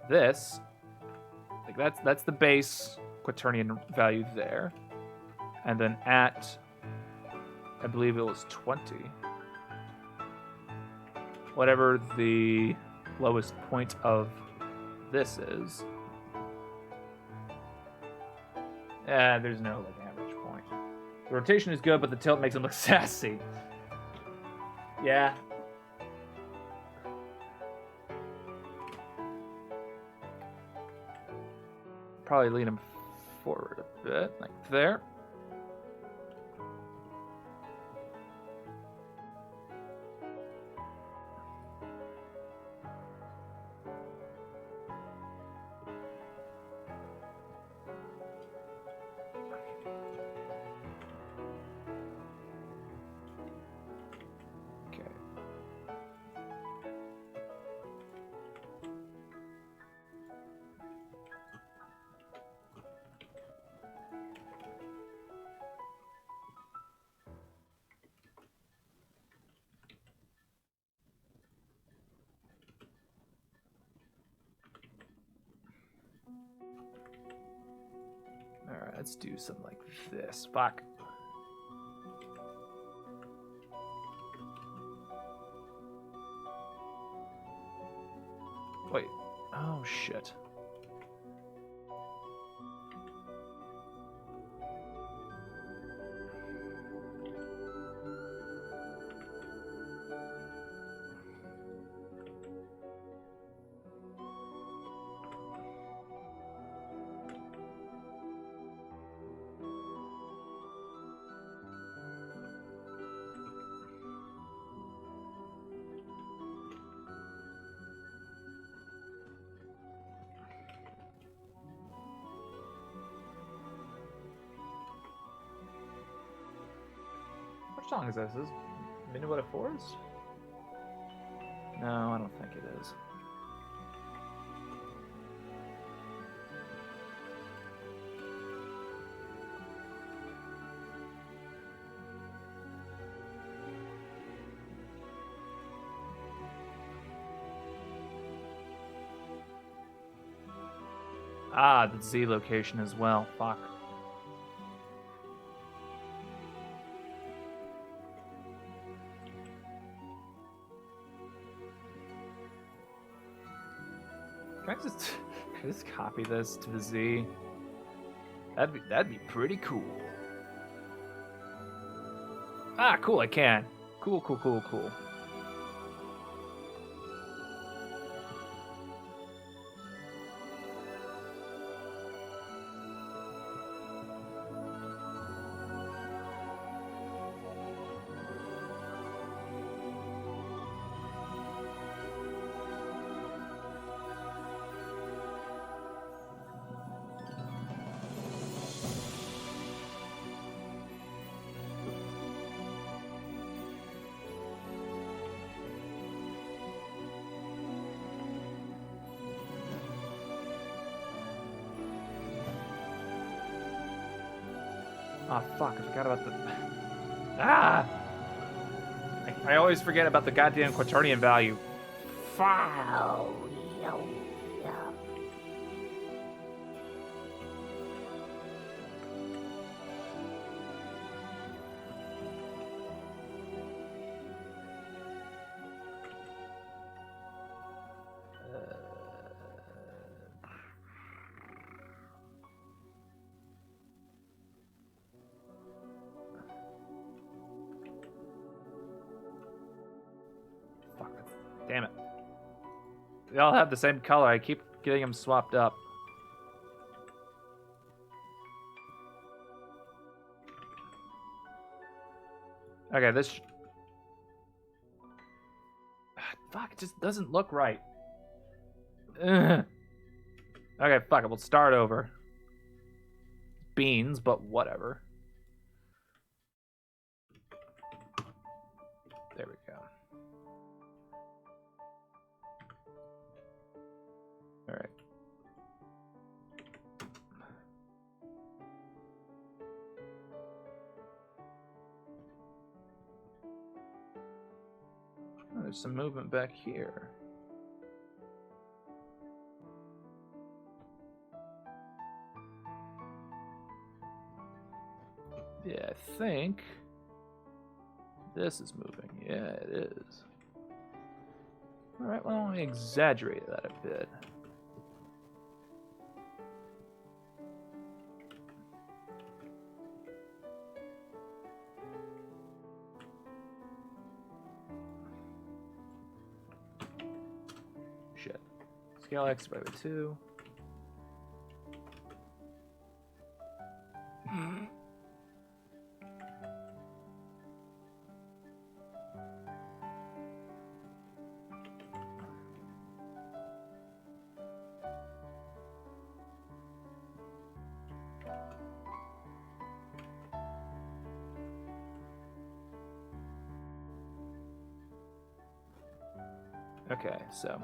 this. Like that's the base quaternion value there. And then at I believe it was 20. Whatever the lowest point of this is. There's no like average point. The rotation is good, but the tilt makes him look sassy. Yeah. Probably lean him forward a bit, like there. Alright, let's do something like this. Fuck. Wait. Oh, shit. What song is this? Is this Minuet of Fours? No, I don't think it is. Ah, the Z location as well. Fuck. Can I just Just copy this to the Z. That'd be pretty cool. Ah, cool, I can. Cool. Oh fuck, I forgot about the... Ah! I always forget about the goddamn quaternion value. Foul. Yo. Fuck. Damn it. They all have the same color. I keep getting them swapped up. Okay, this... Fuck, it just doesn't look right. Ugh. Okay, fuck it. We'll start over. Beans, but whatever. There we go. All right. Oh, there's some movement back here. Yeah, I think this is moving. Yeah, it is. All right, well, I exaggerated that a bit. Shit. Scale X by 2. Okay, so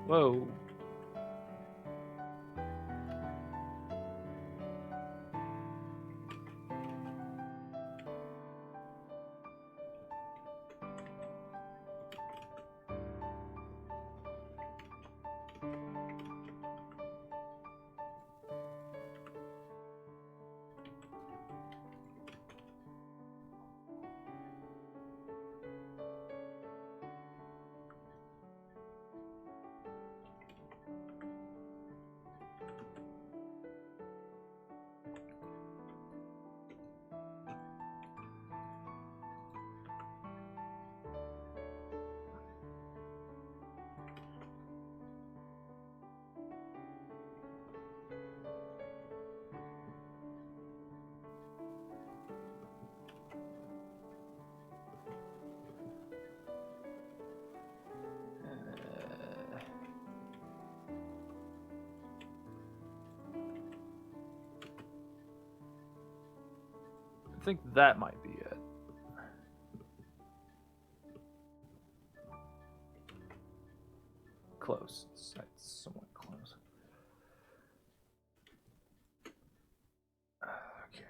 whoa. I think that might be it. Close. It's somewhat close. Okay.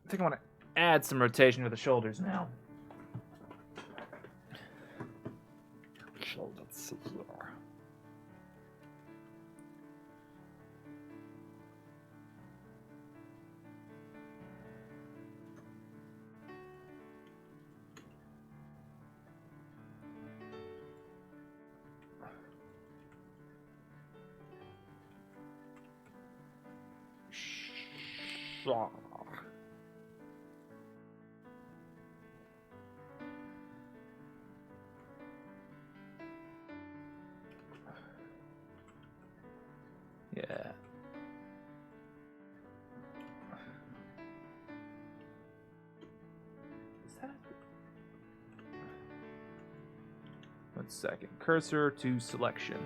I think I want to add some rotation to the shoulders now. Shoulders. Shaw. Yeah. Is that? 1 second. Cursor to selection.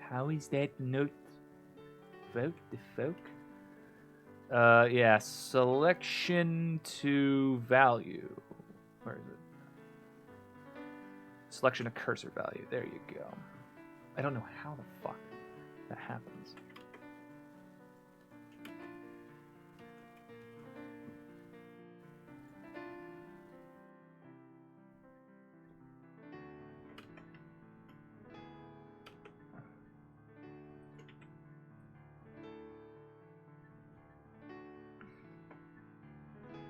How is that not vote the folk? Yeah, selection to value. Where is it? Selection of cursor value. There you go. I don't know how the fuck that happens.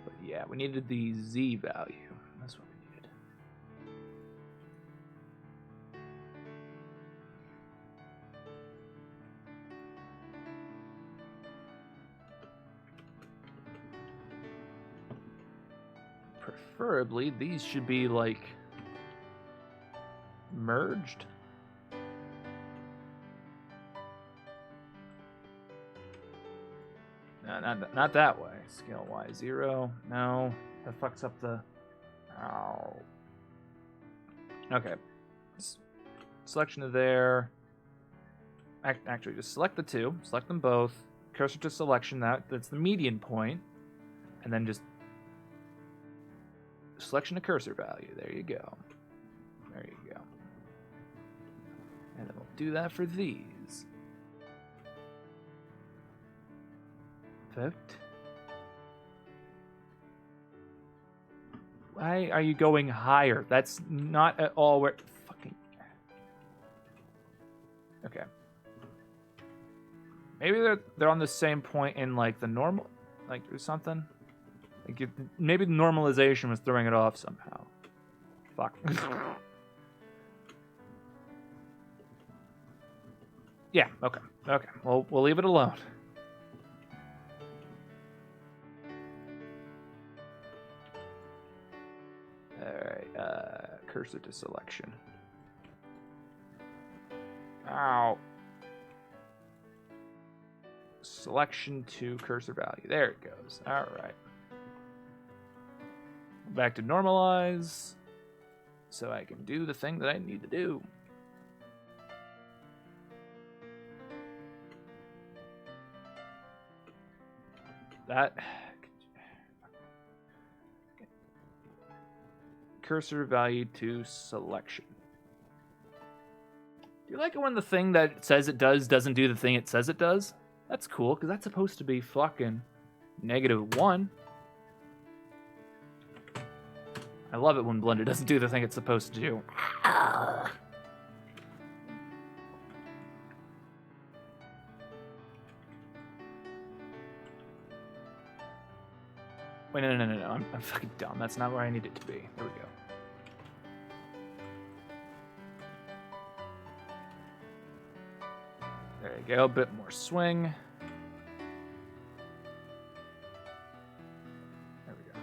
But yeah, we needed the Z value. That's what we needed. Preferably, these should be like merged. No, not that way. Scale Y 0. No, that fucks up the. Ow. Okay. Selection of there. Actually, just select the two. Select them both. Cursor to selection. That's the median point, and then just selection of cursor value. There you go. There you go. And then we'll do that for these. Vote. Why are you going higher? That's not at all where. Fucking. Okay. Maybe they're on the same point in like the normal, like or something. Like maybe the normalization was throwing it off somehow. Fuck. Yeah. Okay. Okay. Well, we'll leave it alone. Alright, cursor to selection. Ow. Selection to cursor value. There it goes. Alright. Back to normalize. So I can do the thing that I need to do. That. Cursor value to selection. Do you like it when the thing that says it does doesn't do the thing it says it does? That's cool, because that's supposed to be fucking -1. I love it when Blender doesn't do the thing it's supposed to do. Wait, no. I'm fucking dumb. That's not where I need it to be. There we go. There you go. A bit more swing. There we go.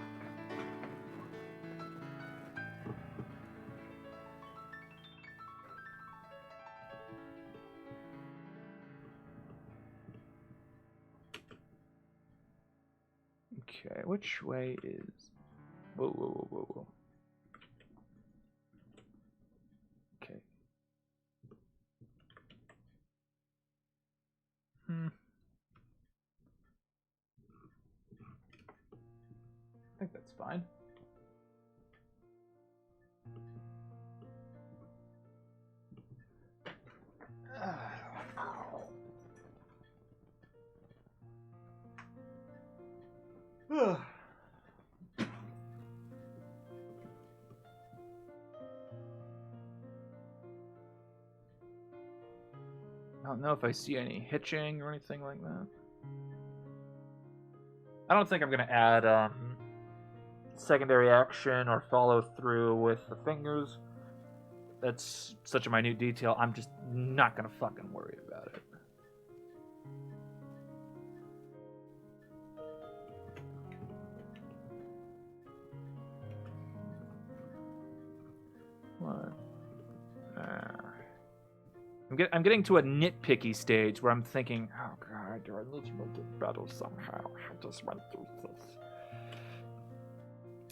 Okay, which way is... Whoa. Okay. I think that's fine. I don't know if I see any hitching or anything like that. I don't think I'm going to add secondary action or follow through with the fingers. That's such a minute detail, I'm just not going to fucking worry about it. What? I'm getting to a nitpicky stage where I'm thinking, oh god, do I need to make it better somehow? I just went through this.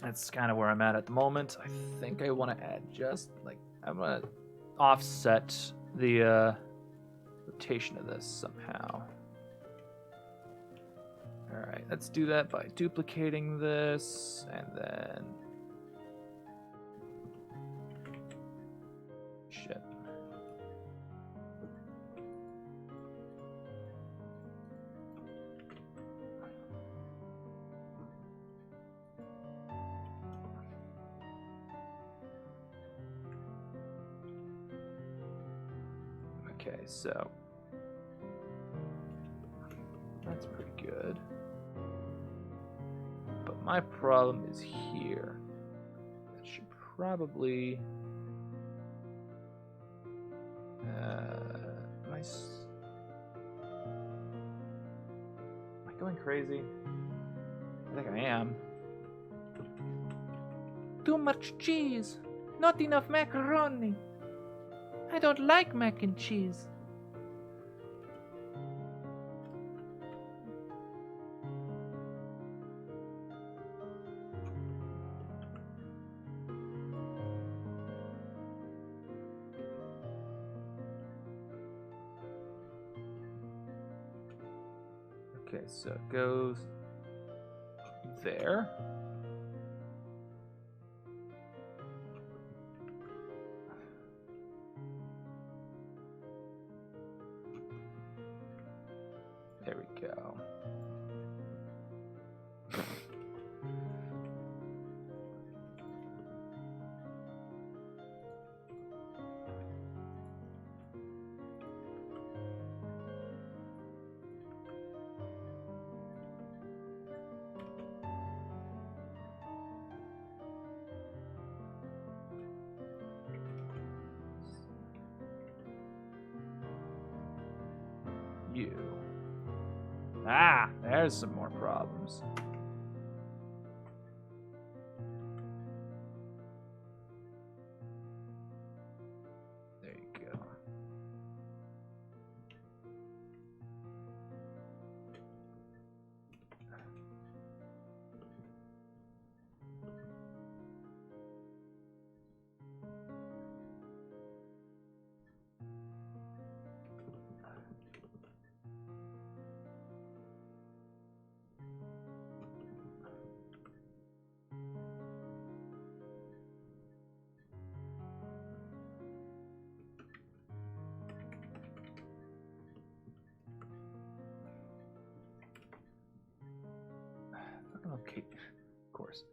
That's kind of where I'm at the moment. I think I want to add just like I'm gonna offset the rotation of this somehow. All right, let's do that by duplicating this and then shit. Okay, so that's pretty good. But my problem is here. That should probably am I going crazy? I think I am. Too much cheese. Not enough macaroni. I don't like mac and cheese. Okay, so it goes there. There we go. You. Ah, there's some more problems. There you go. Okay, of course.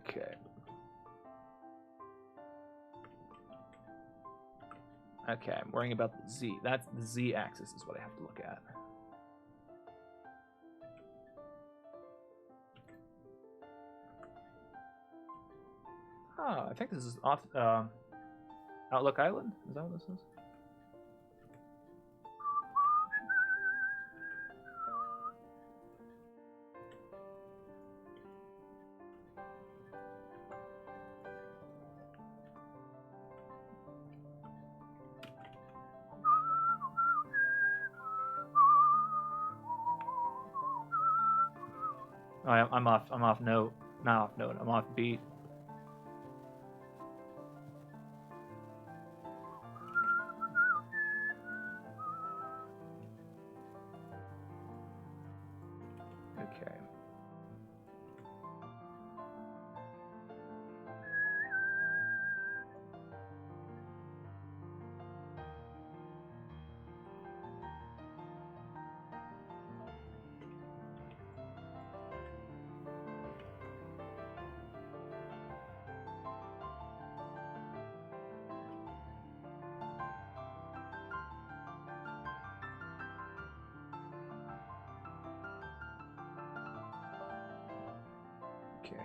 Okay. Okay, I'm worrying about the Z. That's the Z axis is what I have to look at. Oh, I think this is off Outlook Island? Is that what this is? Oh, I'm off note. Not off note, I'm off beat. Okay. Okay.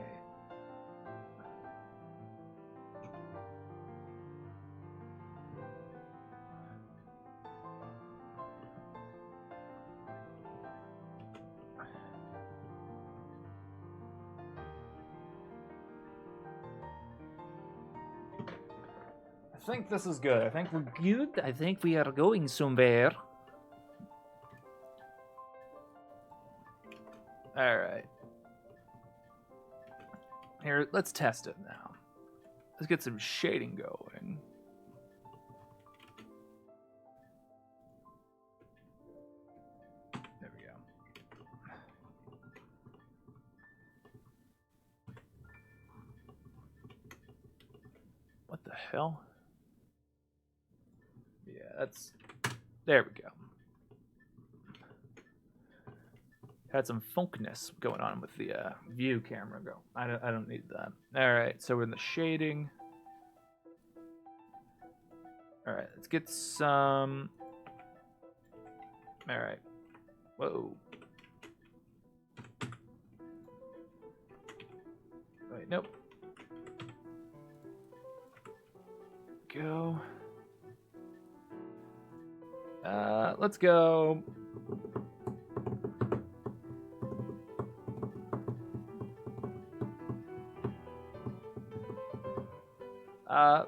I think this is good. I think we're good. I think we are going somewhere. All right. Here, let's test it now. Let's get some shading going. There we go. What the hell? Yeah, that's... There we go. Had some funkness going on with the view camera. I don't need that. All right, so we're in the shading. All right, let's get some... All right. Whoa. Wait, nope. Go. Let's go.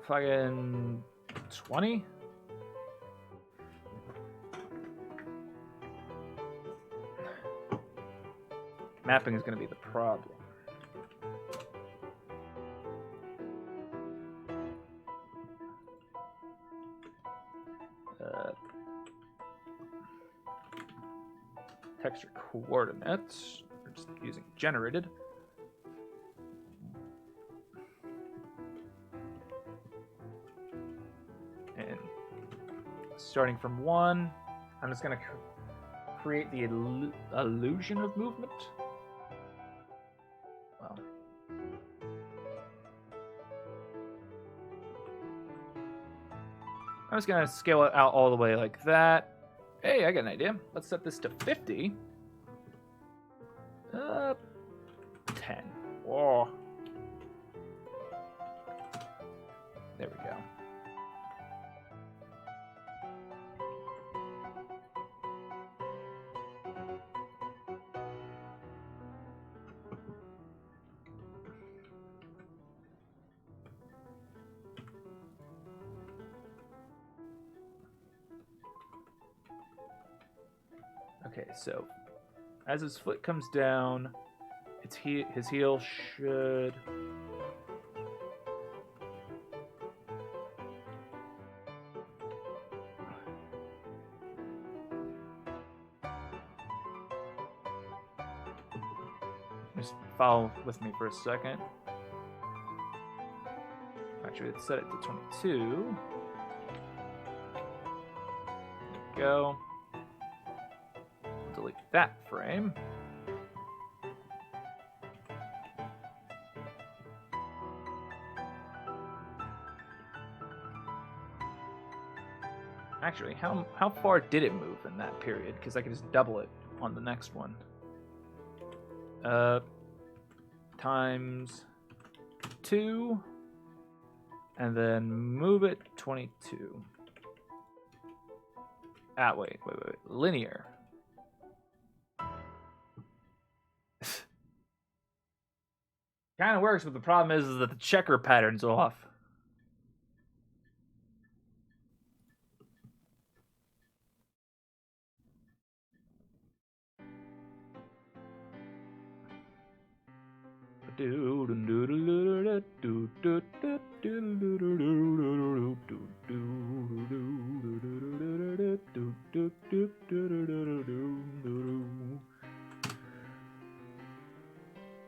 Fucking 20? Mapping is going to be the problem. Texture coordinates. We're just using generated. And starting from 1, I'm just going to create the illusion of movement. Well, I'm just going to scale it out all the way like that. Hey, I got an idea. Let's set this to 50. 10. Whoa. There we go. Okay, so as his foot comes down, his heel should... Just follow with me for a second. Actually, let's set it to 22. There we go. Delete that frame. Actually, how far did it move in that period? Because I can just double it on the next one. Times 2, and then move it 22. Wait. Linear. Kind of works, but the problem is that the checker pattern's off.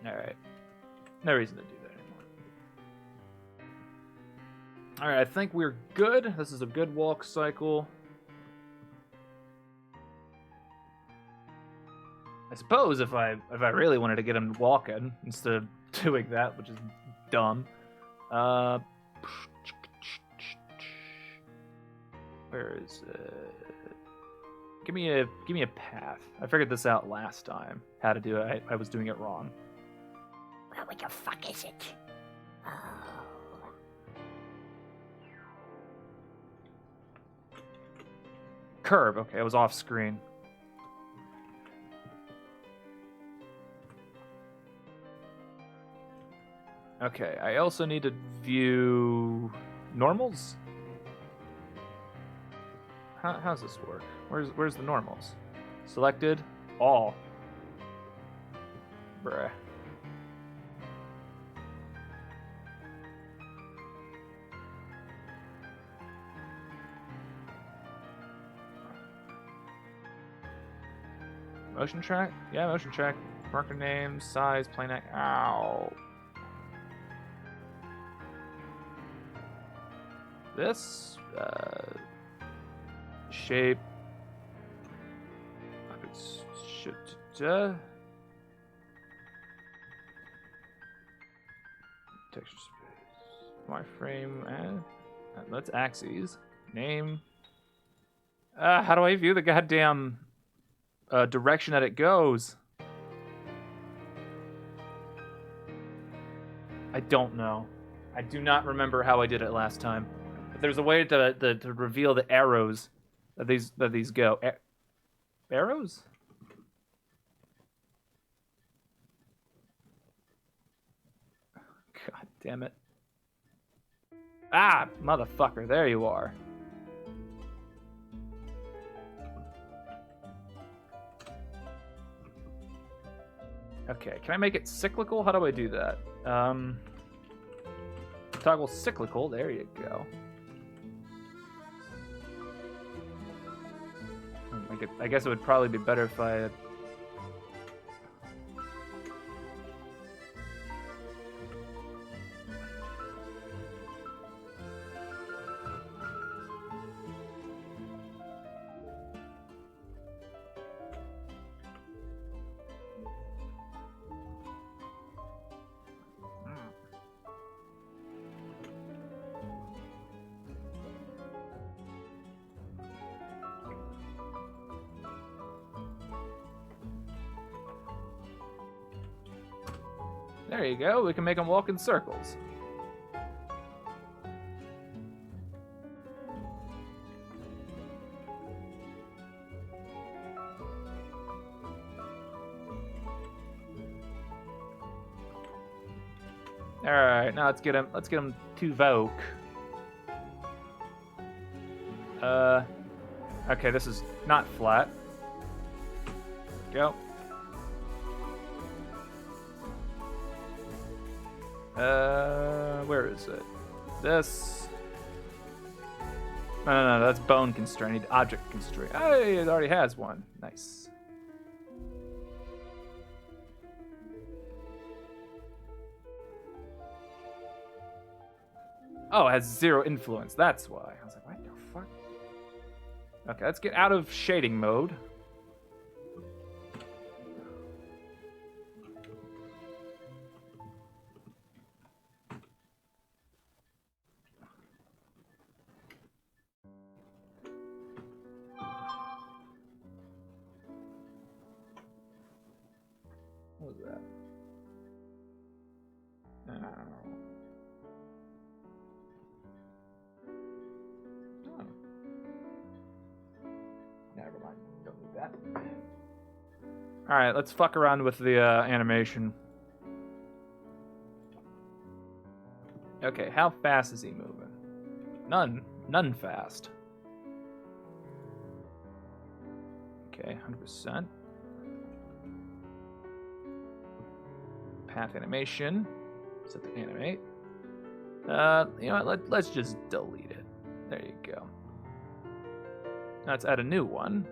Alright. No reason to do that anymore. Alright, I think we're good. This is a good walk cycle. I suppose if I really wanted to get him walking instead of doing that, which is dumb. Where is it? Give me a path. I figured this out last time. How to do it. I was doing it wrong. Well, What the fuck is it? Oh. Curve. Okay, it was off screen. Okay, I also need to view normals. How's this work? Where's the normals? Selected, all. Bruh. Motion track? Yeah, motion track. Marker name, size, plane act. Ow. This shape. Texture space. My frame. That's axes. Name. How do I view the goddamn direction that it goes? I don't know. I do not remember how I did it last time. But there's a way to reveal the arrows that these go. Arrows? God damn it. Ah, motherfucker, there you are. Okay, can I make it cyclical? How do I do that? Toggle cyclical, there you go. I guess it would probably be better if I... There you go, we can make them walk in circles. Alright, now let's get him to Vogue. Okay, this is not flat. Go. Where is it? This. No, that's bone constraint. I need object constraint. Hey, it already has one. Nice. Oh, it has 0 influence. That's why. I was like, what the fuck? Okay, let's get out of shading mode. What was that? Oh. Never mind. Don't need that. Alright, let's fuck around with the animation. Okay, how fast is he moving? None fast. Okay, 100%. Path animation. Set to animate. You know what? Let's just delete it. There you go. Now let's add a new one.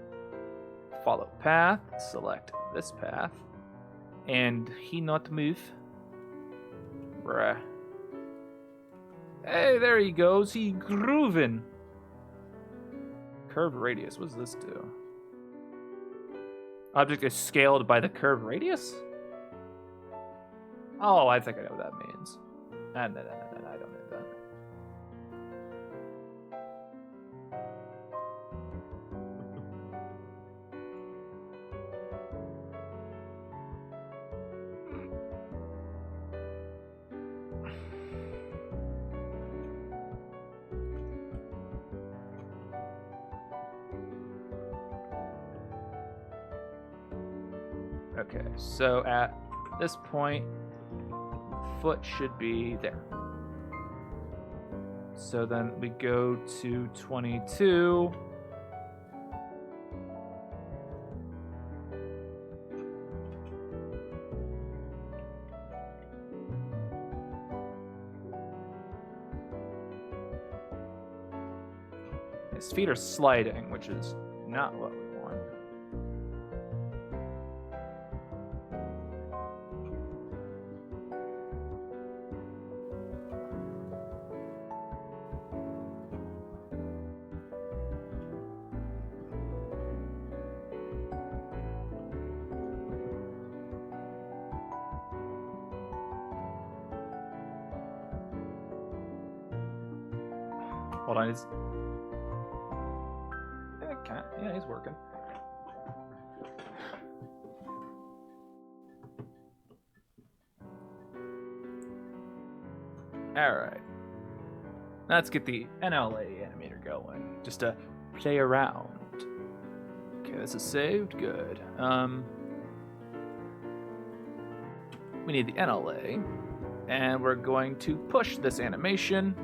Follow path. Select this path. And he not move. Bruh. Hey, there he goes. He grooving. Curve radius. What does this do? Object is scaled by the curve radius? Oh, I think I know what that means. No, I don't need that. Okay, so at this point, foot should be there. So then we go to 22. His feet are sliding, which is not what we want. Hold on, yeah, he's working. Alright. Let's get the NLA animator going. Just to play around. Okay, this is saved. Good. We need the NLA. And we're going to push this animation.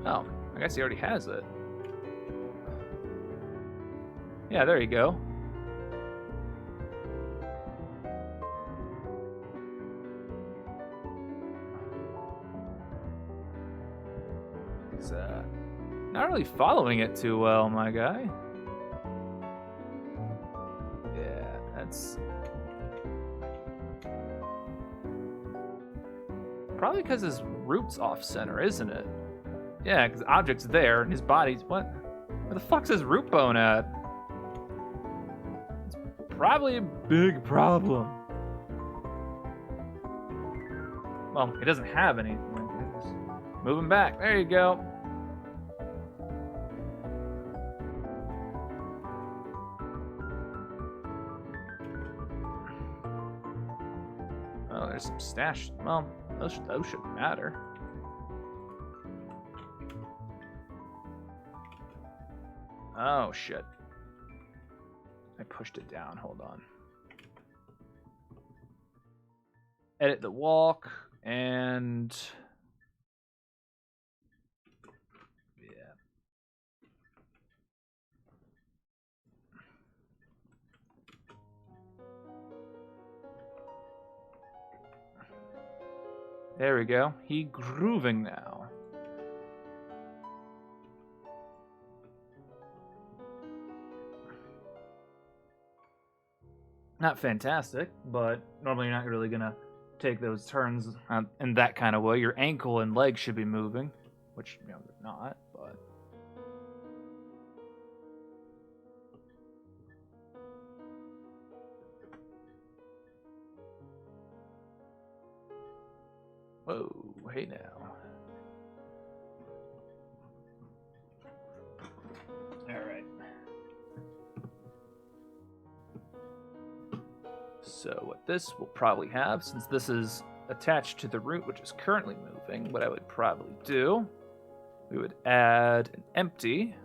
Oh, I guess he already has it. Yeah, there you go. He's not really following it too well, my guy. Yeah, that's probably because his root's off center, isn't it? Yeah, because the object's there and his body's what? Where the fuck's his root bone at? It's probably a big problem. Well, he doesn't have any. Move him back. There you go. Oh, there's some stash. Well, those shouldn't matter. Oh, shit. I pushed it down. Hold on. Edit the walk, and... yeah. There we go. He grooving now. Not fantastic, but normally you're not really gonna take those turns in that kind of way. Your ankle and leg should be moving, which they're not, but. Whoa, hey now. Alright. So what this will probably have, since this is attached to the root, which is currently moving, what I would probably do, we would add an empty,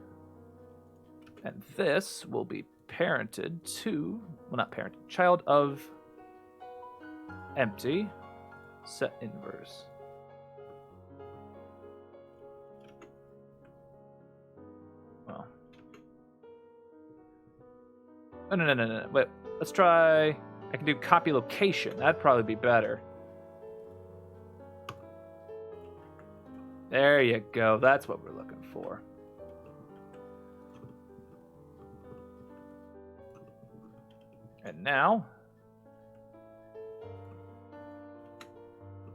and this will be parented to, well, not parented, child of empty, set inverse. Well. No. Wait, let's try, I can do copy location. That'd probably be better. There you go. That's what we're looking for. And now,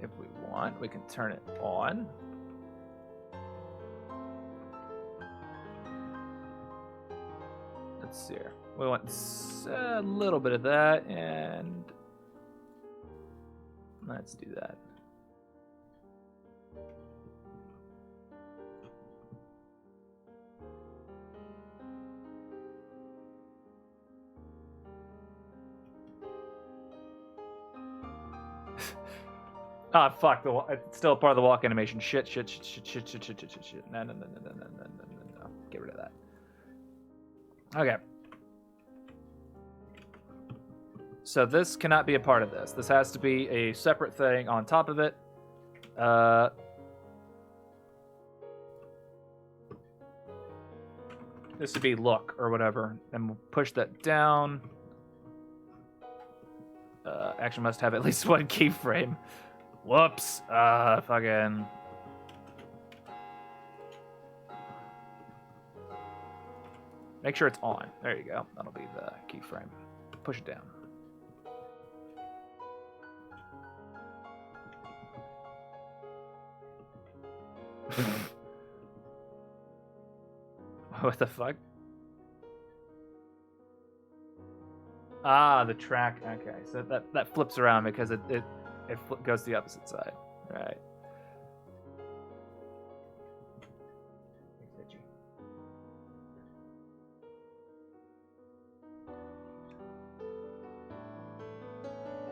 if we want, we can turn it on. Let's see here. We want a little bit of that, and let's do that. Ah, fuck, it's still part of the walk animation. Shit. No. Get rid of that. Okay. So this cannot be a part of this. This has to be a separate thing on top of it. This would be look or whatever. And we'll push that down. Actually must have at least one keyframe. Whoops. Fucking... Make sure it's on. There you go. That'll be the keyframe. Push it down. What the fuck? Ah, the track. Okay, so that flips around because it goes to the opposite side. Right.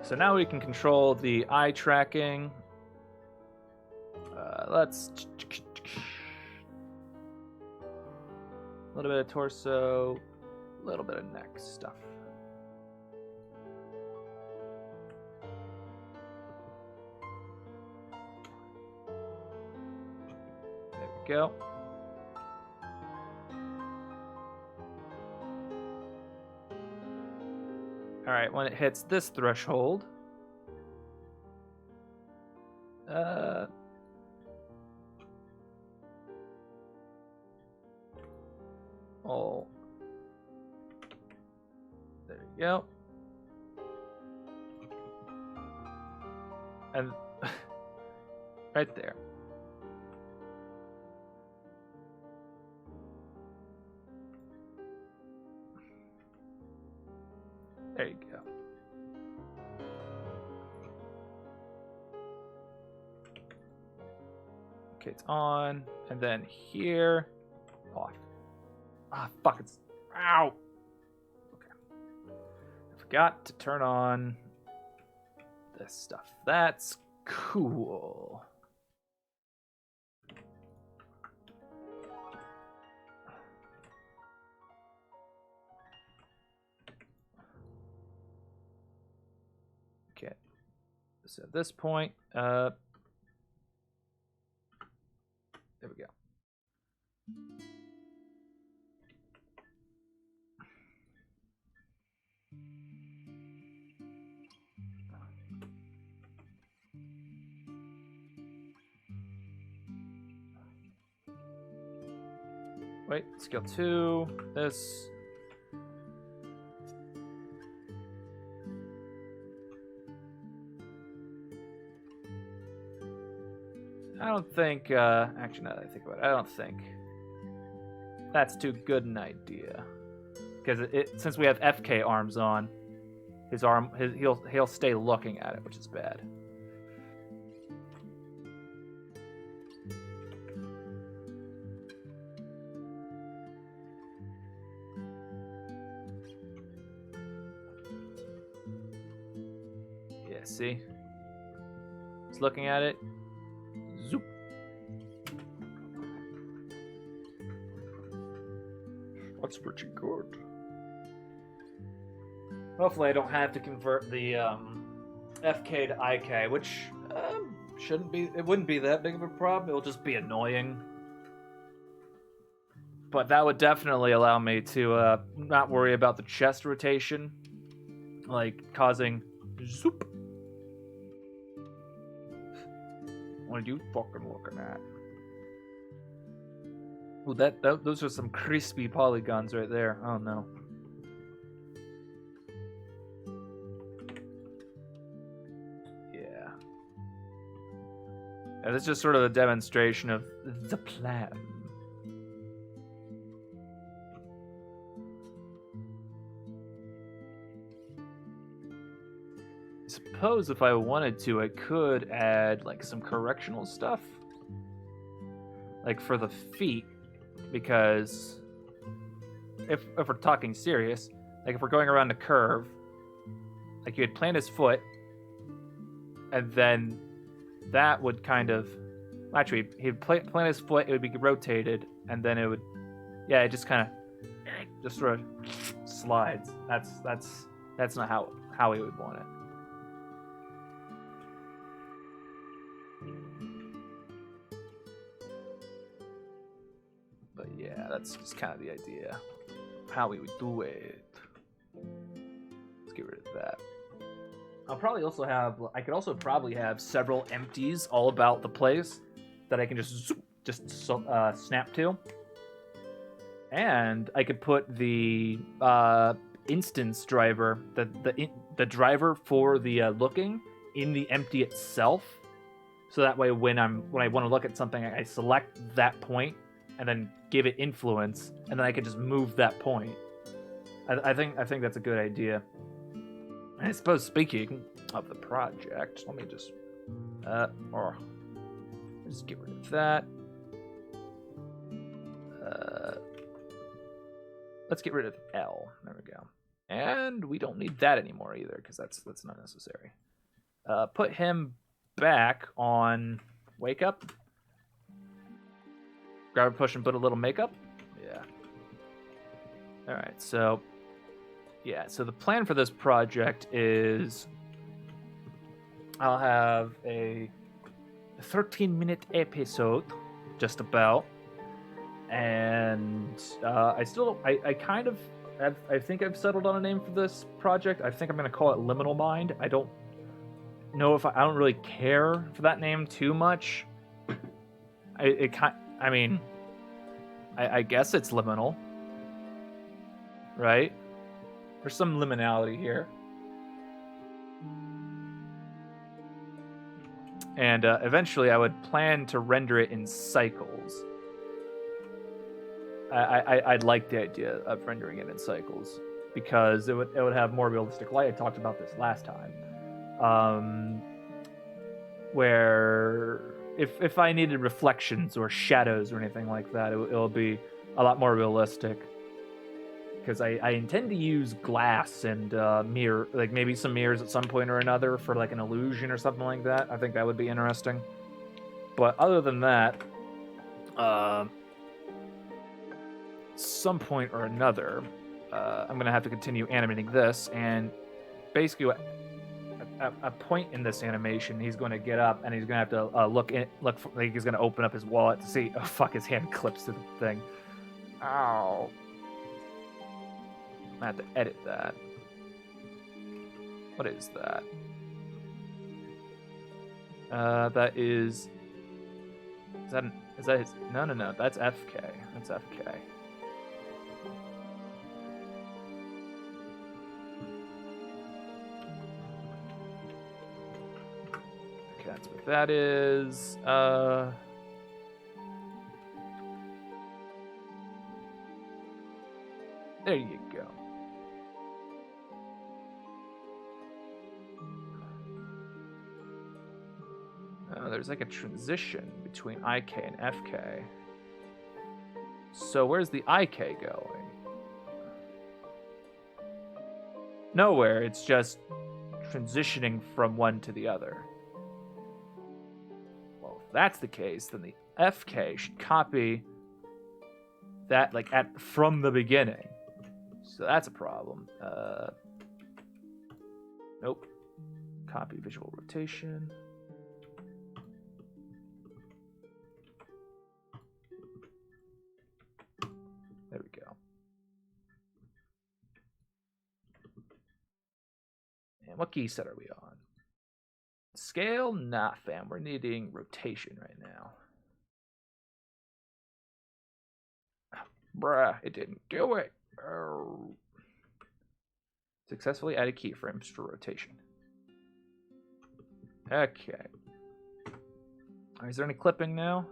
So now we can control the eye tracking. Let's... A little bit of torso, a little bit of neck stuff. There we go. All right, when it hits this threshold, oh, there you go. And right there. There you go. Okay, it's on, and then here, off. Ah, fuck, it's... Ow! Okay. I forgot to turn on this stuff. That's cool. Okay. So at this point, there we go. Wait, skill 2, this. I don't think, actually, now that I think about it, I don't think that's too good an idea. Because since we have FK arms on, he'll stay looking at it, which is bad. Yeah, see? He's looking at it. Zoop. That's pretty good. Hopefully I don't have to convert the FK to IK, which wouldn't be that big of a problem. It'll just be annoying. But that would definitely allow me to not worry about the chest rotation, like causing zoop. What are you fucking looking at? Ooh, those are some crispy polygons right there. Oh no. Yeah. And it's just sort of a demonstration of the plan. I suppose if I wanted to, I could add like some correctional stuff. Like for the feet, because if we're talking serious, like if we're going around a curve, like you'd plant his foot, and then that would kind of, actually he'd plant his foot, it would be rotated, and then it would, yeah, it just kind of, just sort of slides. That's not how how we would want it. But yeah, that's just kind of the idea. How we would do it. Let's get rid of that. I'll probably also have, I could also probably have several empties all about the place that I can just snap to. And I could put the instance driver, the driver for the looking in the empty itself. So that way when I want to look at something, I select that point and then give it influence, and then I can just move that point. I think that's a good idea. And I suppose, speaking of the project, let me just just get rid of that. Let's get rid of L. There we go. And we don't need that anymore either, because that's not necessary. Put him back on wake up. Grab a push and put a little makeup. Yeah. All right. So, yeah. So the plan for this project is I'll have a 13-minute episode, just about, and I think I've settled on a name for this project. I think I'm going to call it Liminal Mind. I don't know if I don't really care for that name too much. I guess it's liminal, right? There's some liminality here. And eventually I would plan to render it in cycles. I'd like the idea of rendering it in cycles because it would have more realistic light. I talked about this last time. Where if I needed reflections or shadows or anything like that, it'll be a lot more realistic. Because I intend to use glass and mirror, like maybe some mirrors at some point or another for like an illusion or something like that. I think that would be interesting. But other than that, some point or another, I'm gonna have to continue animating this, and basically a point in this animation, he's going to get up and he's going to have to look like he's going to open up his wallet to see. Oh fuck! His hand clips to the thing. Ow! I have to edit that. What is that? That is. Is that his? No. That's FK. That's FK. That's what that is. There you go. There's like a transition between IK and FK. So where's the IK going? Nowhere. It's just transitioning from one to the other. If that's the case, then the FK should copy that like from the beginning. So that's a problem. Nope. Copy visual rotation. There we go. And what key set are we on? Scale? Nah, fam. We're needing rotation right now. Bruh, it didn't do it. Oh. Successfully added keyframes for rotation. Okay. Is there any clipping now?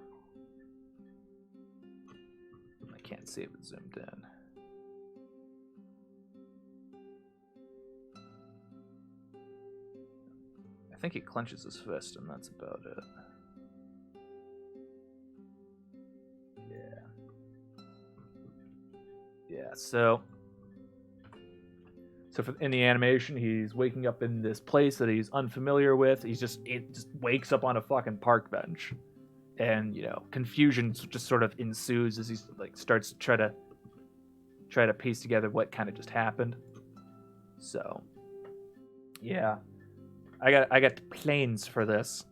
I can't see if it's zoomed in. I think he clenches his fist, and that's about it. Yeah, so in the animation, he's waking up in this place that he's unfamiliar with. It just wakes up on a fucking park bench. And, confusion just sort of ensues as he like starts to try to piece together what kind of just happened. So, Yeah. I got the planes for this.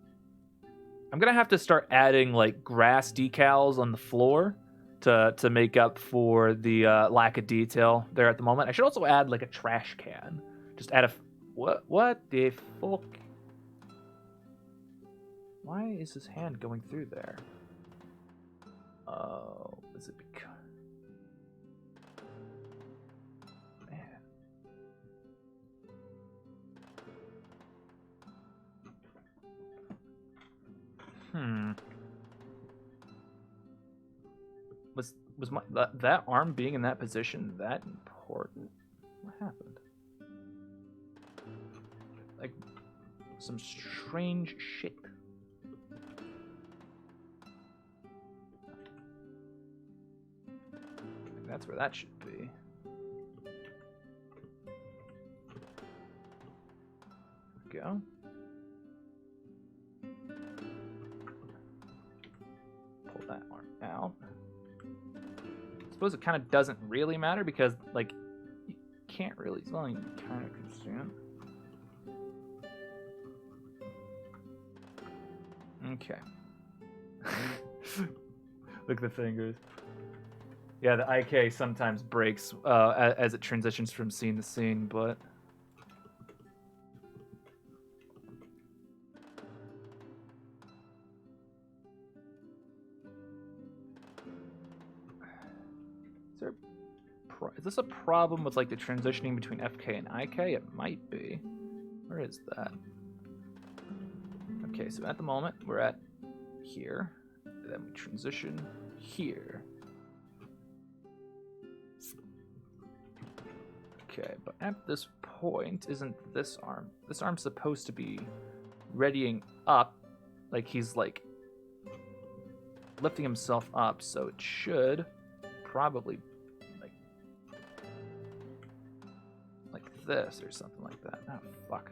I'm gonna have to start adding like grass decals on the floor to make up for the lack of detail there at the moment. I should also add like a trash can. Just add a what the fuck? Why is his hand going through there? Oh, is it because? Man. Was my that arm being in that position that important? What happened? Like some strange shit. That's where that should be. Go. Pull that arm out. I suppose it kind of doesn't really matter because, like, you can't really. Well, you kind of can see it. Okay. Look at the fingers. Yeah, the IK sometimes breaks as it transitions from scene to scene, but... Is this a problem with like the transitioning between FK and IK? It might be. Where is that? Okay, so at the moment we're at here, and then we transition here. Okay, but at this point, isn't this arm? This arm's supposed to be readying up, like he's like lifting himself up, so it should probably like this or something like that. Oh fuck!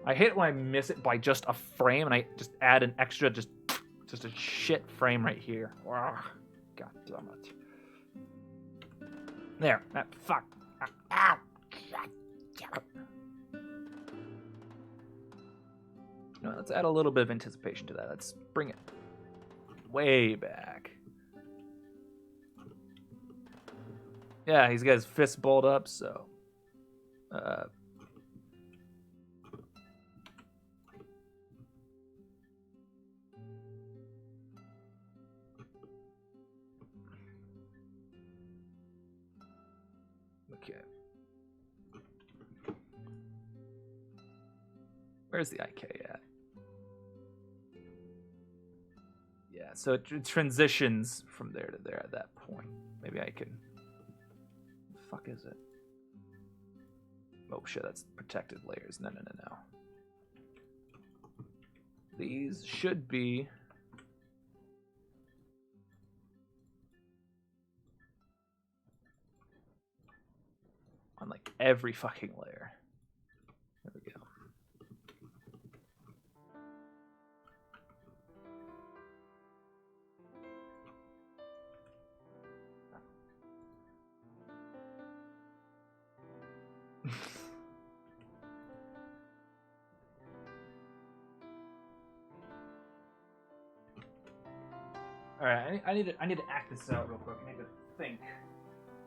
I hate it when I miss it by just a frame, and I just add an extra, just a shit frame right here. Ugh. God damn it! There, fuck. Ow! No, let's add a little bit of anticipation to that. Let's bring it way back. Yeah, he's got his fist balled up, so... Okay. Where's the IK at? Yeah, so it transitions from there to there at that point. Maybe I can... What the fuck is it? Oh shit, that's protected layers. No. These should be... on like every fucking layer. There we go. All right, I need to act this out real quick. I need to think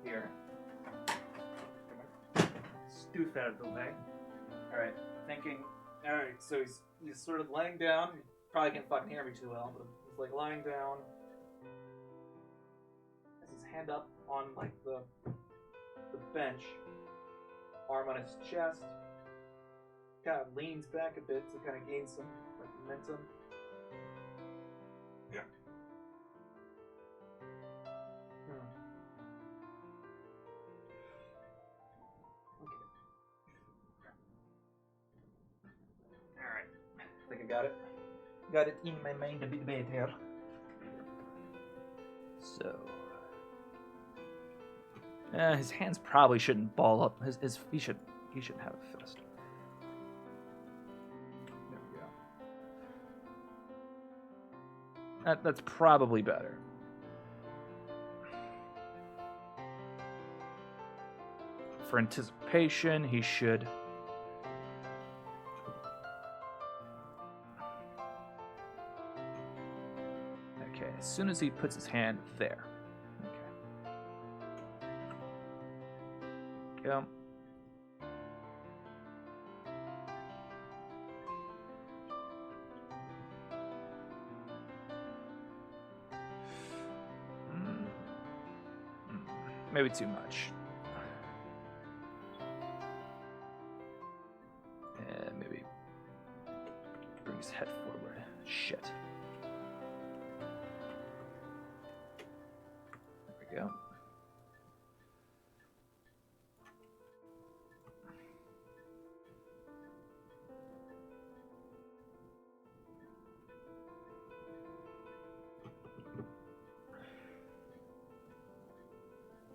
here. Stoof out of the way. All right, thinking. All right, so he's sort of laying down. You probably can't fucking hear me too well, but he's like lying down. Has his hand up on like the bench, arm on his chest. Kind of leans back a bit to kind of gain some like momentum. Yeah. Alright. I think I got it. Got it in my mind a bit better. So. His hands probably shouldn't ball up. He should have a fist. There we go. That's probably better. For anticipation, he should as soon as he puts his hand there. Okay. Go. Maybe too much. And maybe bring his head forward. Shit. There we go.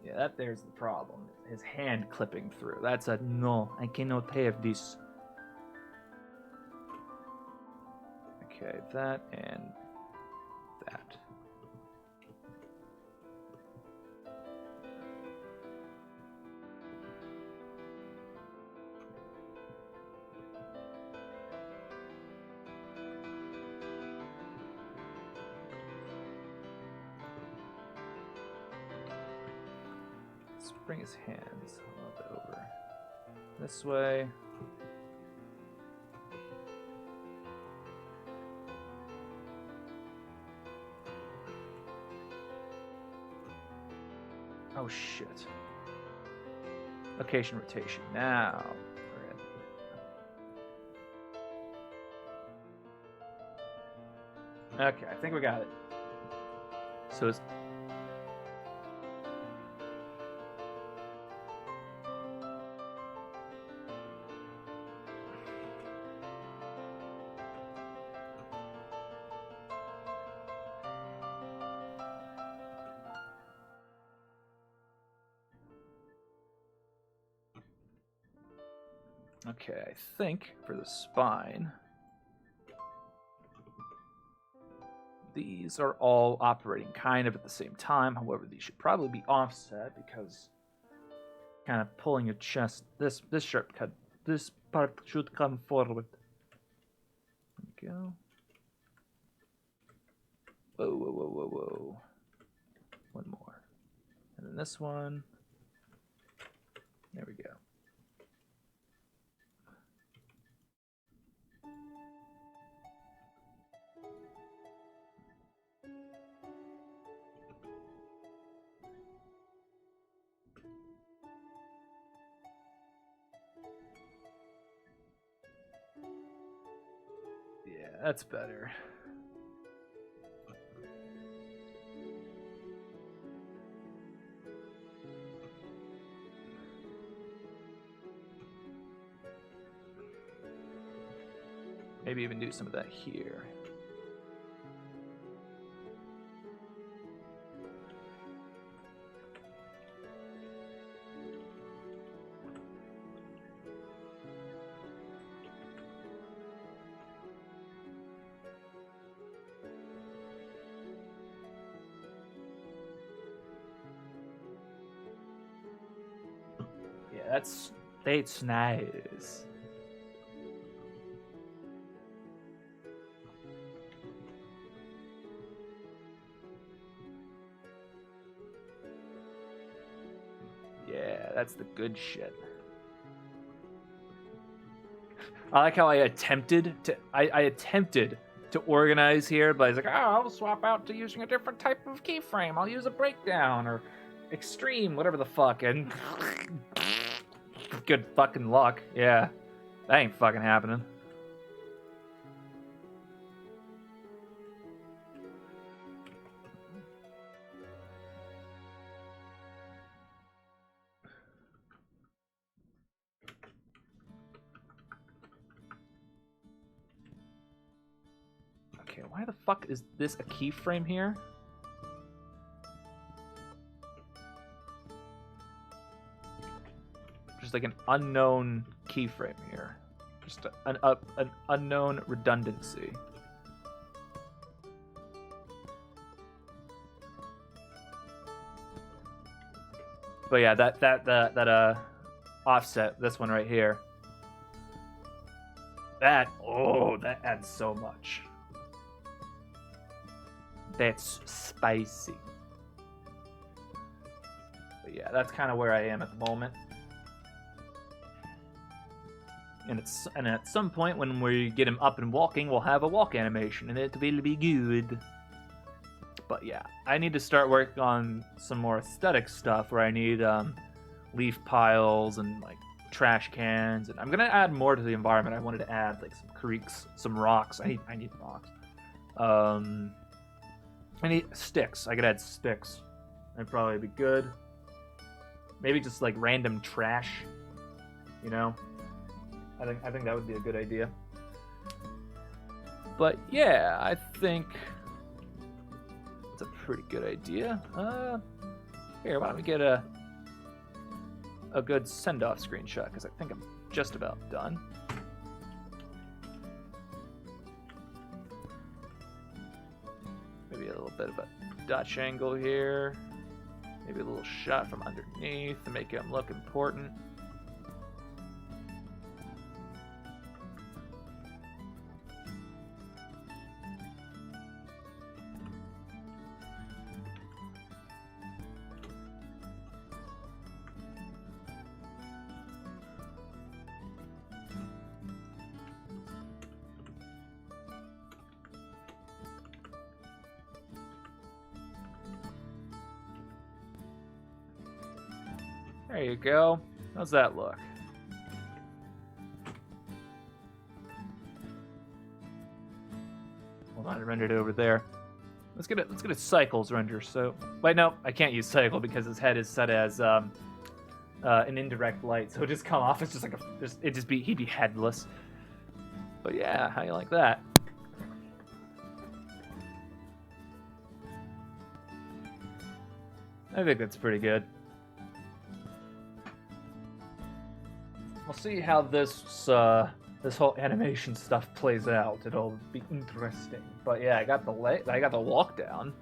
Yeah, that there's the problem. His hand clipping through. That's a no. I cannot have this. Okay, that and that. Let's bring his hands a little bit over this way. Oh shit. Location rotation. Now we're in. Okay, I think we got it. So it's okay, I think for the spine, these are all operating kind of at the same time. However, these should probably be offset because kind of pulling your chest. This shortcut, this part should come forward. There we go. Whoa, whoa, whoa, whoa, whoa. One more. And then this one. There we go. Yeah, that's better. Maybe even do some of that here. Yeah, that's nice. Yeah, that's the good shit. I like how I attempted to organize here, but I was like, oh, I'll swap out to using a different type of keyframe. I'll use a breakdown or extreme, whatever the fuck, and good fucking luck. Yeah, that ain't fucking happening. Okay, why the fuck is this a keyframe here? Just like an unknown keyframe here. Just an unknown redundancy. But yeah, that offset, this one right here. That adds so much. That's spicy. But yeah, that's kind of where I am at the moment. And at some point when we get him up and walking, we'll have a walk animation, and it will be good. But yeah, I need to start working on some more aesthetic stuff where I need leaf piles and like trash cans, and I'm gonna add more to the environment. I wanted to add like some creeks, some rocks. I need rocks. I need sticks. I could add sticks. That'd probably be good. Maybe just like random trash, you know. I think that would be a good idea. But yeah, I think it's a pretty good idea. Here, why don't we get a good send-off screenshot, because I think I'm just about done. Maybe a little bit of a Dutch angle here. Maybe a little shot from underneath to make him look important. There you go. How's that look? Hold on, I rendered it over there. Let's get a cycles render. So, wait, no, I can't use cycle because his head is set as an indirect light, so it just come off as just like he'd be headless. But yeah, how you like that? I think that's pretty good. We'll see how this whole animation stuff plays out. It'll be interesting. But yeah, I got the walk down.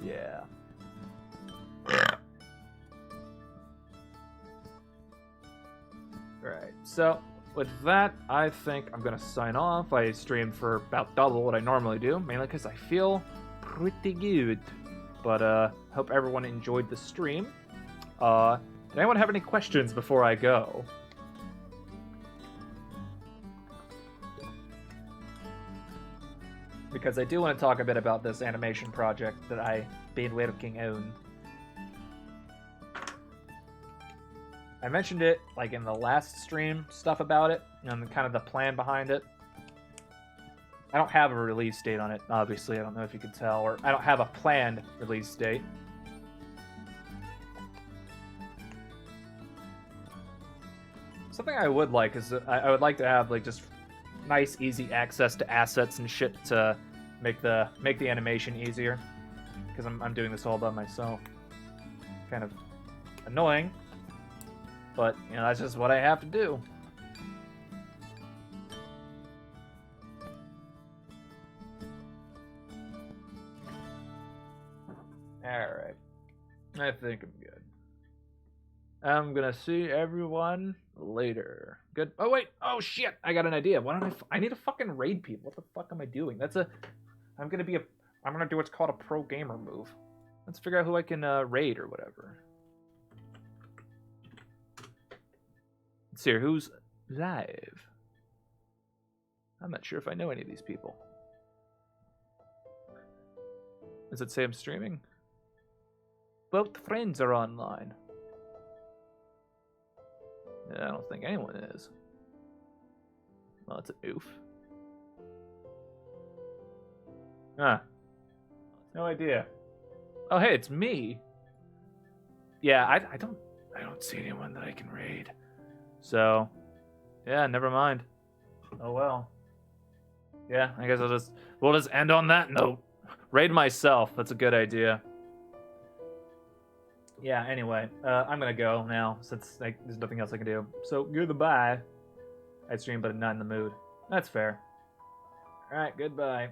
Yeah. Right. So with that, I think I'm gonna sign off. I streamed for about double what I normally do, mainly because I feel pretty good. But hope everyone enjoyed the stream. Did anyone have any questions before I go? Because I do want to talk a bit about this animation project that I've been working on. I mentioned it like in the last stream, stuff about it, and kind of the plan behind it. I don't have a release date on it, obviously. I don't know if you can tell, or I don't have a planned release date. Something I would like is I would like to have like just nice, easy access to assets and shit to make the animation easier. Because I'm doing this all by myself. Kind of annoying, but you know that's just what I have to do. All right, I think I'm good. I'm gonna see everyone later. Good. Oh wait. Oh shit. I got an idea. Why don't I need to fucking raid people. What the fuck am I doing? I'm gonna do what's called a pro gamer move. Let's figure out who I can raid or whatever. Let's see here. Who's live? I'm not sure if I know any of these people. Does it say I'm streaming? Both friends are online. I don't think anyone is. Well, that's an oof. No idea. Oh, hey, it's me. Yeah, I don't see anyone that I can raid. So, yeah, never mind. Oh well. Yeah, I guess we'll just end on that note. Raid myself. That's a good idea. Yeah, anyway, I'm gonna go now, since there's nothing else I can do. So, goodbye. I stream, but I'm not in the mood. That's fair. Alright, goodbye.